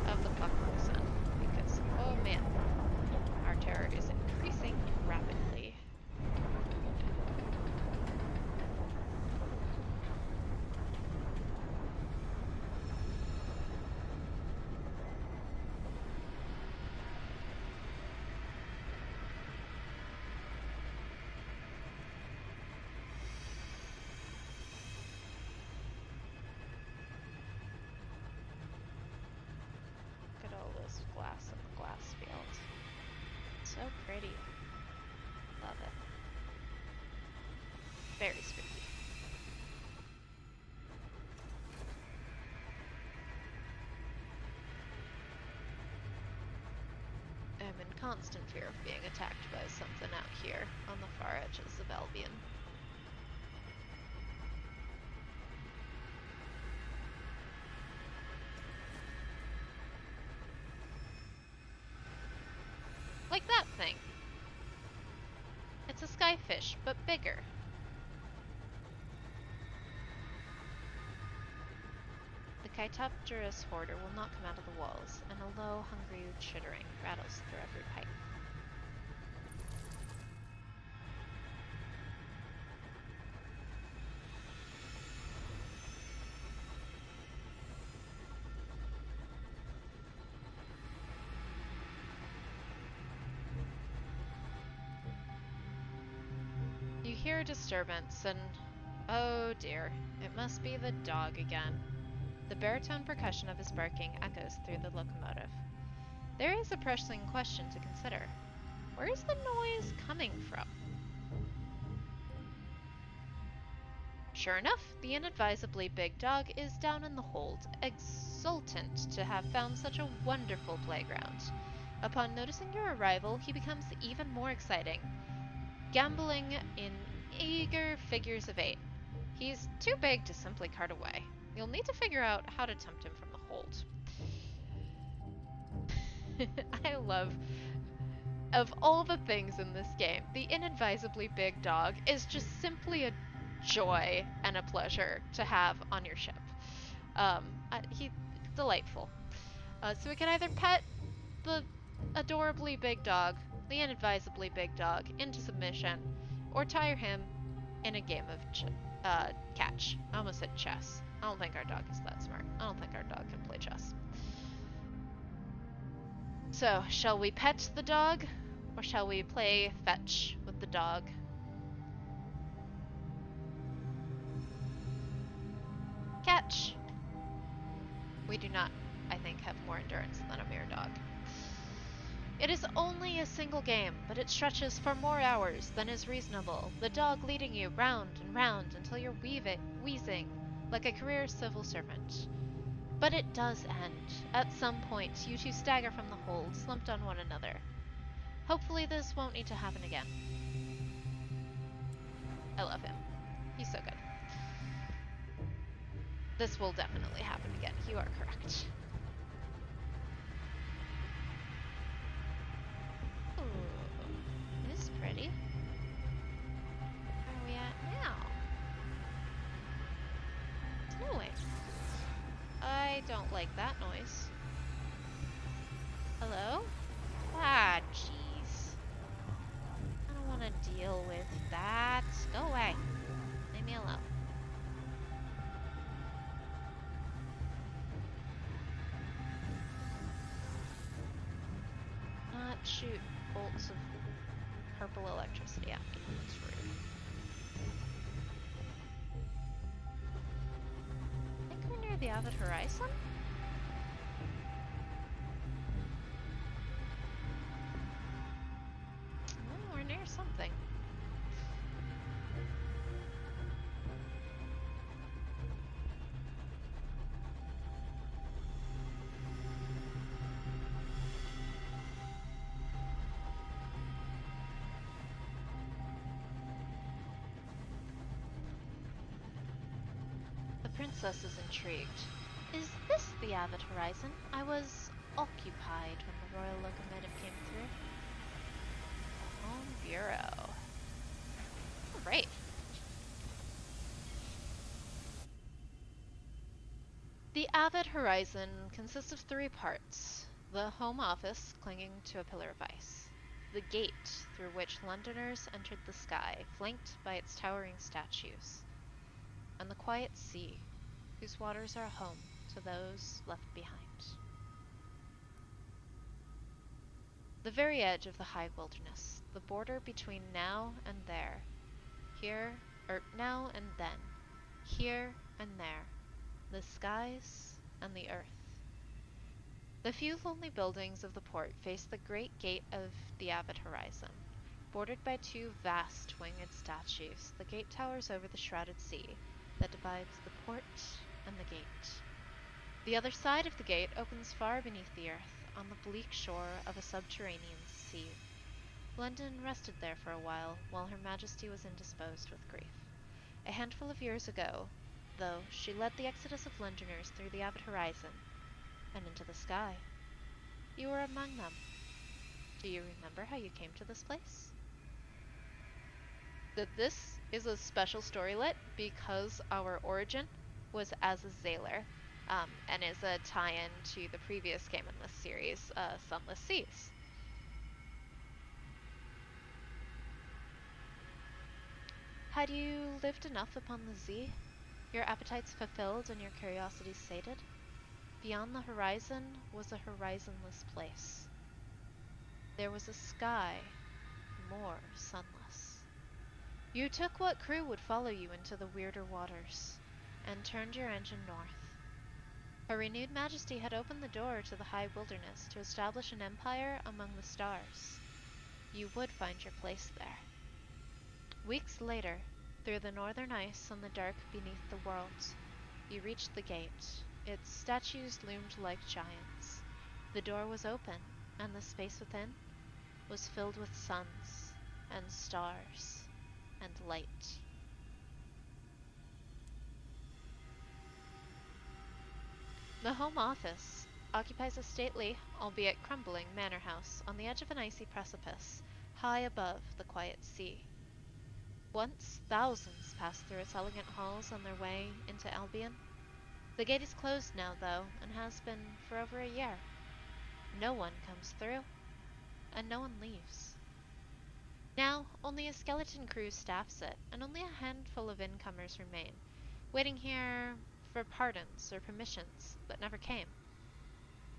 of the clockwork sun. Because, oh man, our terror is increasing rapidly. Glass in the glass field. So pretty. Love it. Very spooky. I'm in constant fear of being attacked by something out here on the far thing. It's a skyfish, but bigger. The Chaetopterus hoarder will not come out of the walls, and a low, hungry chittering rattles through every pipe. You hear a disturbance, and oh dear, it must be the dog again. The baritone percussion of his barking echoes through the locomotive. There is a pressing question to consider. Where is the noise coming from? Sure enough, the inadvisably big dog is down in the hold, exultant to have found such a wonderful playground. Upon noticing your arrival, he becomes even more exciting, gambling in eager figures of 8. He's too big to simply cart away. You'll need to figure out how to tempt him from the hold. I love, of all the things in this game, the inadvisably big dog is just simply a joy and a pleasure to have on your ship. He's delightful. So we can either pet the adorably big dog, the inadvisably big dog, into submission, or tire him in a game of catch. I almost said chess. I don't think our dog is that smart. I don't think our dog can play chess. So, shall we pet the dog, or shall we play fetch with the dog? Catch! We do not, I think, have more endurance than a mere dog. It is only a single game, but it stretches for more hours than is reasonable, the dog leading you round and round until you're wheezing like a career civil servant. But it does end. At some point, you two stagger from the hold, slumped on one another. Hopefully this won't need to happen again. I love him. He's so good. This will definitely happen again. You are correct. Ooh, it is pretty. Where are we at now? Snowing. I don't like that noise. Hello? Ah, jeez. I don't want to deal with that. Go away. Leave me alone. Not shoot bolts of purple electricity at me. That's rude. I think we're near the Avid Horizon? Oh, we're near something. The princess is intrigued. Is this the Avid Horizon? I was occupied when the royal locomotive came through. Home Bureau. Alright. The Avid Horizon consists of 3 parts. The home office, clinging to a pillar of ice. The gate through which Londoners entered the sky, flanked by its towering statues. And the quiet sea, whose waters are home to those left behind. The very edge of the high wilderness, the border between now and there, now and then, here and there, the skies and the earth. The few lonely buildings of the port face the great gate of the Avid Horizon. Bordered by 2 vast winged statues, the gate towers over the shrouded sea that divides the port and the gate. The other side of the gate opens far beneath the earth, on the bleak shore of a subterranean sea. London rested there for a while Her Majesty was indisposed with grief. A handful of years ago, though, she led the exodus of Londoners through the Avid Horizon and into the sky. You were among them. Do you remember how you came to this place? That this is a special storylet because our origin was as a Zailor, and is a tie-in to the previous game in this series, Sunless Seas. Had you lived enough upon the Z? Your appetites fulfilled and your curiosities sated? Beyond the horizon was a horizonless place. There was a sky more sunless. You took what crew would follow you into the weirder waters, and turned your engine north. Her renewed majesty had opened the door to the high wilderness to establish an empire among the stars. You would find your place there. Weeks later, through the northern ice and the dark beneath the worlds, you reached the gate. Its statues loomed like giants. The door was open, and the space within was filled with suns and stars and light. The Home Office occupies a stately, albeit crumbling, manor house on the edge of an icy precipice, high above the quiet sea. Once thousands passed through its elegant halls on their way into Albion. The gate is closed now, though, and has been for over a year. No one comes through, and no one leaves. Now, only a skeleton crew staffs it, and only a handful of incomers remain, waiting here for pardons or permissions that never came.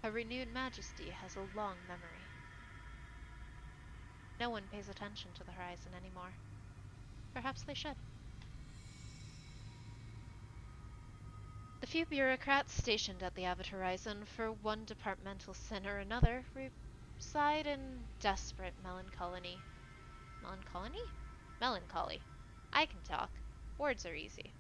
Her renewed majesty has a long memory. No one pays attention to the horizon anymore. Perhaps they should. The few bureaucrats stationed at the avid horizon for one departmental sin or another reside in desperate melancholy. Melancholy? Melancholy. I can talk. Words are easy.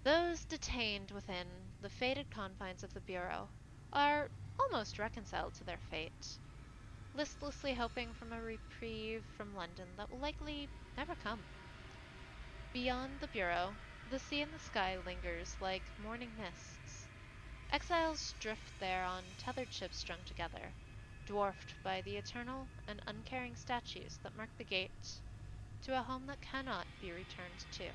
Those detained within the fated confines of the Bureau are almost reconciled to their fate, listlessly hoping for a reprieve from London that will likely never come. Beyond the Bureau, the sea and the sky lingers like morning mists. Exiles drift there on tethered ships strung together, dwarfed by the eternal and uncaring statues that mark the gate to a home that cannot be returned to.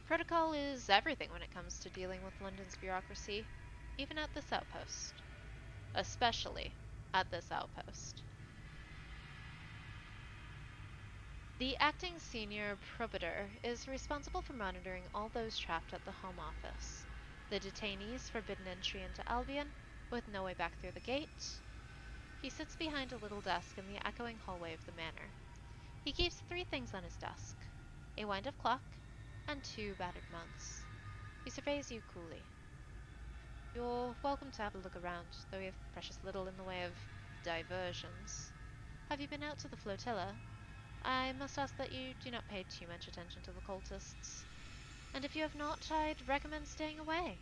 Protocol is everything when it comes to dealing with London's bureaucracy, even at this outpost. Especially at this outpost. The acting senior probator is responsible for monitoring all those trapped at the Home Office, the detainees forbidden entry into Albion, with no way back through the gate. He sits behind a little desk in the echoing hallway of the manor. He keeps three things on his desk: a wind-up clock and two battered mugs. He surveys you coolly. You're welcome to have a look around, though we have precious little in the way of diversions. Have you been out to the flotilla? I must ask that you do not pay too much attention to the cultists. And if you have not, I'd recommend staying away.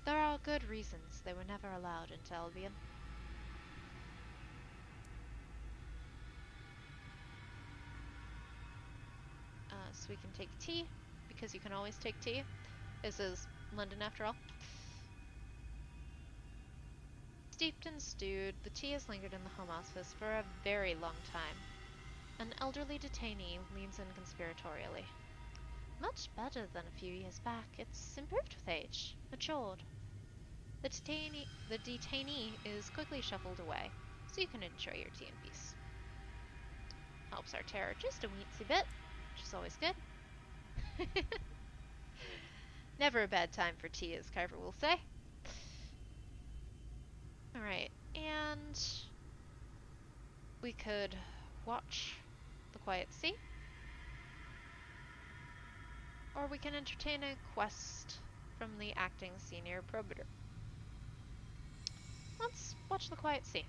There are good reasons they were never allowed into Albion. So we can take tea, because you can always take tea. This is London after all. Steeped and stewed, the tea has lingered in the Home Office for a very long time. An elderly detainee leans in conspiratorially. Much better than a few years back. It's improved with age, matured. The detainee is quickly shuffled away, so you can enjoy your tea in peace. Helps our terror just a weensy bit, which is always good. Never a bad time for tea, as Carver will say. Alright, and we could watch the quiet sea, or we can entertain a quest from the acting senior probator. Let's watch the quiet sea.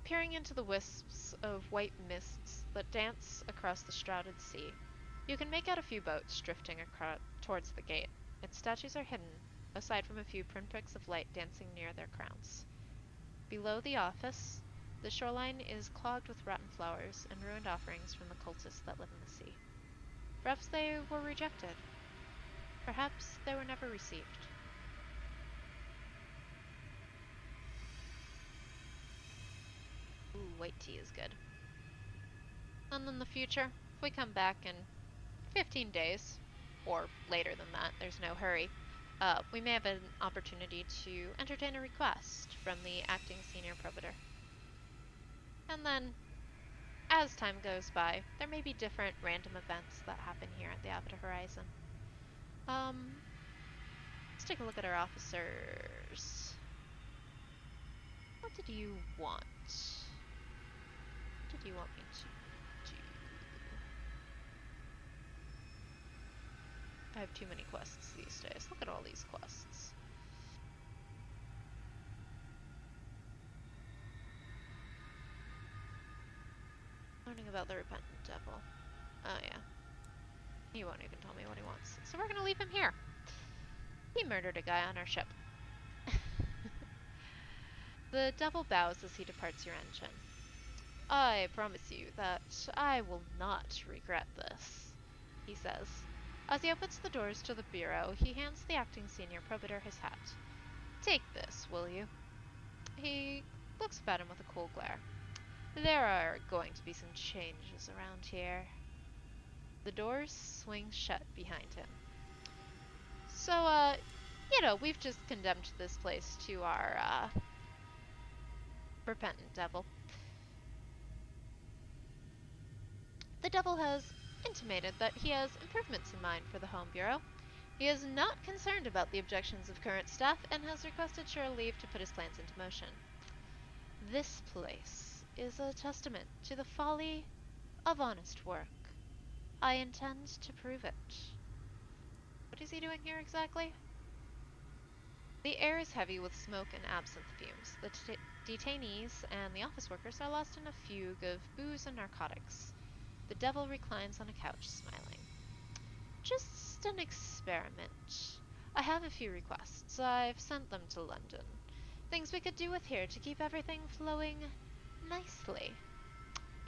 Peering into the wisps of white mists that dance across the shrouded sea, you can make out a few boats drifting towards the gate. Its statues are hidden, aside from a few pinpricks of light dancing near their crowns. Below the office, the shoreline is clogged with rotten flowers and ruined offerings from the cultists that live in the sea. Perhaps they were rejected. Perhaps they were never received. Ooh, white tea is good. And in the future, if we come back in 15 days, or later than that, there's no hurry, we may have an opportunity to entertain a request from the acting senior probator. And then, as time goes by, there may be different random events that happen here at the Avatar Horizon. Let's take a look at our officers. What did you want? What did you want me to do? I have too many quests these days. Look at all these quests. Learning about the repentant devil. Oh yeah. He won't even tell me what he wants. So we're gonna leave him here. He murdered a guy on our ship. The devil bows as he departs your engine. I promise you that I will not regret this, he says. As he opens the doors to the bureau, he hands the acting senior probator his hat. Take this, will you? He looks up at him with a cool glare. There are going to be some changes around here. The doors swing shut behind him. So, we've just condemned this place to our, repentant devil. The devil has intimated that he has improvements in mind for the Home Bureau. He is not concerned about the objections of current staff and has requested sure leave to put his plans into motion. This place is a testament to the folly of honest work. I intend to prove it. What is he doing here exactly? The air is heavy with smoke and absinthe fumes. The detainees and the office workers are lost in a fugue of booze and narcotics. The devil reclines on a couch, smiling. Just an experiment. I have a few requests. I've sent them to London. Things we could do with here to keep everything flowing nicely.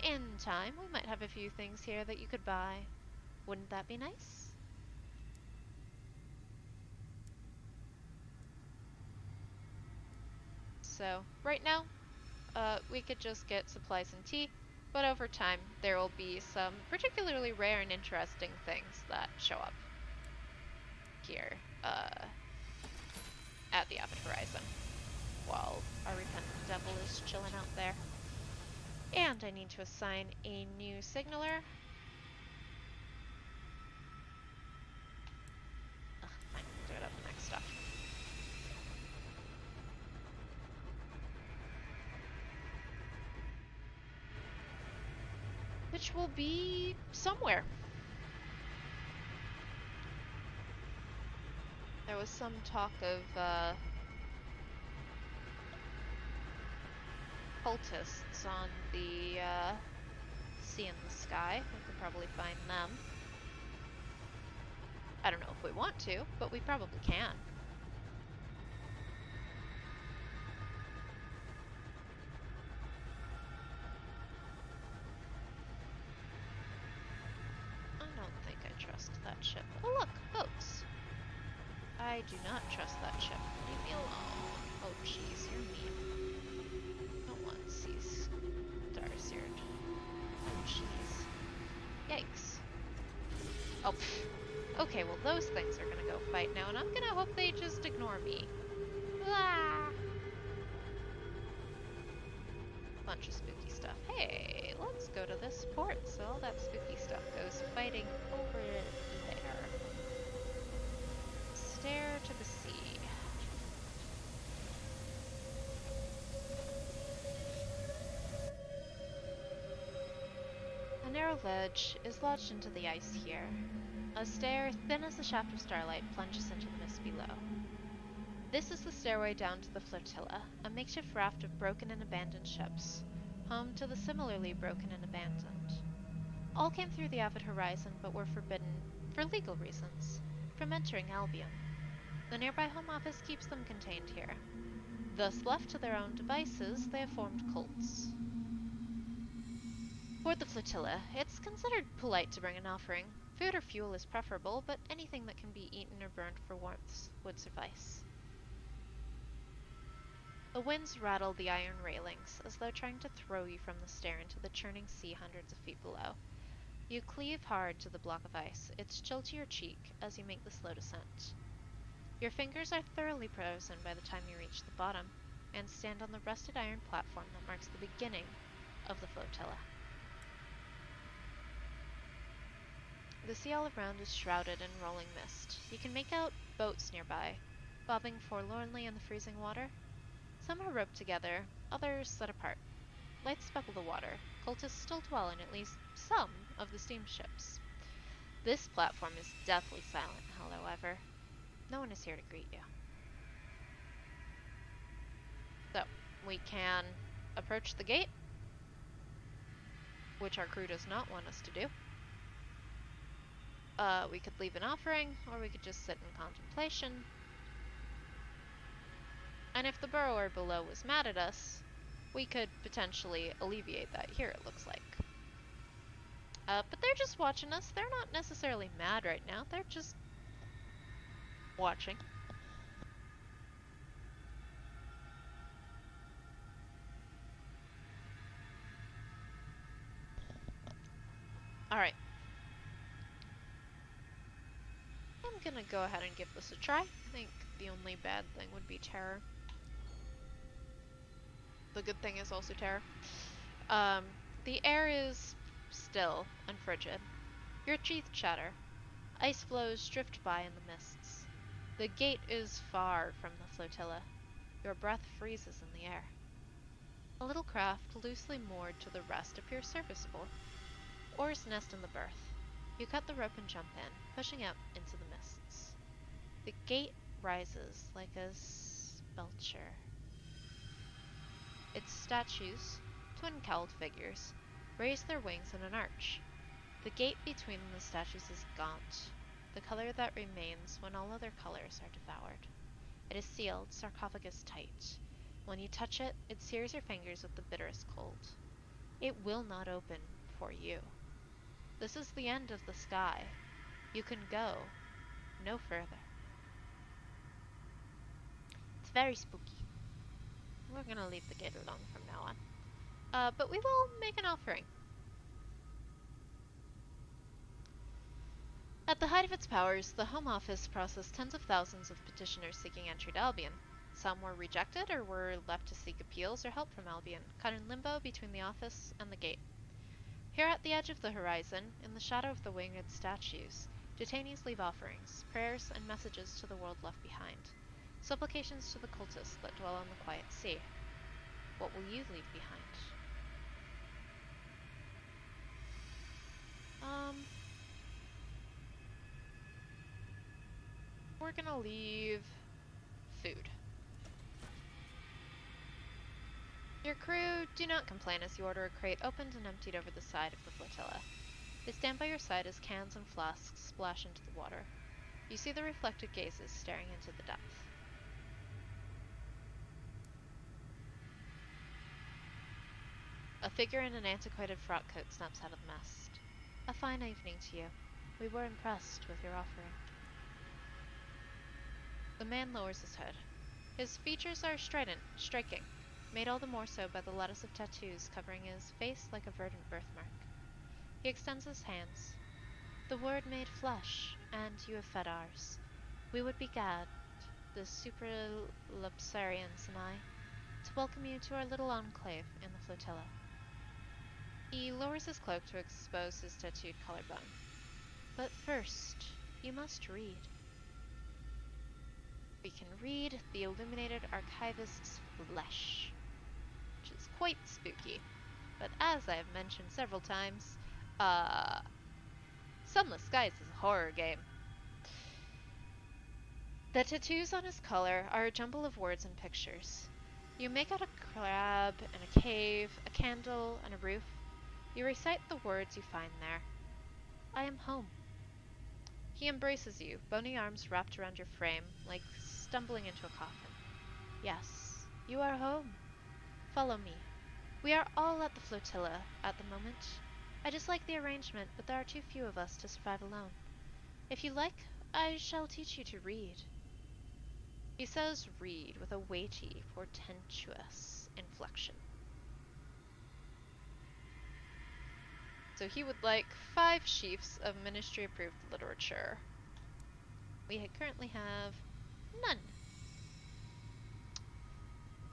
In time, we might have a few things here that you could buy. Wouldn't that be nice? So, right now, we could just get supplies and tea, but over time, there will be some particularly rare and interesting things that show up here, at the Avid Horizon, while our repentant devil is chilling out there. And I need to assign a new signaler. Ugh, fine, do it up next stuff. Which will be somewhere. There was some talk of, cultists on the, sea in the sky. We could probably find them. I don't know if we want to, but we probably can. I don't think I trust that ship. Oh look, boats. I do not trust that ship. Leave me alone. Oh jeez, you're mean. Don't want to see stars here. Oh jeez. Yikes. Oh, pff. Okay, well those things are gonna go fight now, and I'm gonna hope they just ignore me. Ah! Bunch of spooky stuff. Hey, let's go to this port so all that spooky stuff goes fighting over there. Stare to the sea. A narrow ledge is lodged into the ice here. A stair, thin as a shaft of starlight, plunges into the mist below. This is the stairway down to the flotilla, a makeshift raft of broken and abandoned ships, home to the similarly broken and abandoned. All came through the Avid Horizon but were forbidden, for legal reasons, from entering Albion. The nearby home office keeps them contained here. Thus left to their own devices, they have formed cults. Aboard the flotilla, it's considered polite to bring an offering. Food or fuel is preferable, but anything that can be eaten or burned for warmth would suffice. The winds rattle the iron railings, as though trying to throw you from the stair into the churning sea hundreds of feet below. You cleave hard to the block of ice, its chill to your cheek, as you make the slow descent. Your fingers are thoroughly frozen by the time you reach the bottom, and stand on the rusted iron platform that marks the beginning of the flotilla. The sea all around is shrouded in rolling mist. You can make out boats nearby, bobbing forlornly in the freezing water. Some are roped together, others set apart. Lights speckle the water. Cultists still dwell in at least some of the steamships. This platform is deathly silent, however. No one is here to greet you. So, we can approach the gate, which our crew does not want us to do. We could leave an offering, or we could just sit in contemplation. And if the burrower below was mad at us, we could potentially alleviate that here, it looks like. But they're just watching us. They're not necessarily mad right now. They're just watching. Alright. I'm gonna go ahead and give this a try. I think the only bad thing would be terror. The good thing is also terror. The air is still and frigid. Your teeth chatter. Ice floes drift by in the mists. The gate is far from the flotilla. Your breath freezes in the air. A little craft loosely moored to the rest appears serviceable. Oars nest in the berth. You cut the rope and jump in, pushing out into the mists. The gate rises like a sculpture. Its statues, twin cowled figures, raise their wings in an arch. The gate between the statues is gaunt, the color that remains when all other colors are devoured. It is sealed, sarcophagus tight. When you touch it, it sears your fingers with the bitterest cold. It will not open for you. This is the end of the sky. You can go no further. It's very spooky. We're gonna leave the gate alone from now on. But we will make an offering. At the height of its powers, the Home Office processed tens of thousands of petitioners seeking entry to Albion. Some were rejected or were left to seek appeals or help from Albion, caught in limbo between the office and the gate. Here at the edge of the horizon, in the shadow of the winged statues, detainees leave offerings, prayers, and messages to the world left behind. Supplications to the cultists that dwell on the quiet sea. What will you leave behind? We're gonna leave food. Your crew do not complain as you order a crate opened and emptied over the side of the flotilla. They stand by your side as cans and flasks splash into the water. You see the reflected gazes staring into the depth. A figure in an antiquated frock coat snaps out of the mist. A fine evening to you. We were impressed with your offering. The man lowers his hood. His features are strident, striking, made all the more so by the lattice of tattoos covering his face like a verdant birthmark. He extends his hands. The Word made flesh, and you have fed ours. We would be glad, the supralapsarians and I, to welcome you to our little enclave in the flotilla. He lowers his cloak to expose his tattooed collarbone. But first, you must read. We can read the illuminated archivist's flesh, which is quite spooky. But as I have mentioned several times, Sunless is a horror game. The tattoos on his collar are a jumble of words and pictures. You make out a crab and a cave, a candle and a roof. You recite the words you find there. I am home. He embraces you, bony arms wrapped around your frame, like stumbling into a coffin. Yes, you are home. Follow me. We are all at the flotilla at the moment. I dislike the arrangement, but there are too few of us to survive alone. If you like, I shall teach you to read. He says read with a weighty, portentous inflection. So he would like 5 sheafs of ministry-approved literature. We currently have none.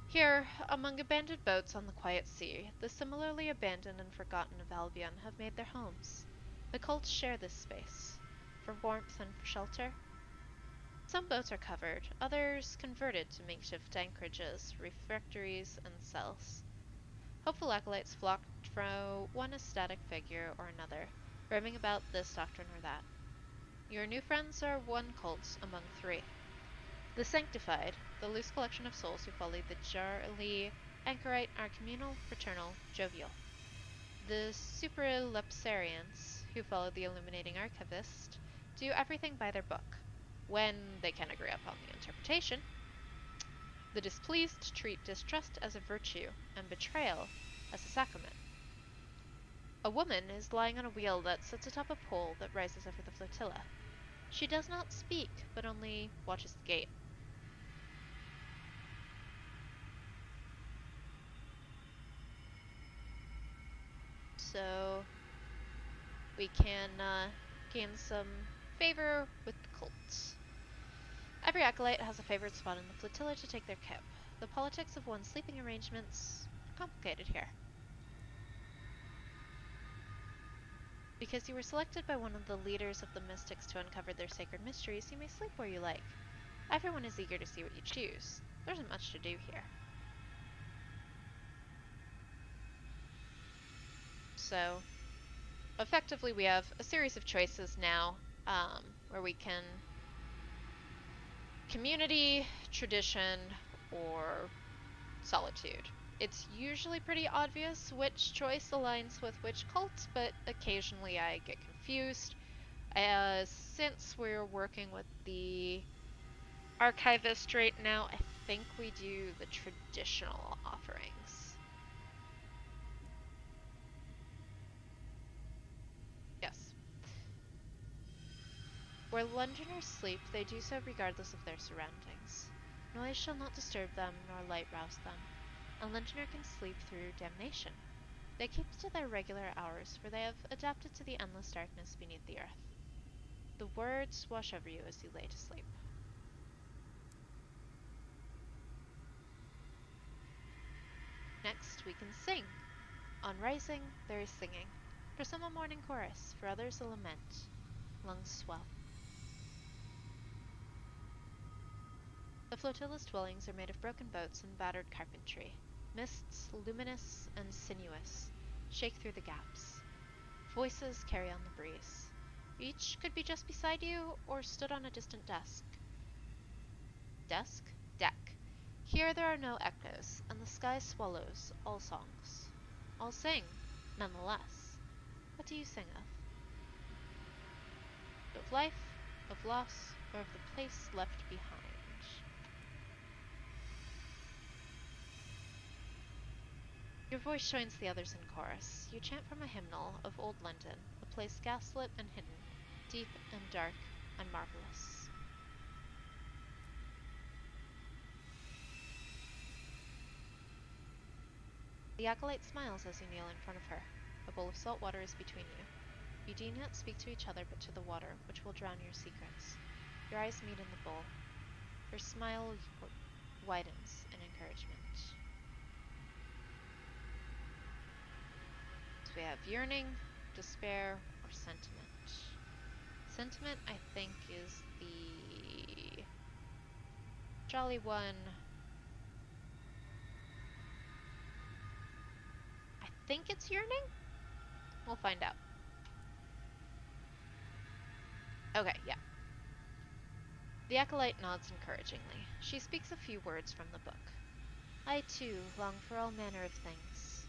Here, among abandoned boats on the quiet sea, the similarly abandoned and forgotten of Albion have made their homes. The cults share this space, for warmth and for shelter. Some boats are covered, others converted to makeshift anchorages, refectories, and cells. Hopeful acolytes flocked from one ecstatic figure or another, roaming about this doctrine or that. Your new friends are one cult among 3. The Sanctified, the loose collection of souls who follow the jarly anchorite, are communal, fraternal, jovial. The Supralepsarians, who follow the illuminating archivist, do everything by their book, when they can agree upon the interpretation. The displeased treat distrust as a virtue, and betrayal as a sacrament. A woman is lying on a wheel that sits atop a pole that rises over the flotilla. She does not speak, but only watches the gate. So we can gain some favor with the cults. Every acolyte has a favorite spot in the flotilla to take their kip. The politics of one's sleeping arrangements are complicated here. Because you were selected by one of the leaders of the mystics to uncover their sacred mysteries, you may sleep where you like. Everyone is eager to see what you choose. There isn't much to do here. So, effectively we have a series of choices now, where we can community, tradition, or solitude. It's usually pretty obvious which choice aligns with which cult, but occasionally I get confused. Since we're working with the archivist right now, I think we do the traditional offerings. Yes. Where Londoners sleep, they do so regardless of their surroundings. Noise shall not disturb them, nor light rouse them. A Londoner can sleep through damnation. They keep to their regular hours, for they have adapted to the endless darkness beneath the earth. The words wash over you as you lay to sleep. Next, we can sing. On rising, there is singing. For some a morning chorus, for others a lament. Lungs swell. The flotilla's dwellings are made of broken boats and battered carpentry. Mists, luminous and sinuous, shake through the gaps. Voices carry on the breeze. Each could be just beside you or stood on a distant desk. Desk? Deck. Here there are no echoes, and the sky swallows all songs. All sing, nonetheless. What do you sing of? Of life, of loss, or of the place left behind? Your voice joins the others in chorus. You chant from a hymnal of old London, a place gaslit and hidden, deep and dark and marvelous. The acolyte smiles as you kneel in front of her. A bowl of salt water is between you. You do not speak to each other but to the water, which will drown your secrets. Your eyes meet in the bowl. Her smile widens in encouragement. So we have yearning, despair, or sentiment. Sentiment, I think, is the jolly one. I think it's yearning? We'll find out. Okay, yeah. The acolyte nods encouragingly. She speaks a few words from the book. I, too, long for all manner of things.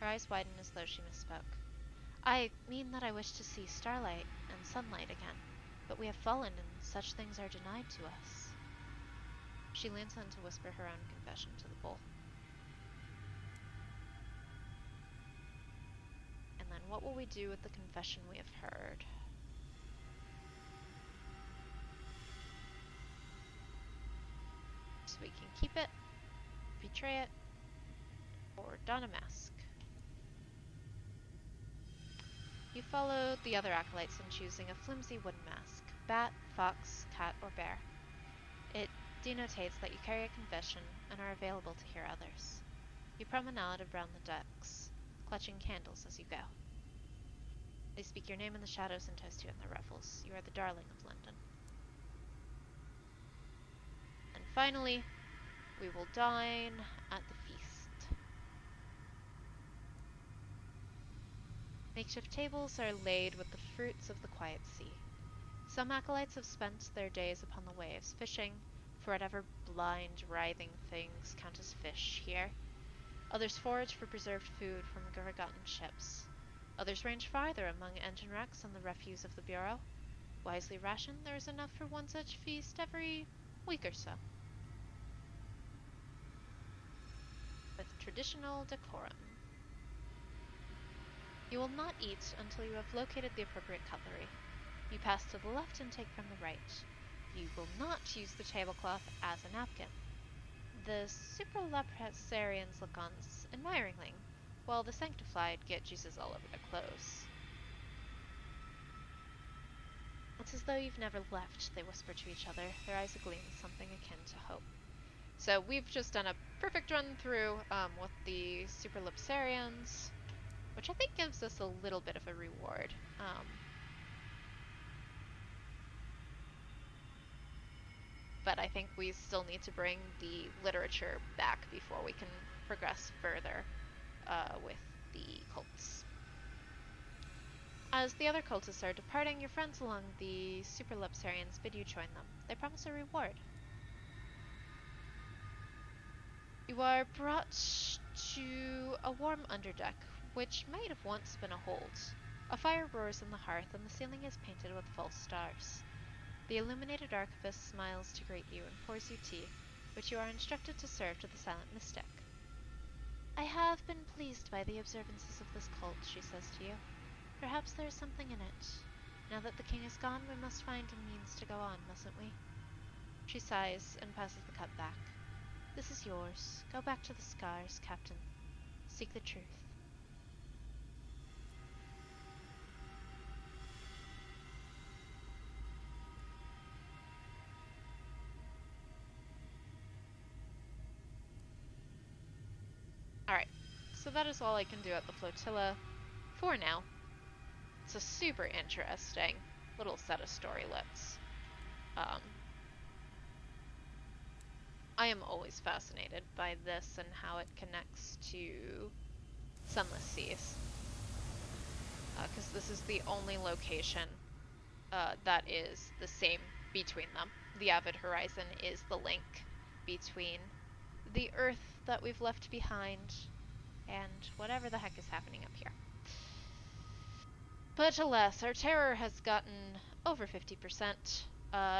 Her eyes widen as though she misspoke. I mean that I wish to see starlight and sunlight again, but we have fallen and such things are denied to us. She leans on to whisper her own confession to the bowl. And then What will we do with the confession we have heard? So we can keep it, betray it, or don a mask. You followed the other acolytes in choosing a flimsy wooden mask. Bat, fox, cat, or bear. It denotates that you carry a confession and are available to hear others. You promenade around the decks, clutching candles as you go. They speak your name in the shadows and toast you in their revels. You are the darling of London. And finally, we will dine at the feast. Makeshift tables are laid with the fruits of the quiet sea. Some acolytes have spent their days upon the waves, fishing for whatever blind, writhing things count as fish here. Others forage for preserved food from forgotten ships. Others range farther among engine wrecks and the refuse of the Bureau. Wisely rationed, there is enough for one such feast every week or so. With traditional decorum. You will not eat until you have located the appropriate cutlery. You pass to the left and take from the right. You will not use the tablecloth as a napkin. The supralapsarians look on admiringly, while the sanctified get juices all over their clothes. It's as though you've never left, they whisper to each other, their eyes agleam with something akin to hope. So we've just done a perfect run through with the supralapsarians, which I think gives us a little bit of a reward. But I think we still need to bring the literature back before we can progress further with the cults. As the other cultists are departing, your friends along the supralapsarians bid you join them. They promise a reward. You are brought to a warm underdeck, which might have once been a hold. A fire roars in the hearth, and the ceiling is painted with false stars. The illuminated archivist smiles to greet you and pours you tea, which you are instructed to serve to the silent mystic. I have been pleased by the observances of this cult, she says to you. Perhaps there is something in it. Now that the king is gone, we must find a means to go on, mustn't we? She sighs and passes the cup back. This is yours. Go back to the scars, Captain. Seek the truth. Alright, so that is all I can do at the flotilla for now. It's a super interesting little set of storylets. I am always fascinated by this and how it connects to Sunless Seas. Because this is the only location that is the same between them. The Avid Horizon is the link between the Earth that we've left behind and whatever the heck is happening up here. But alas, our terror has gotten over 50%.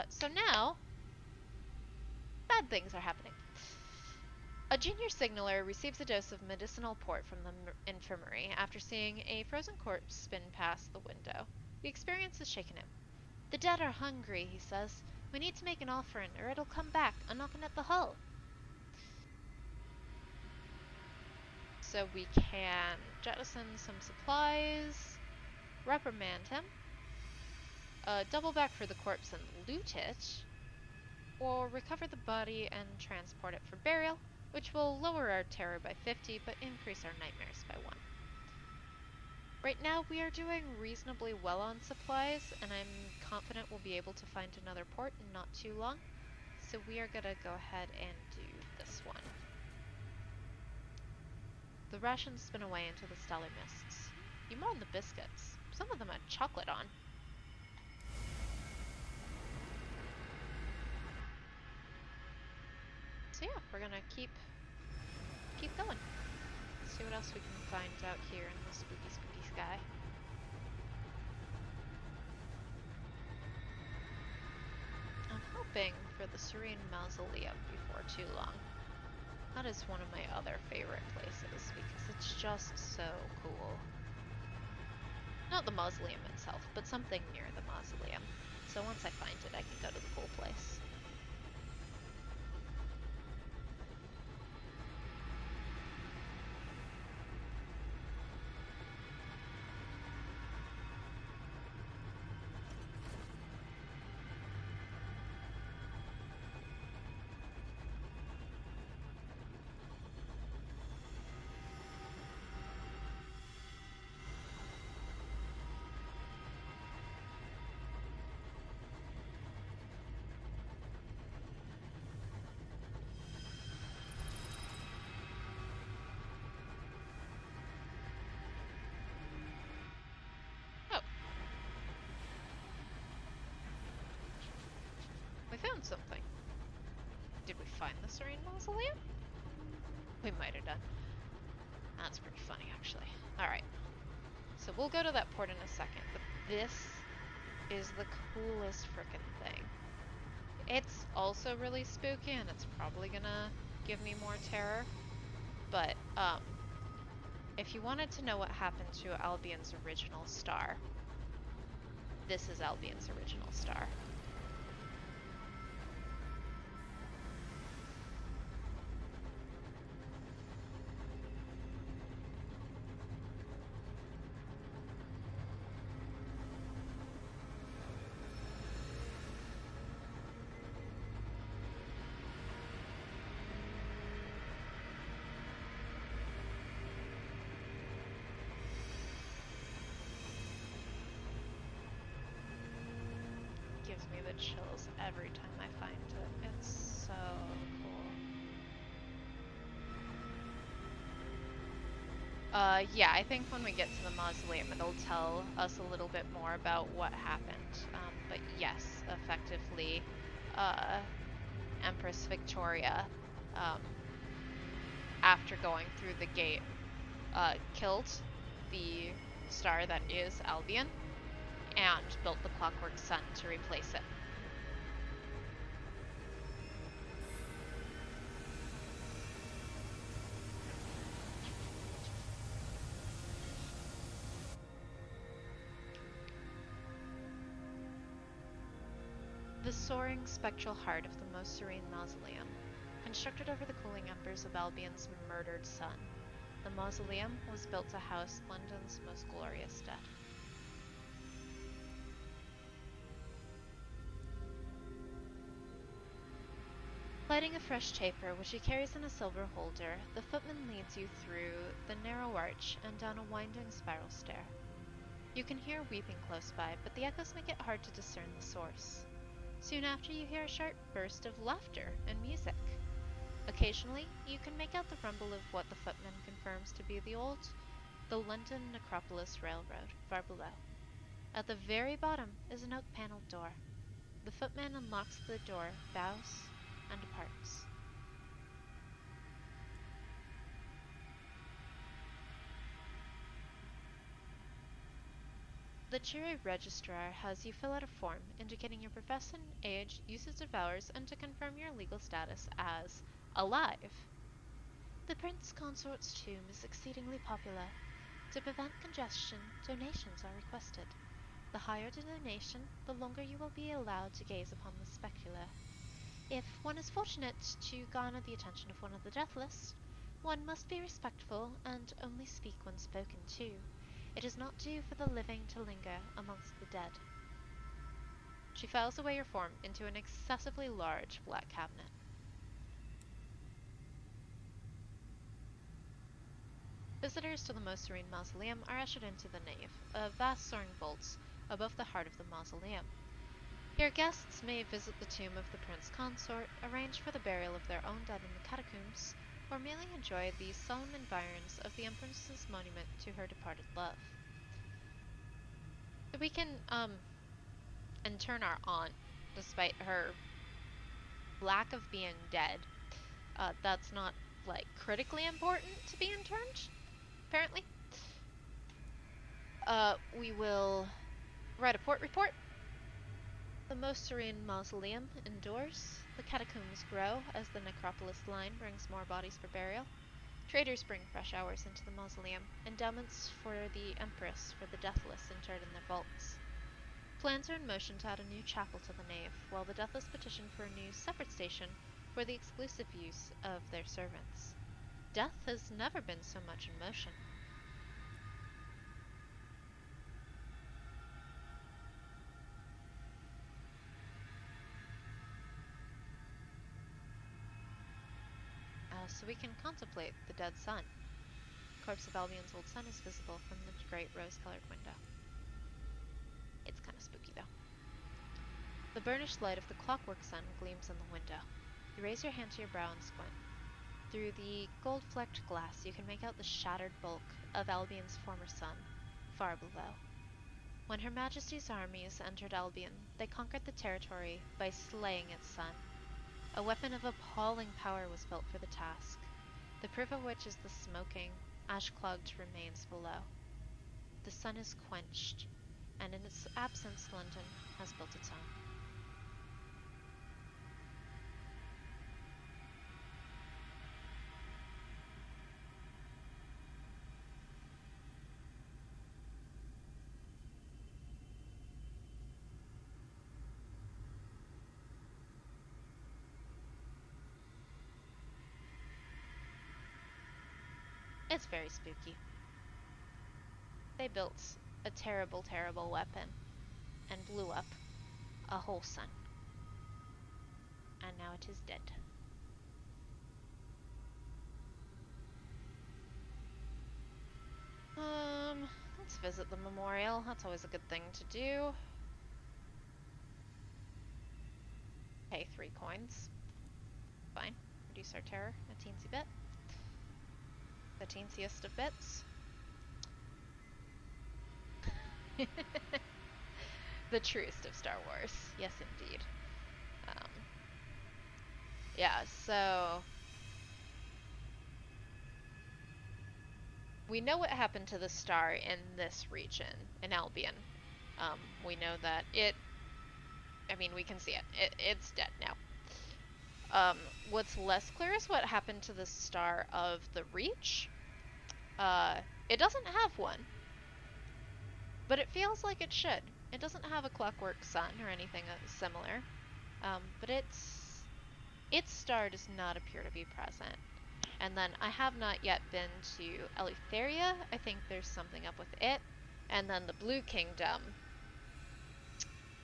So now, bad things are happening. A junior signaler receives a dose of medicinal port from the infirmary after seeing a frozen corpse spin past the window. The experience has shaken him. The dead are hungry, he says. We need to make an offering, or it'll come back, a-knockin' at the hull. So we can jettison some supplies, reprimand him, double back for the corpse and loot it, or recover the body and transport it for burial, which will lower our terror by 50 but increase our nightmares by 1. Right now we are doing reasonably well on supplies, and I'm confident we'll be able to find another port in not too long. So we are gonna go ahead and do this one. The rations spin away into the stellar mists. You mourn the biscuits. Some of them had chocolate on. So yeah, we're gonna keep going. See what else we can find out here in the spooky sky. I'm hoping for the Serene Mausoleum before too long. That is one of my other favorite places because it's just so cool. Not the mausoleum itself, but something near the mausoleum. So once I find it, I can go to the cool place. Oh. We found something. Did we find the Serene Mausoleum? We might have done. That's pretty funny, actually. Alright. So we'll go to that port in a second, but this is the coolest frickin' thing. It's also really spooky, and it's probably gonna give me more terror. But, if you wanted to know what happened to Albion's original star, this is Albion's original star. Gives me the chills every time I find it. It's so cool. Yeah, I think when we get to the mausoleum, it'll tell us a little bit more about what happened. But yes, effectively, Empress Victoria, um, after going through the gate, killed the star that is Albion and built the Clockwork Sun to replace it. The soaring spectral heart of the most serene mausoleum, constructed over the cooling embers of Albion's murdered sun. The mausoleum was built to house London's most glorious dead. Lighting a fresh taper, which he carries in a silver holder, the footman leads you through the narrow arch and down a winding spiral stair. You can hear weeping close by, but the echoes make it hard to discern the source. Soon after, you hear a sharp burst of laughter and music. Occasionally, you can make out the rumble of what the footman confirms to be the London Necropolis Railroad, far below. At the very bottom is an oak-paneled door. The footman unlocks the door, bows, and departs. The cheery registrar has you fill out a form indicating your profession, age, usage of hours, and to confirm your legal status as alive. The prince consort's tomb is exceedingly popular. To prevent congestion, donations are requested. The higher the donation, the longer you will be allowed to gaze upon the spectacle. If one is fortunate to garner the attention of one of the deathless, one must be respectful and only speak when spoken to. It is not due for the living to linger amongst the dead. She files away your form into an excessively large black cabinet. Visitors to the Most Serene Mausoleum are ushered into the nave, a vast soaring vault above the heart of the mausoleum. Here guests may visit the tomb of the prince consort, arrange for the burial of their own dead in the catacombs, or merely enjoy the solemn environs of the empress's monument to her departed love. So we can, intern our aunt, despite her lack of being dead. That's not, like, critically important to be interned, apparently. We will write a port report. The Most Serene Mausoleum endures. The catacombs grow as the necropolis line brings more bodies for burial. Traders bring fresh hours into the mausoleum, endowments for the Empress for the deathless interred in their vaults. Plans are in motion to add a new chapel to the nave, while the deathless petition for a new separate station for the exclusive use of their servants. Death has never been so much in motion. So we can contemplate the dead sun. The corpse of Albion's old sun is visible from the great rose-colored window. It's kind of spooky, though. The burnished light of the clockwork sun gleams in the window. You raise your hand to your brow and squint. Through the gold-flecked glass, you can make out the shattered bulk of Albion's former sun, far below. When Her Majesty's armies entered Albion, they conquered the territory by slaying its sun. A weapon of appalling power was built for the task, the proof of which is the smoking, ash-clogged remains below. The sun is quenched, and in its absence London has built its own. It's very spooky. They built a terrible, terrible weapon and blew up a whole sun. And now it is dead. Let's visit the memorial. That's always a good thing to do. Pay 3 coins. Fine. Reduce our terror a teensy bit. The teensiest of bits. The truest of Star Wars. Yes, indeed. Yeah, so we know what happened to the star in this region, in Albion. We know that we can see it. It's dead now. What's less clear is what happened to the star of the Reach. It doesn't have one, but it feels like it should. It doesn't have a clockwork sun or anything similar, but its star does not appear to be present. And then I have not yet been to Eleutheria. I think there's something up with it. And then the Blue Kingdom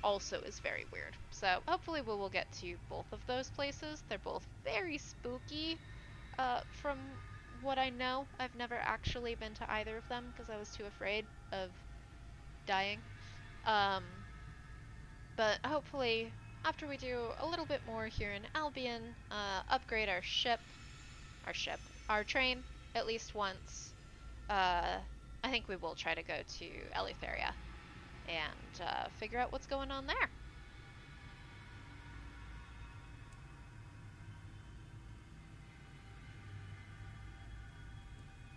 also is very weird. So hopefully we will get to both of those places. They're both very spooky. From what I know, I've never actually been to either of them because I was too afraid of dying. But hopefully after we do a little bit more here in Albion, upgrade our train at least once, I think we will try to go to Eleutheria and figure out what's going on there.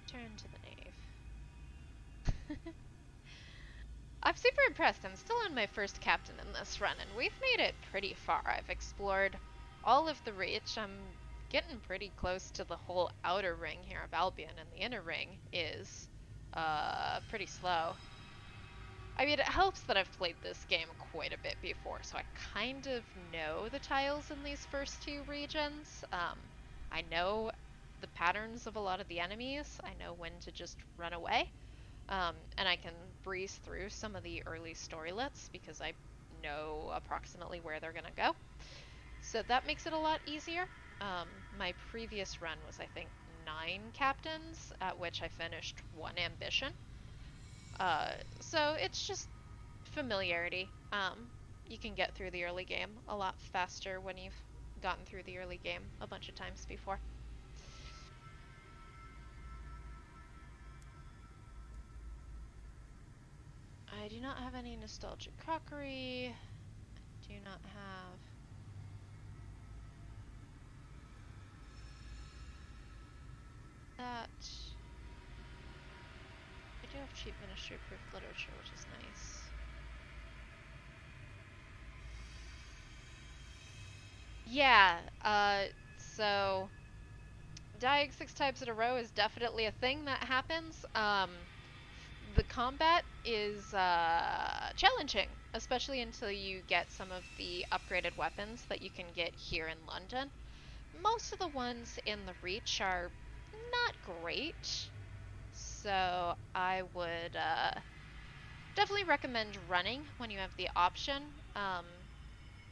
Turn to the nave. I'm super impressed. I'm still on my first captain in this run, and we've made it pretty far. I've explored all of the Reach. I'm getting pretty close to the whole outer ring here of Albion, and the inner ring is pretty slow. I mean, it helps that I've played this game quite a bit before, so I kind of know the tiles in these first 2 regions. I know the patterns of a lot of the enemies. I know when to just run away. And I can breeze through some of the early storylets because I know approximately where they're gonna go. So that makes it a lot easier. My previous run was, I think, 9 captains, at which I finished 1 ambition. So it's just familiarity. You can get through the early game a lot faster when you've gotten through the early game a bunch of times before. I do not have any nostalgic crockery. I do not have... that. I do have cheap ministry-proof literature, which is nice. Yeah, so dying 6 times in a row is definitely a thing that happens. The combat is challenging, especially until you get some of the upgraded weapons that you can get here in London. Most of the ones in the Reach are not great, so I would definitely recommend running when you have the option.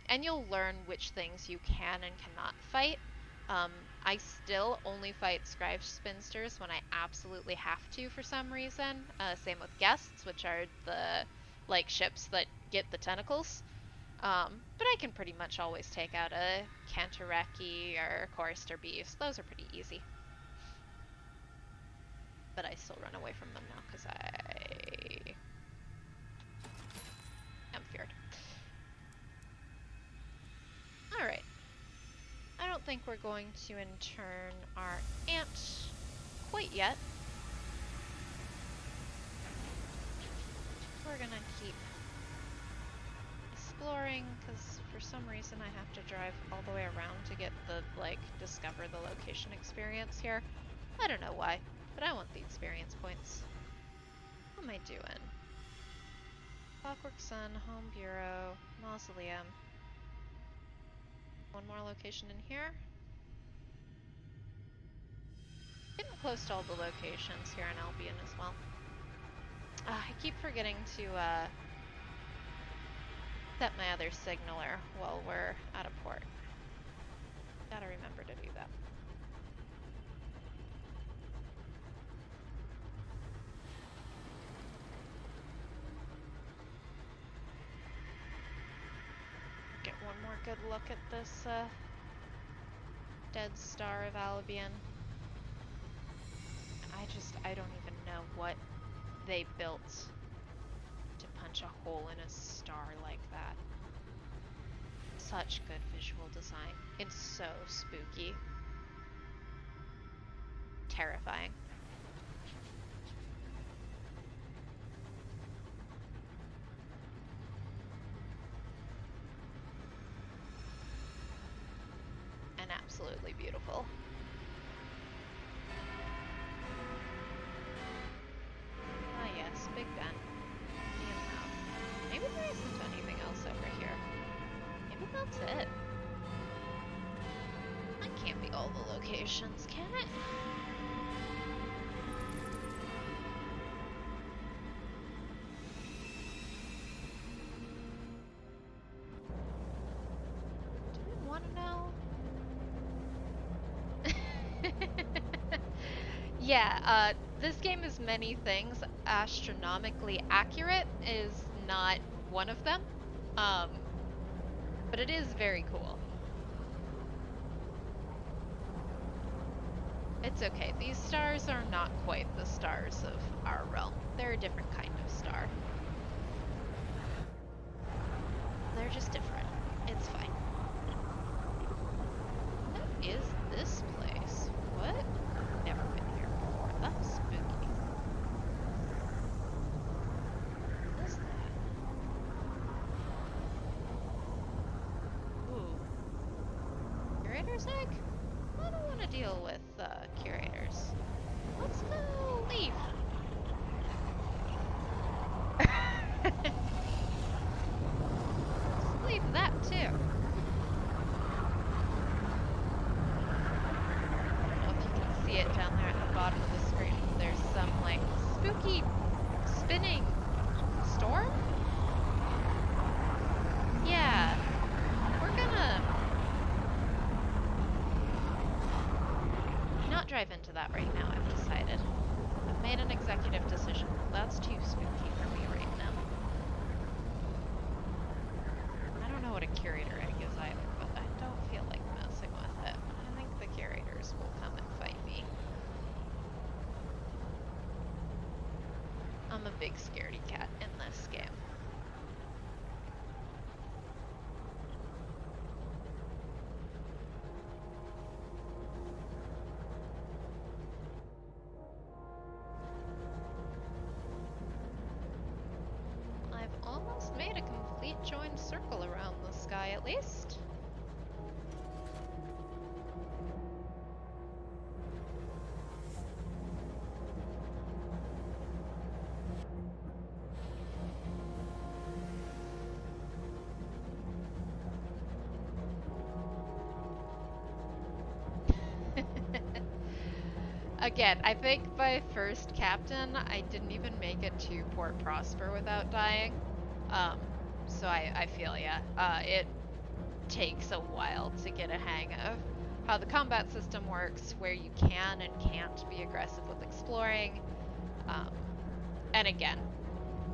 And you'll learn which things you can and cannot fight. I still only fight Scribe Spinsters when I absolutely have to for some reason. Same with Guests, which are the like ships that get the tentacles. But I can pretty much always take out a Cantoreki or Chorister Beast. Those are pretty easy. But I still run away from them now because I am feared. Alright. I don't think we're going to intern our ant quite yet. We're gonna keep exploring, because for some reason I have to drive all the way around to get the, like, discover the location experience here. I don't know why, but I want the experience points. What am I doing? Clockwork Sun, Home Bureau, Mausoleum. One more location in here. Getting close to all the locations here in Albion as well. I keep forgetting to set my other signaler while we're at a port. Gotta remember to do that. Get one more good look at this dead star of Albion. I don't even know what they built to punch a hole in a star like that. Such good visual design. It's so spooky. Terrifying. And absolutely beautiful. Ah yes, Big Ben. Maybe there isn't anything else over here. Maybe that's it. That can't be all the locations, can it? Do we want to know? Yeah, this game is many things. Astronomically accurate is not one of them. But it is very cool. It's okay. These stars are not quite the stars of our realm. They're a different kind of star. They're just different. It's fine. What is this place? What? Never been here before. That's spooky. What is that? Ooh. Curator's egg? I don't want to deal with curators. Let's go leave. Let's leave that too. I don't know if you can see it down there at the bottom of the screen. There's some like spooky spinning storm? Yeah. We're gonna not drive into that right now, I've decided. I've made an executive decision. That's too spooky for me right now. I don't know what a curator egg is either, but I don't feel like messing with it. I think the curators will come and fight me. I'm a big scaredy cat in this game. I've almost made a complete joined circle around the sky, at least. Again, I think my first captain, I didn't even make it to Port Prosper without dying. Um, so I feel ya. It takes a while to get a hang of how the combat system works, where you can and can't be aggressive with exploring. Um, and again,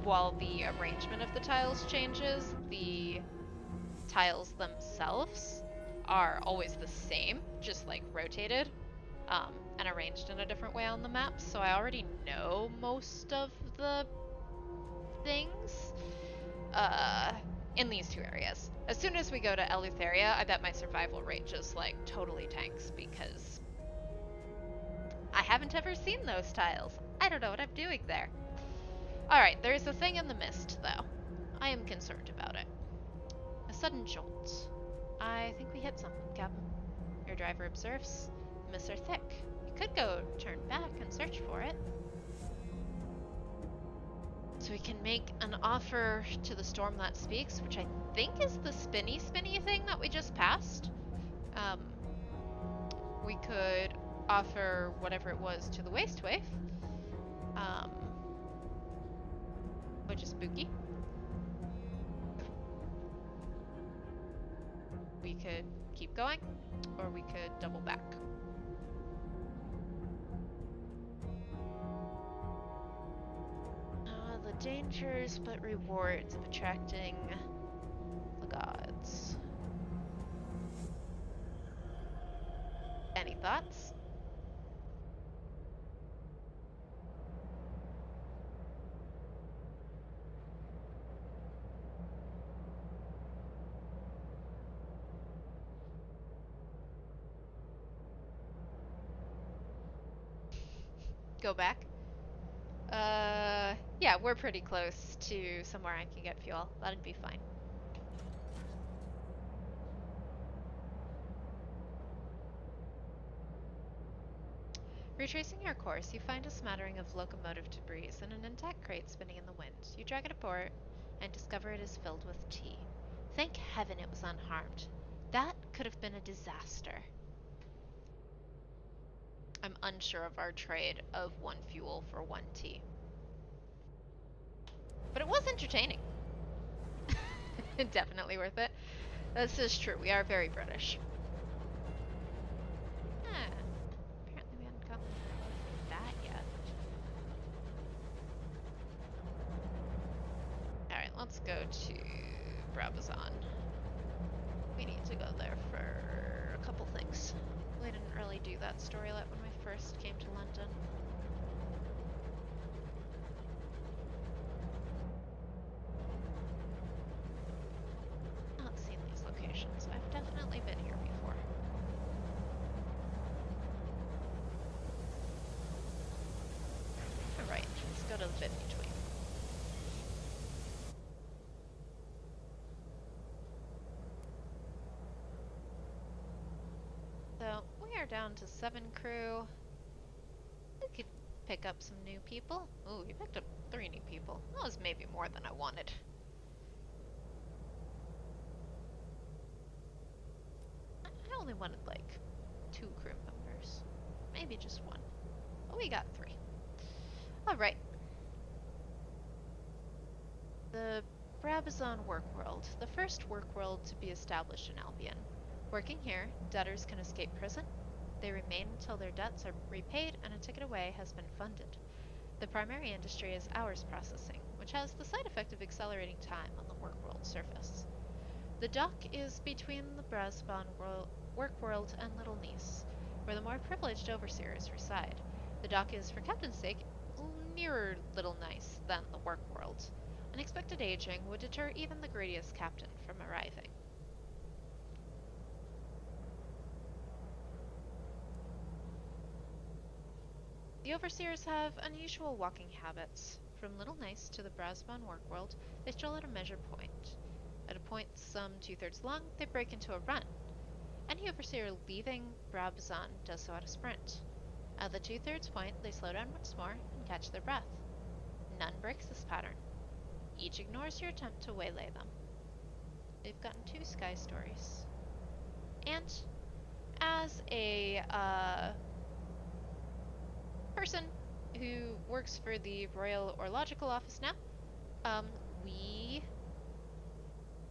while the arrangement of the tiles changes, the tiles themselves are always the same, just like rotated, and arranged in a different way on the map. So I already know most of the things uh, in these two areas. As soon as we go to Eleutheria, I bet my survival rate just like totally tanks because I haven't ever seen those tiles. I don't know what I'm doing there. Alright, there's a thing in the mist, though. I am concerned about it. A sudden jolt. I think we hit something, Captain. Your driver observes. The mists are thick. You could go turn back and search for it. So we can make an offer to the storm that speaks, which I think is the spinny thing that we just passed. Um, we could offer whatever it was to the waste wave, um, which is spooky. We could keep going, or we could double back. The dangers but rewards of attracting the gods. Any thoughts? Go back? Yeah, we're pretty close to somewhere I can get fuel. That'd be fine. Retracing your course, you find a smattering of locomotive debris and an intact crate spinning in the wind. You drag it aboard and discover it is filled with tea. Thank heaven it was unharmed. That could have been a disaster. I'm unsure of our trade of one fuel for one tea. But it was entertaining. Definitely worth it. This is true. We are very British. Apparently we haven't gotten that yet. Alright, let's go to Brabazon. We need to go there for a couple things. We didn't really do that storyline when we first came to London. Not seen these locations. I've definitely been here before. Alright, let's go to the bit between. So, we are down to 7 crew. We could pick up some new people. Ooh, we picked up 3 new people. That was maybe more than I wanted. I only wanted like 2 crew members. Maybe just 1. But we got 3. Alright. The Brabazon work world. The first work world to be established in Albion. Working here, debtors can escape prison. They remain until their debts are repaid and a ticket away has been funded. The primary industry is hours processing, which has the side effect of accelerating time on the work world surface. The dock is between the Brabazon work world and Little Nice, where the more privileged overseers reside. The dock is, for captain's sake, nearer Little Nice than the work world. Unexpected aging would deter even the greediest captain from arriving. The overseers have unusual walking habits. From Little Nice to the Brabazon work world, they stroll at a measured point. At a point some 2/3 long, they break into a run. Any overseer leaving Brabazon does so at a sprint. At the 2/3 point, they slow down once more and catch their breath. None breaks this pattern. Each ignores your attempt to waylay them. They've gotten 2 sky stories. And as a person who works for the Royal Orological Office now. We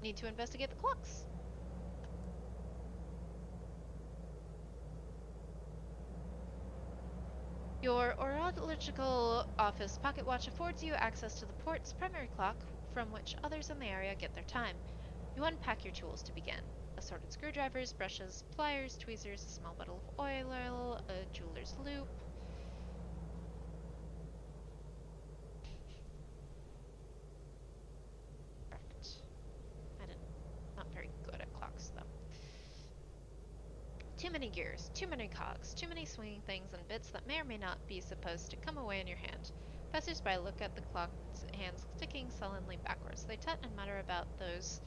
need to investigate the clocks. Your Orological Office pocket watch affords you access to the port's primary clock, from which others in the area get their time. You unpack your tools to begin. Assorted screwdrivers, brushes, pliers, tweezers, a small bottle of oil, a jeweler's loop. Correct. Not very good at clocks, though. Too many gears, too many cogs, too many swinging things and bits that may or may not be supposed to come away in your hand. Passers-by look at the clock's hands ticking sullenly backwards. They tut and mutter about those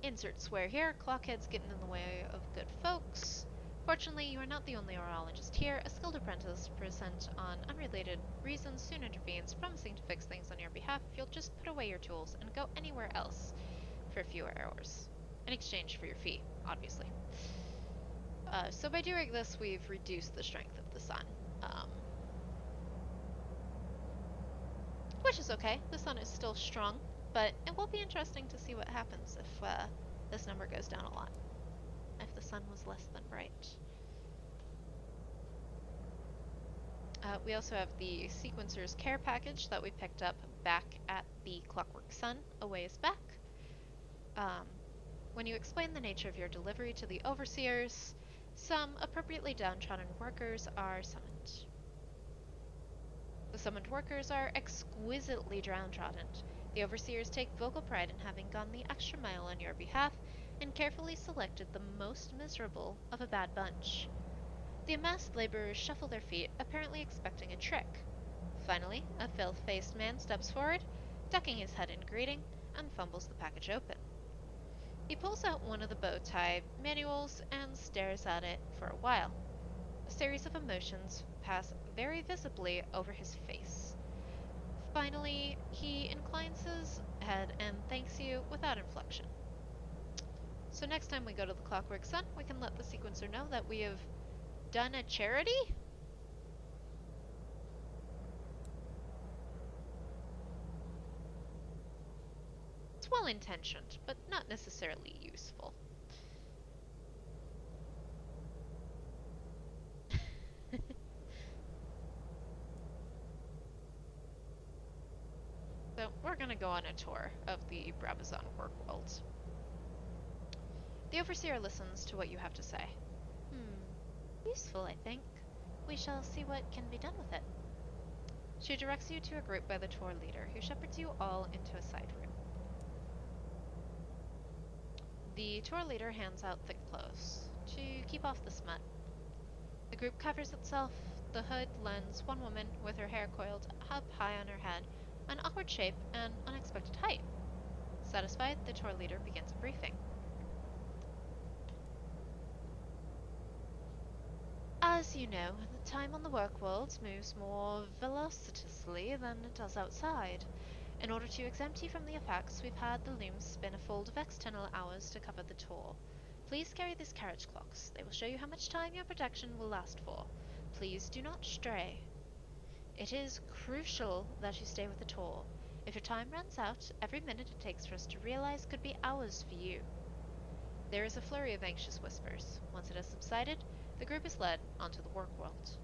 insert swear here, clockheads getting in the way of good folks. Fortunately, you are not the only orologist here. A skilled apprentice, present on unrelated reasons, soon intervenes, promising to fix things on your behalf if you'll just put away your tools and go anywhere else for a few hours. In exchange for your fee, obviously. So by doing this, we've reduced the strength of the sun. Which is okay. The sun is still strong, but it will be interesting to see what happens if this number goes down a lot. If the sun was less than bright. We also have the Sequencer's Care Package that we picked up back at the Clockwork Sun a ways back. When you explain the nature of your delivery to the Overseers, some appropriately downtrodden workers are summoned. The summoned workers are exquisitely downtrodden. The Overseers take vocal pride in having gone the extra mile on your behalf and carefully selected the most miserable of a bad bunch. The amassed laborers shuffle their feet, apparently expecting a trick. Finally, a filth-faced man steps forward, ducking his head in greeting, and fumbles the package open. He pulls out one of the bow tie manuals and stares at it for a while. A series of emotions pass very visibly over his face. Finally, he inclines his head and thanks you without inflection. So next time we go to the Clockwork Sun, we can let the Sequencer know that we have done a charity? It's well-intentioned, but not necessarily useful. So we're gonna go on a tour of the Brabazon work world. The Overseer listens to what you have to say. Useful, I think. We shall see what can be done with it. She directs you to a group by the tour leader, who shepherds you all into a side room. The tour leader hands out thick clothes to keep off the smut. The group covers itself. The hood lends one woman, with her hair coiled up high on her head, an awkward shape and unexpected height. Satisfied, the tour leader begins a briefing. As you know, the time on the work world moves more velocitously than it does outside. In order to exempt you from the effects, we've had the looms spin a fold of external hours to cover the tour. Please carry these carriage clocks. They will show you how much time your protection will last for. Please do not stray. It is crucial that you stay with the tour. If your time runs out, every minute it takes for us to realize could be hours for you. There is a flurry of anxious whispers. Once it has subsided, the group is led onto the work world.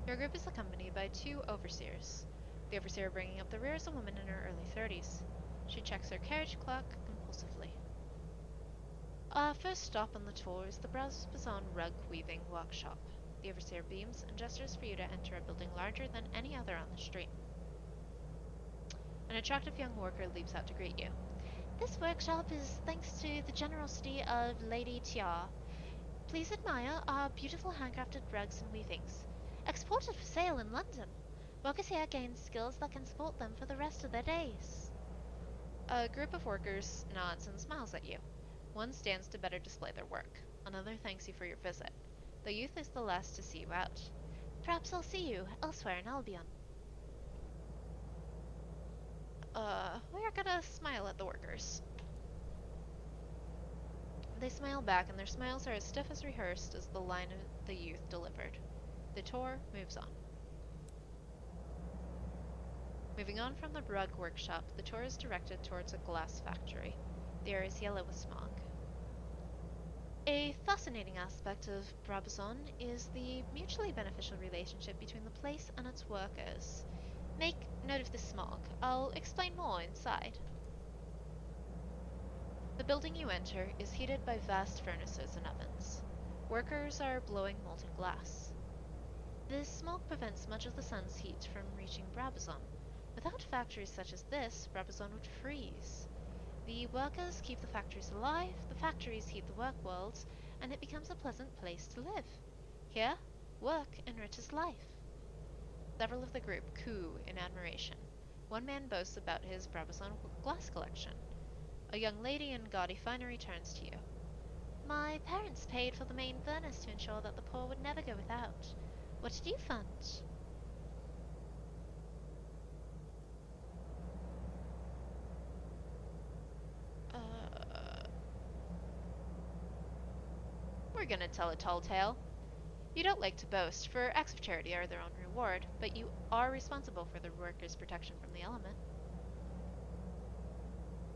Your group is accompanied by two overseers. The overseer bringing up the rear is a woman in her early 30s. She checks her carriage clock compulsively. Our first stop on the tour is the Brabazon rug weaving workshop. The overseer beams and gestures for you to enter a building larger than any other on the street. An attractive young worker leaps out to greet you. This workshop is thanks to the generosity of Lady Tia. Please admire our beautiful handcrafted rugs and weavings. Exported for sale in London. Workers here gain skills that can support them for the rest of their days. A group of workers nods and smiles at you. One stands to better display their work. Another thanks you for your visit. The youth is the last to see you out. Perhaps I'll see you elsewhere in Albion. We're gonna smile at the workers. They smile back, and their smiles are as stiff as rehearsed as the line the youth delivered. The tour moves on. Moving on from the rug workshop, the tour is directed towards a glass factory. The air is yellow with smog. A fascinating aspect of Brabazon is the mutually beneficial relationship between the place and its workers. Make note of the smog. I'll explain more inside. The building you enter is heated by vast furnaces and ovens. Workers are blowing molten glass. The smog prevents much of the sun's heat from reaching Brabazon. Without factories such as this, Brabazon would freeze. The workers keep the factories alive, the factories heat the work worlds, and it becomes a pleasant place to live. Here, work enriches life. Several of the group coo in admiration. One man boasts about his Brabazon glass collection. A young lady in gaudy finery turns to you. My parents paid for the main furnace to ensure that the poor would never go without. What did you fund? Uh, we're gonna tell a tall tale. You don't like to boast, for acts of charity are their own reward, but you are responsible for the workers' protection from the element.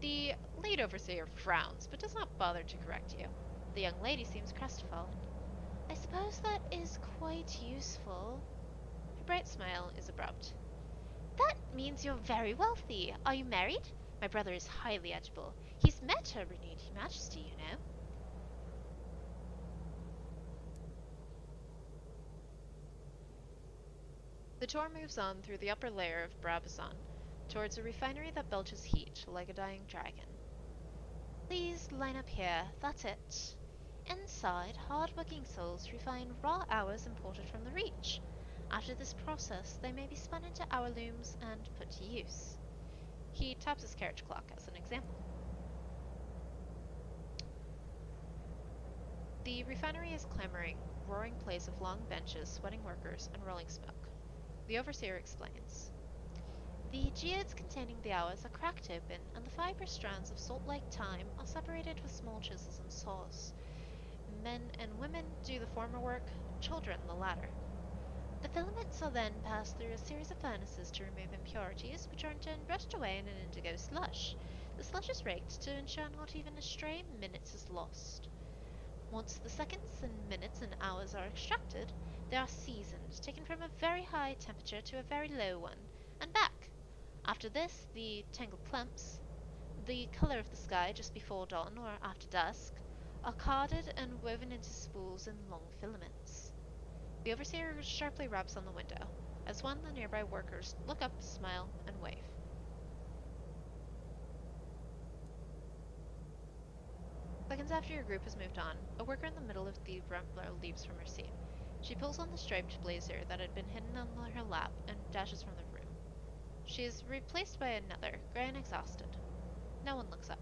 The lead overseer frowns, but does not bother to correct you. The young lady seems crestfallen. I suppose that is quite useful. Her bright smile is abrupt. That means you're very wealthy. Are you married? My brother is highly eligible. He's met her renewed majesty, you know. The tour moves on through the upper layer of Brabazon, towards a refinery that belches heat like a dying dragon. Please line up here, that's it. Inside, hard-working souls refine raw hours imported from the Reach. After this process, they may be spun into hour looms and put to use. He taps his carriage clock as an example. The refinery is clamoring, roaring place of long benches, sweating workers, and rolling smoke. The overseer explains. The geodes containing the hours are cracked open, and the fibrous strands of salt-like time are separated with small chisels and saws. Men and women do the former work, children the latter. The filaments are then passed through a series of furnaces to remove impurities, which are in turn brushed away in an indigo slush. The slush is raked to ensure not even a stray minute is lost. Once the seconds and minutes and hours are extracted, they are seasoned, taken from a very high temperature to a very low one, and back. After this, the tangled clumps, the color of the sky just before dawn or after dusk, are carded and woven into spools and long filaments. The overseer sharply raps on the window. As one, the nearby workers look up, smile, and wave. Seconds after your group has moved on, a worker in the middle of the front row leaps from her seat. She pulls on the striped blazer that had been hidden on her lap and dashes from the room. She is replaced by another, gray and exhausted. No one looks up.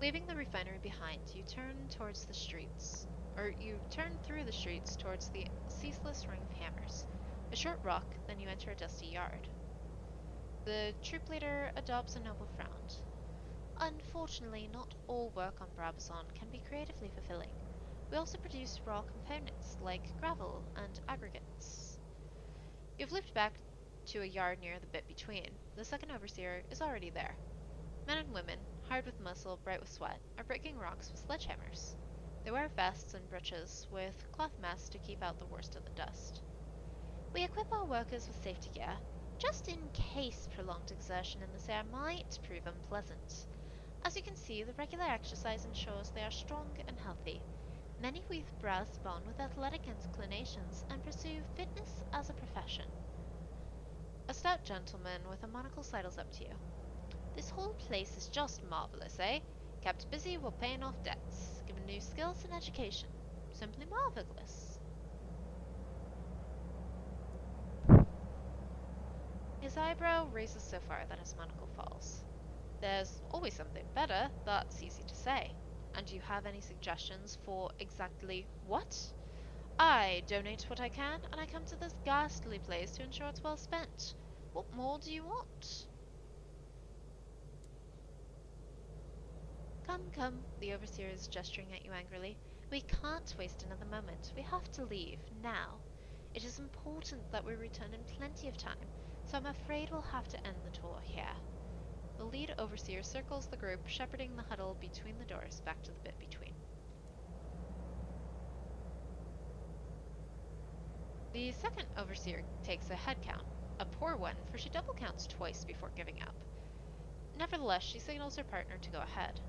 Leaving the refinery behind, you turn towards the streets. You turn through the streets towards the ceaseless ring of hammers. A short walk, then you enter a dusty yard. The troop leader adopts a noble frown. Unfortunately, not all work on Brabazon can be creatively fulfilling. We also produce raw components, like gravel and aggregates. You've looped back to a yard near the bit between. The second overseer is already there. Men and women, hard with muscle, bright with sweat, are breaking rocks with sledgehammers. They wear vests and breeches with cloth masks to keep out the worst of the dust. We equip our workers with safety gear, just in case prolonged exertion in this air might prove unpleasant. As you can see, the regular exercise ensures they are strong and healthy. Many weave Brabazon with athletic inclinations and pursue fitness as a profession. A stout gentleman with a monocle sidles up to you. This whole place is just marvelous, eh? Kept busy while paying off debts, given new skills and education. Simply marvelous. His eyebrow raises so far that his monocle falls. There's always something better, that's easy to say. And do you have any suggestions for exactly what? I donate what I can, and I come to this ghastly place to ensure it's well spent. What more do you want? Come, the overseer is gesturing at you angrily. We can't waste another moment. We have to leave, now. It is important that we return in plenty of time, so I'm afraid we'll have to end the tour here. The lead overseer circles the group, shepherding the huddle between the doors back to the bit between. The second overseer takes a head count, a poor one, for she double counts twice before giving up. Nevertheless, she signals her partner to go ahead.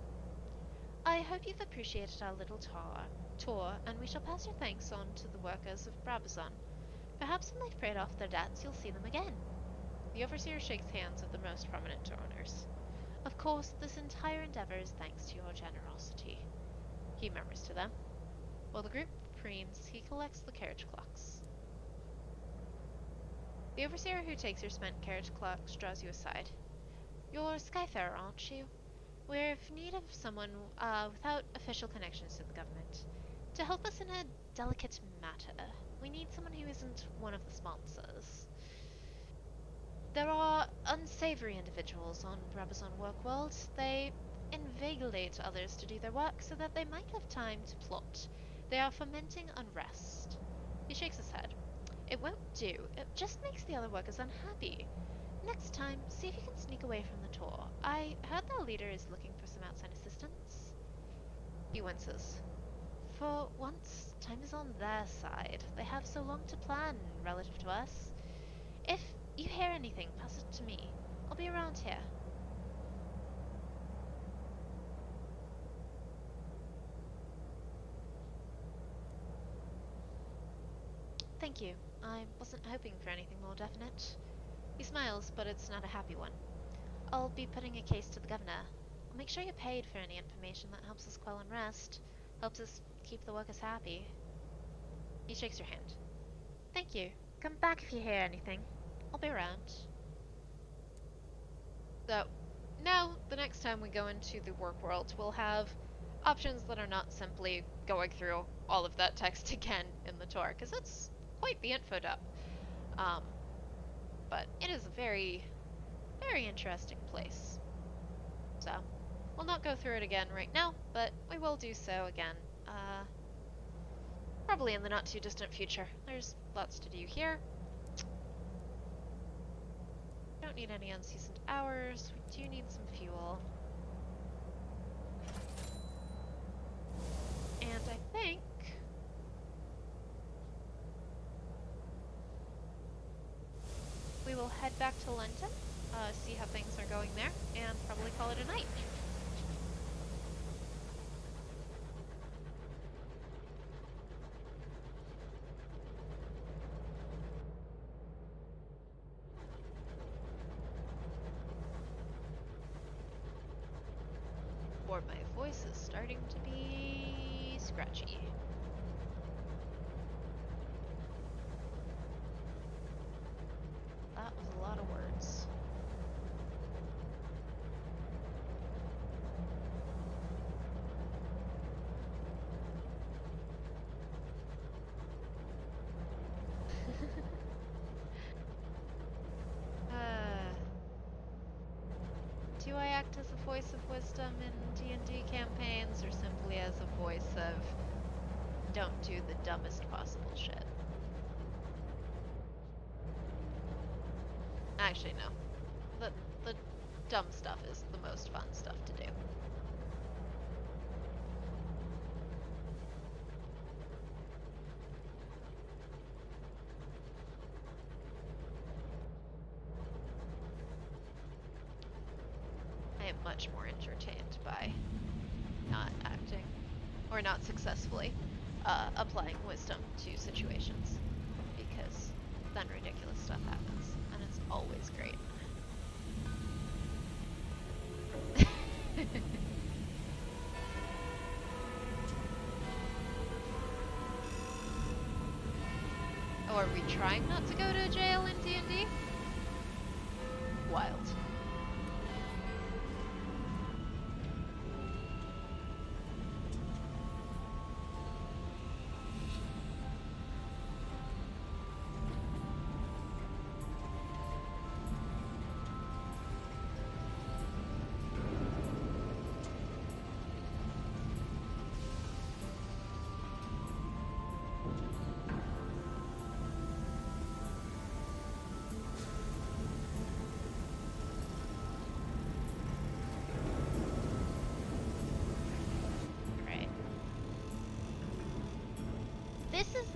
I hope you've appreciated our little tour, and we shall pass your thanks on to the workers of Brabazon. Perhaps when they've paid off their debts, you'll see them again. The overseer shakes hands with the most prominent donors. Of course, this entire endeavor is thanks to your generosity, he murmurs to them. While the group preens, he collects the carriage clocks. The overseer who takes your spent carriage clocks draws you aside. You're Skyfarer, aren't you? We're in need of someone without official connections to the government to help us in a delicate matter. We need someone who isn't one of the sponsors. There are unsavory individuals on Brabazon Workworld. They inveiglate others to do their work so that they might have time to plot. They are fomenting unrest. He shakes his head. It won't do. It just makes the other workers unhappy. Next time, see if you can sneak away from the tour. I heard their leader is looking for some outside assistance. He winces. For once, time is on their side. They have so long to plan relative to us. If you hear anything, pass it to me. I'll be around here. Thank you. I wasn't hoping for anything more definite. He smiles, but it's not a happy one. I'll be putting a case to the governor. I'll make sure you're paid for any information that helps us quell unrest, helps us keep the workers happy. He shakes your hand. Thank you. Come back if you hear anything. I'll be around. So, now, the next time we go into the work world, we'll have options that are not simply going through all of that text again in the tour, because it's quite the info dump. But it is a very, very interesting place. So, we'll not go through it again right now, but we will do so again, probably in the not too distant future. There's lots to do here. Don't need any unseasoned hours. We do need some fuel. And I think we will head back to London, see how things are going there, and probably call it a night. Or my voice is starting to be scratchy. That was a lot of words. Do I act as a voice of wisdom in D&D campaigns, or simply as a voice of don't do the dumbest possible shit? Actually, no. The dumb stuff is the most fun stuff to do. I am much more entertained by not acting, or not successfully applying wisdom to situations, because then ridiculous stuff happens, and it's always great. Oh, are we trying not to go to jail in D&D? Wild.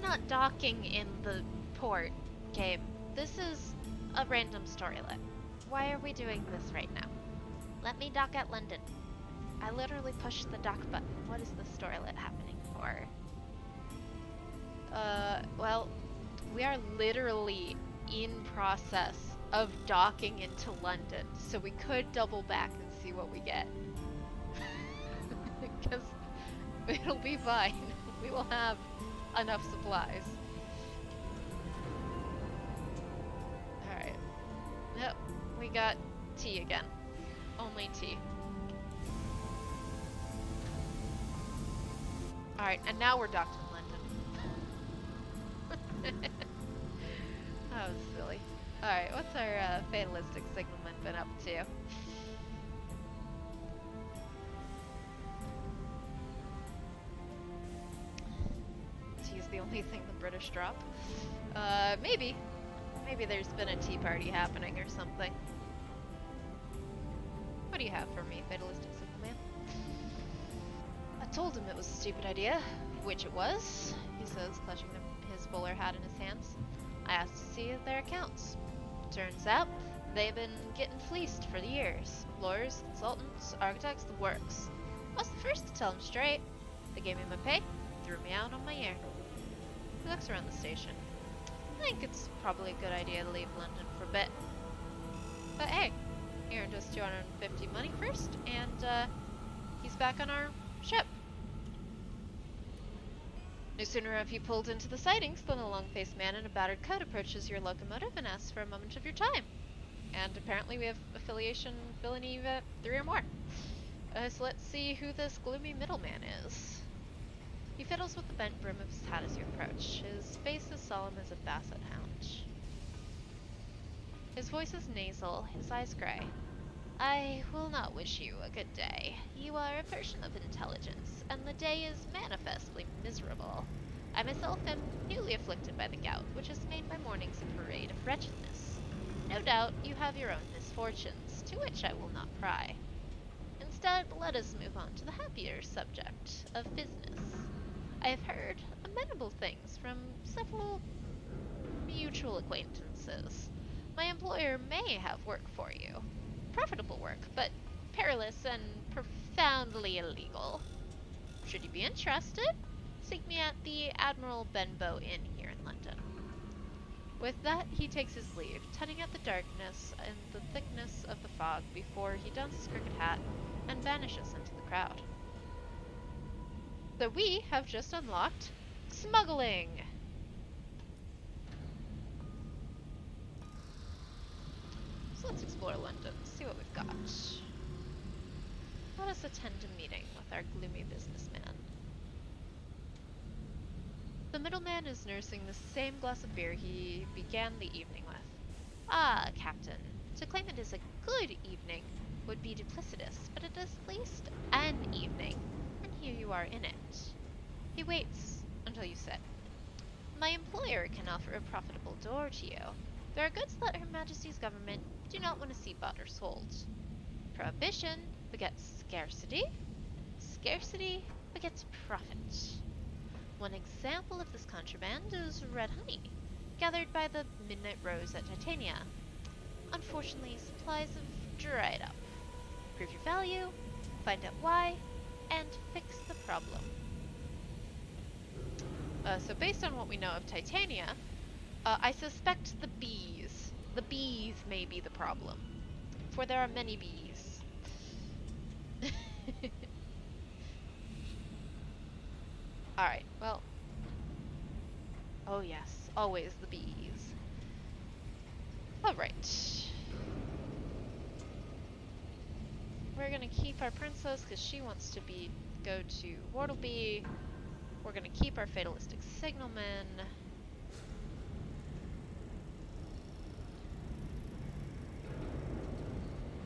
not docking in the port, game. This is a random storylet. Why are we doing this right now? Let me dock at London. I literally pushed the dock button. What is this storylet happening for? Well, we are literally in process of docking into London, so we could double back and see what we get. Because it'll be fine. We will have enough supplies. Alright. Yep, we got tea again. Only tea. Alright, and now we're docked in London. That was silly. Alright, what's our fatalistic signalman been up to? Tea's the only thing the British drop. Maybe. Maybe there's been a tea party happening or something. What do you have for me, fatalistic signalman? I told him it was a stupid idea, which it was, he says, clutching his bowler hat in his hands. I asked to see their accounts. Turns out, they've been getting fleeced for years. Lawyers, consultants, architects, the works. I was the first to tell them straight. They gave me my pay, threw me out on my ear. He looks around the station. I think it's probably a good idea to leave London for a bit. But hey, he earned us 250 money first, and he's back on our ship. No sooner have you pulled into the sidings than a long-faced man in a battered coat approaches your locomotive and asks for a moment of your time. And apparently we have affiliation villainy 3 or more. So let's see who this gloomy middleman is. He fiddles with the bent brim of his hat as you approach. His face is solemn as a basset hound. His voice is nasal, his eyes grey. I will not wish you a good day. You are a person of intelligence, and the day is manifestly miserable. I myself am newly afflicted by the gout, which has made my mornings a parade of wretchedness. No doubt you have your own misfortunes, to which I will not pry. Instead, let us move on to the happier subject of business. I have heard amenable things from several mutual acquaintances. My employer may have work for you. Profitable work, but perilous and profoundly illegal. Should you be interested, seek me at the Admiral Benbow Inn here in London. With that, he takes his leave, tutting at the darkness and the thickness of the fog before he dons his cricket hat and vanishes into the crowd. So we have just unlocked smuggling! So let's explore London, see what we've got. Let us attend a meeting with our gloomy businessman. The middleman is nursing the same glass of beer he began the evening with. Ah, Captain, to claim it is a good evening would be duplicitous, but it is at least an evening, and here you are in it. He waits until you sit. My employer can offer a profitable door to you. There are goods that Her Majesty's government do not want to see bought or sold. Prohibition begets scarcity. Scarcity begets profit. One example of this contraband is red honey, gathered by the Midnight Rose at Titania. Unfortunately, supplies have dried up. Prove your value, find out why, and fix the problem. So based on what we know of Titania, I suspect the bees. The bees may be the problem. For there are many bees. Alright, well. Oh yes, always the bees. Alright. We're gonna keep our princess because she wants to go to Wortleby. We're gonna keep our fatalistic signalman.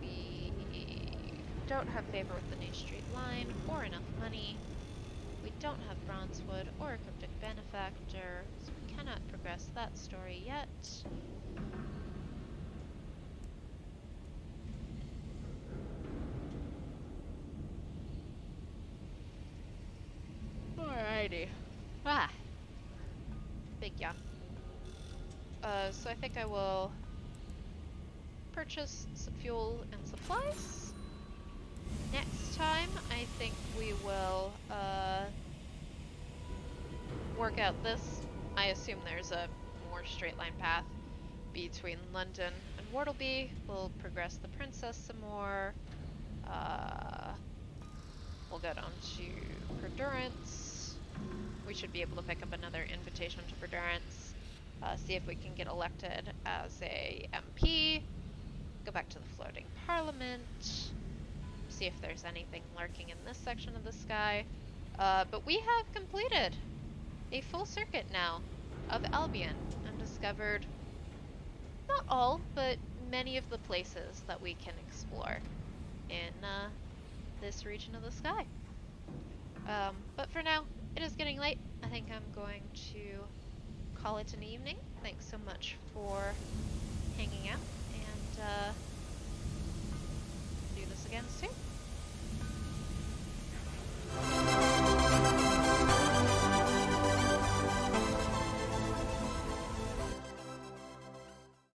We don't have favor with the New Street Line or enough money. We don't have Bronzewood or a cryptic benefactor, so we cannot progress that story yet. Alrighty. Ah. yeah. So I think I will purchase some fuel and supplies. Next time, I think we will work out this. I assume there's a more straight line path between London and Wortleby. We'll progress the princess some more. Uh, we'll go down to Perdurance. We should be able to pick up another invitation to Perdurance. See if we can get elected as a MP. Go back to the floating parliament. See if there's anything lurking in this section of the sky. But we have completed a full circuit now of Albion and discovered not all, but many of the places that we can explore in this region of the sky. But for now, it is getting late. I think I'm going to call it an evening. Thanks so much for hanging out, and do this again soon.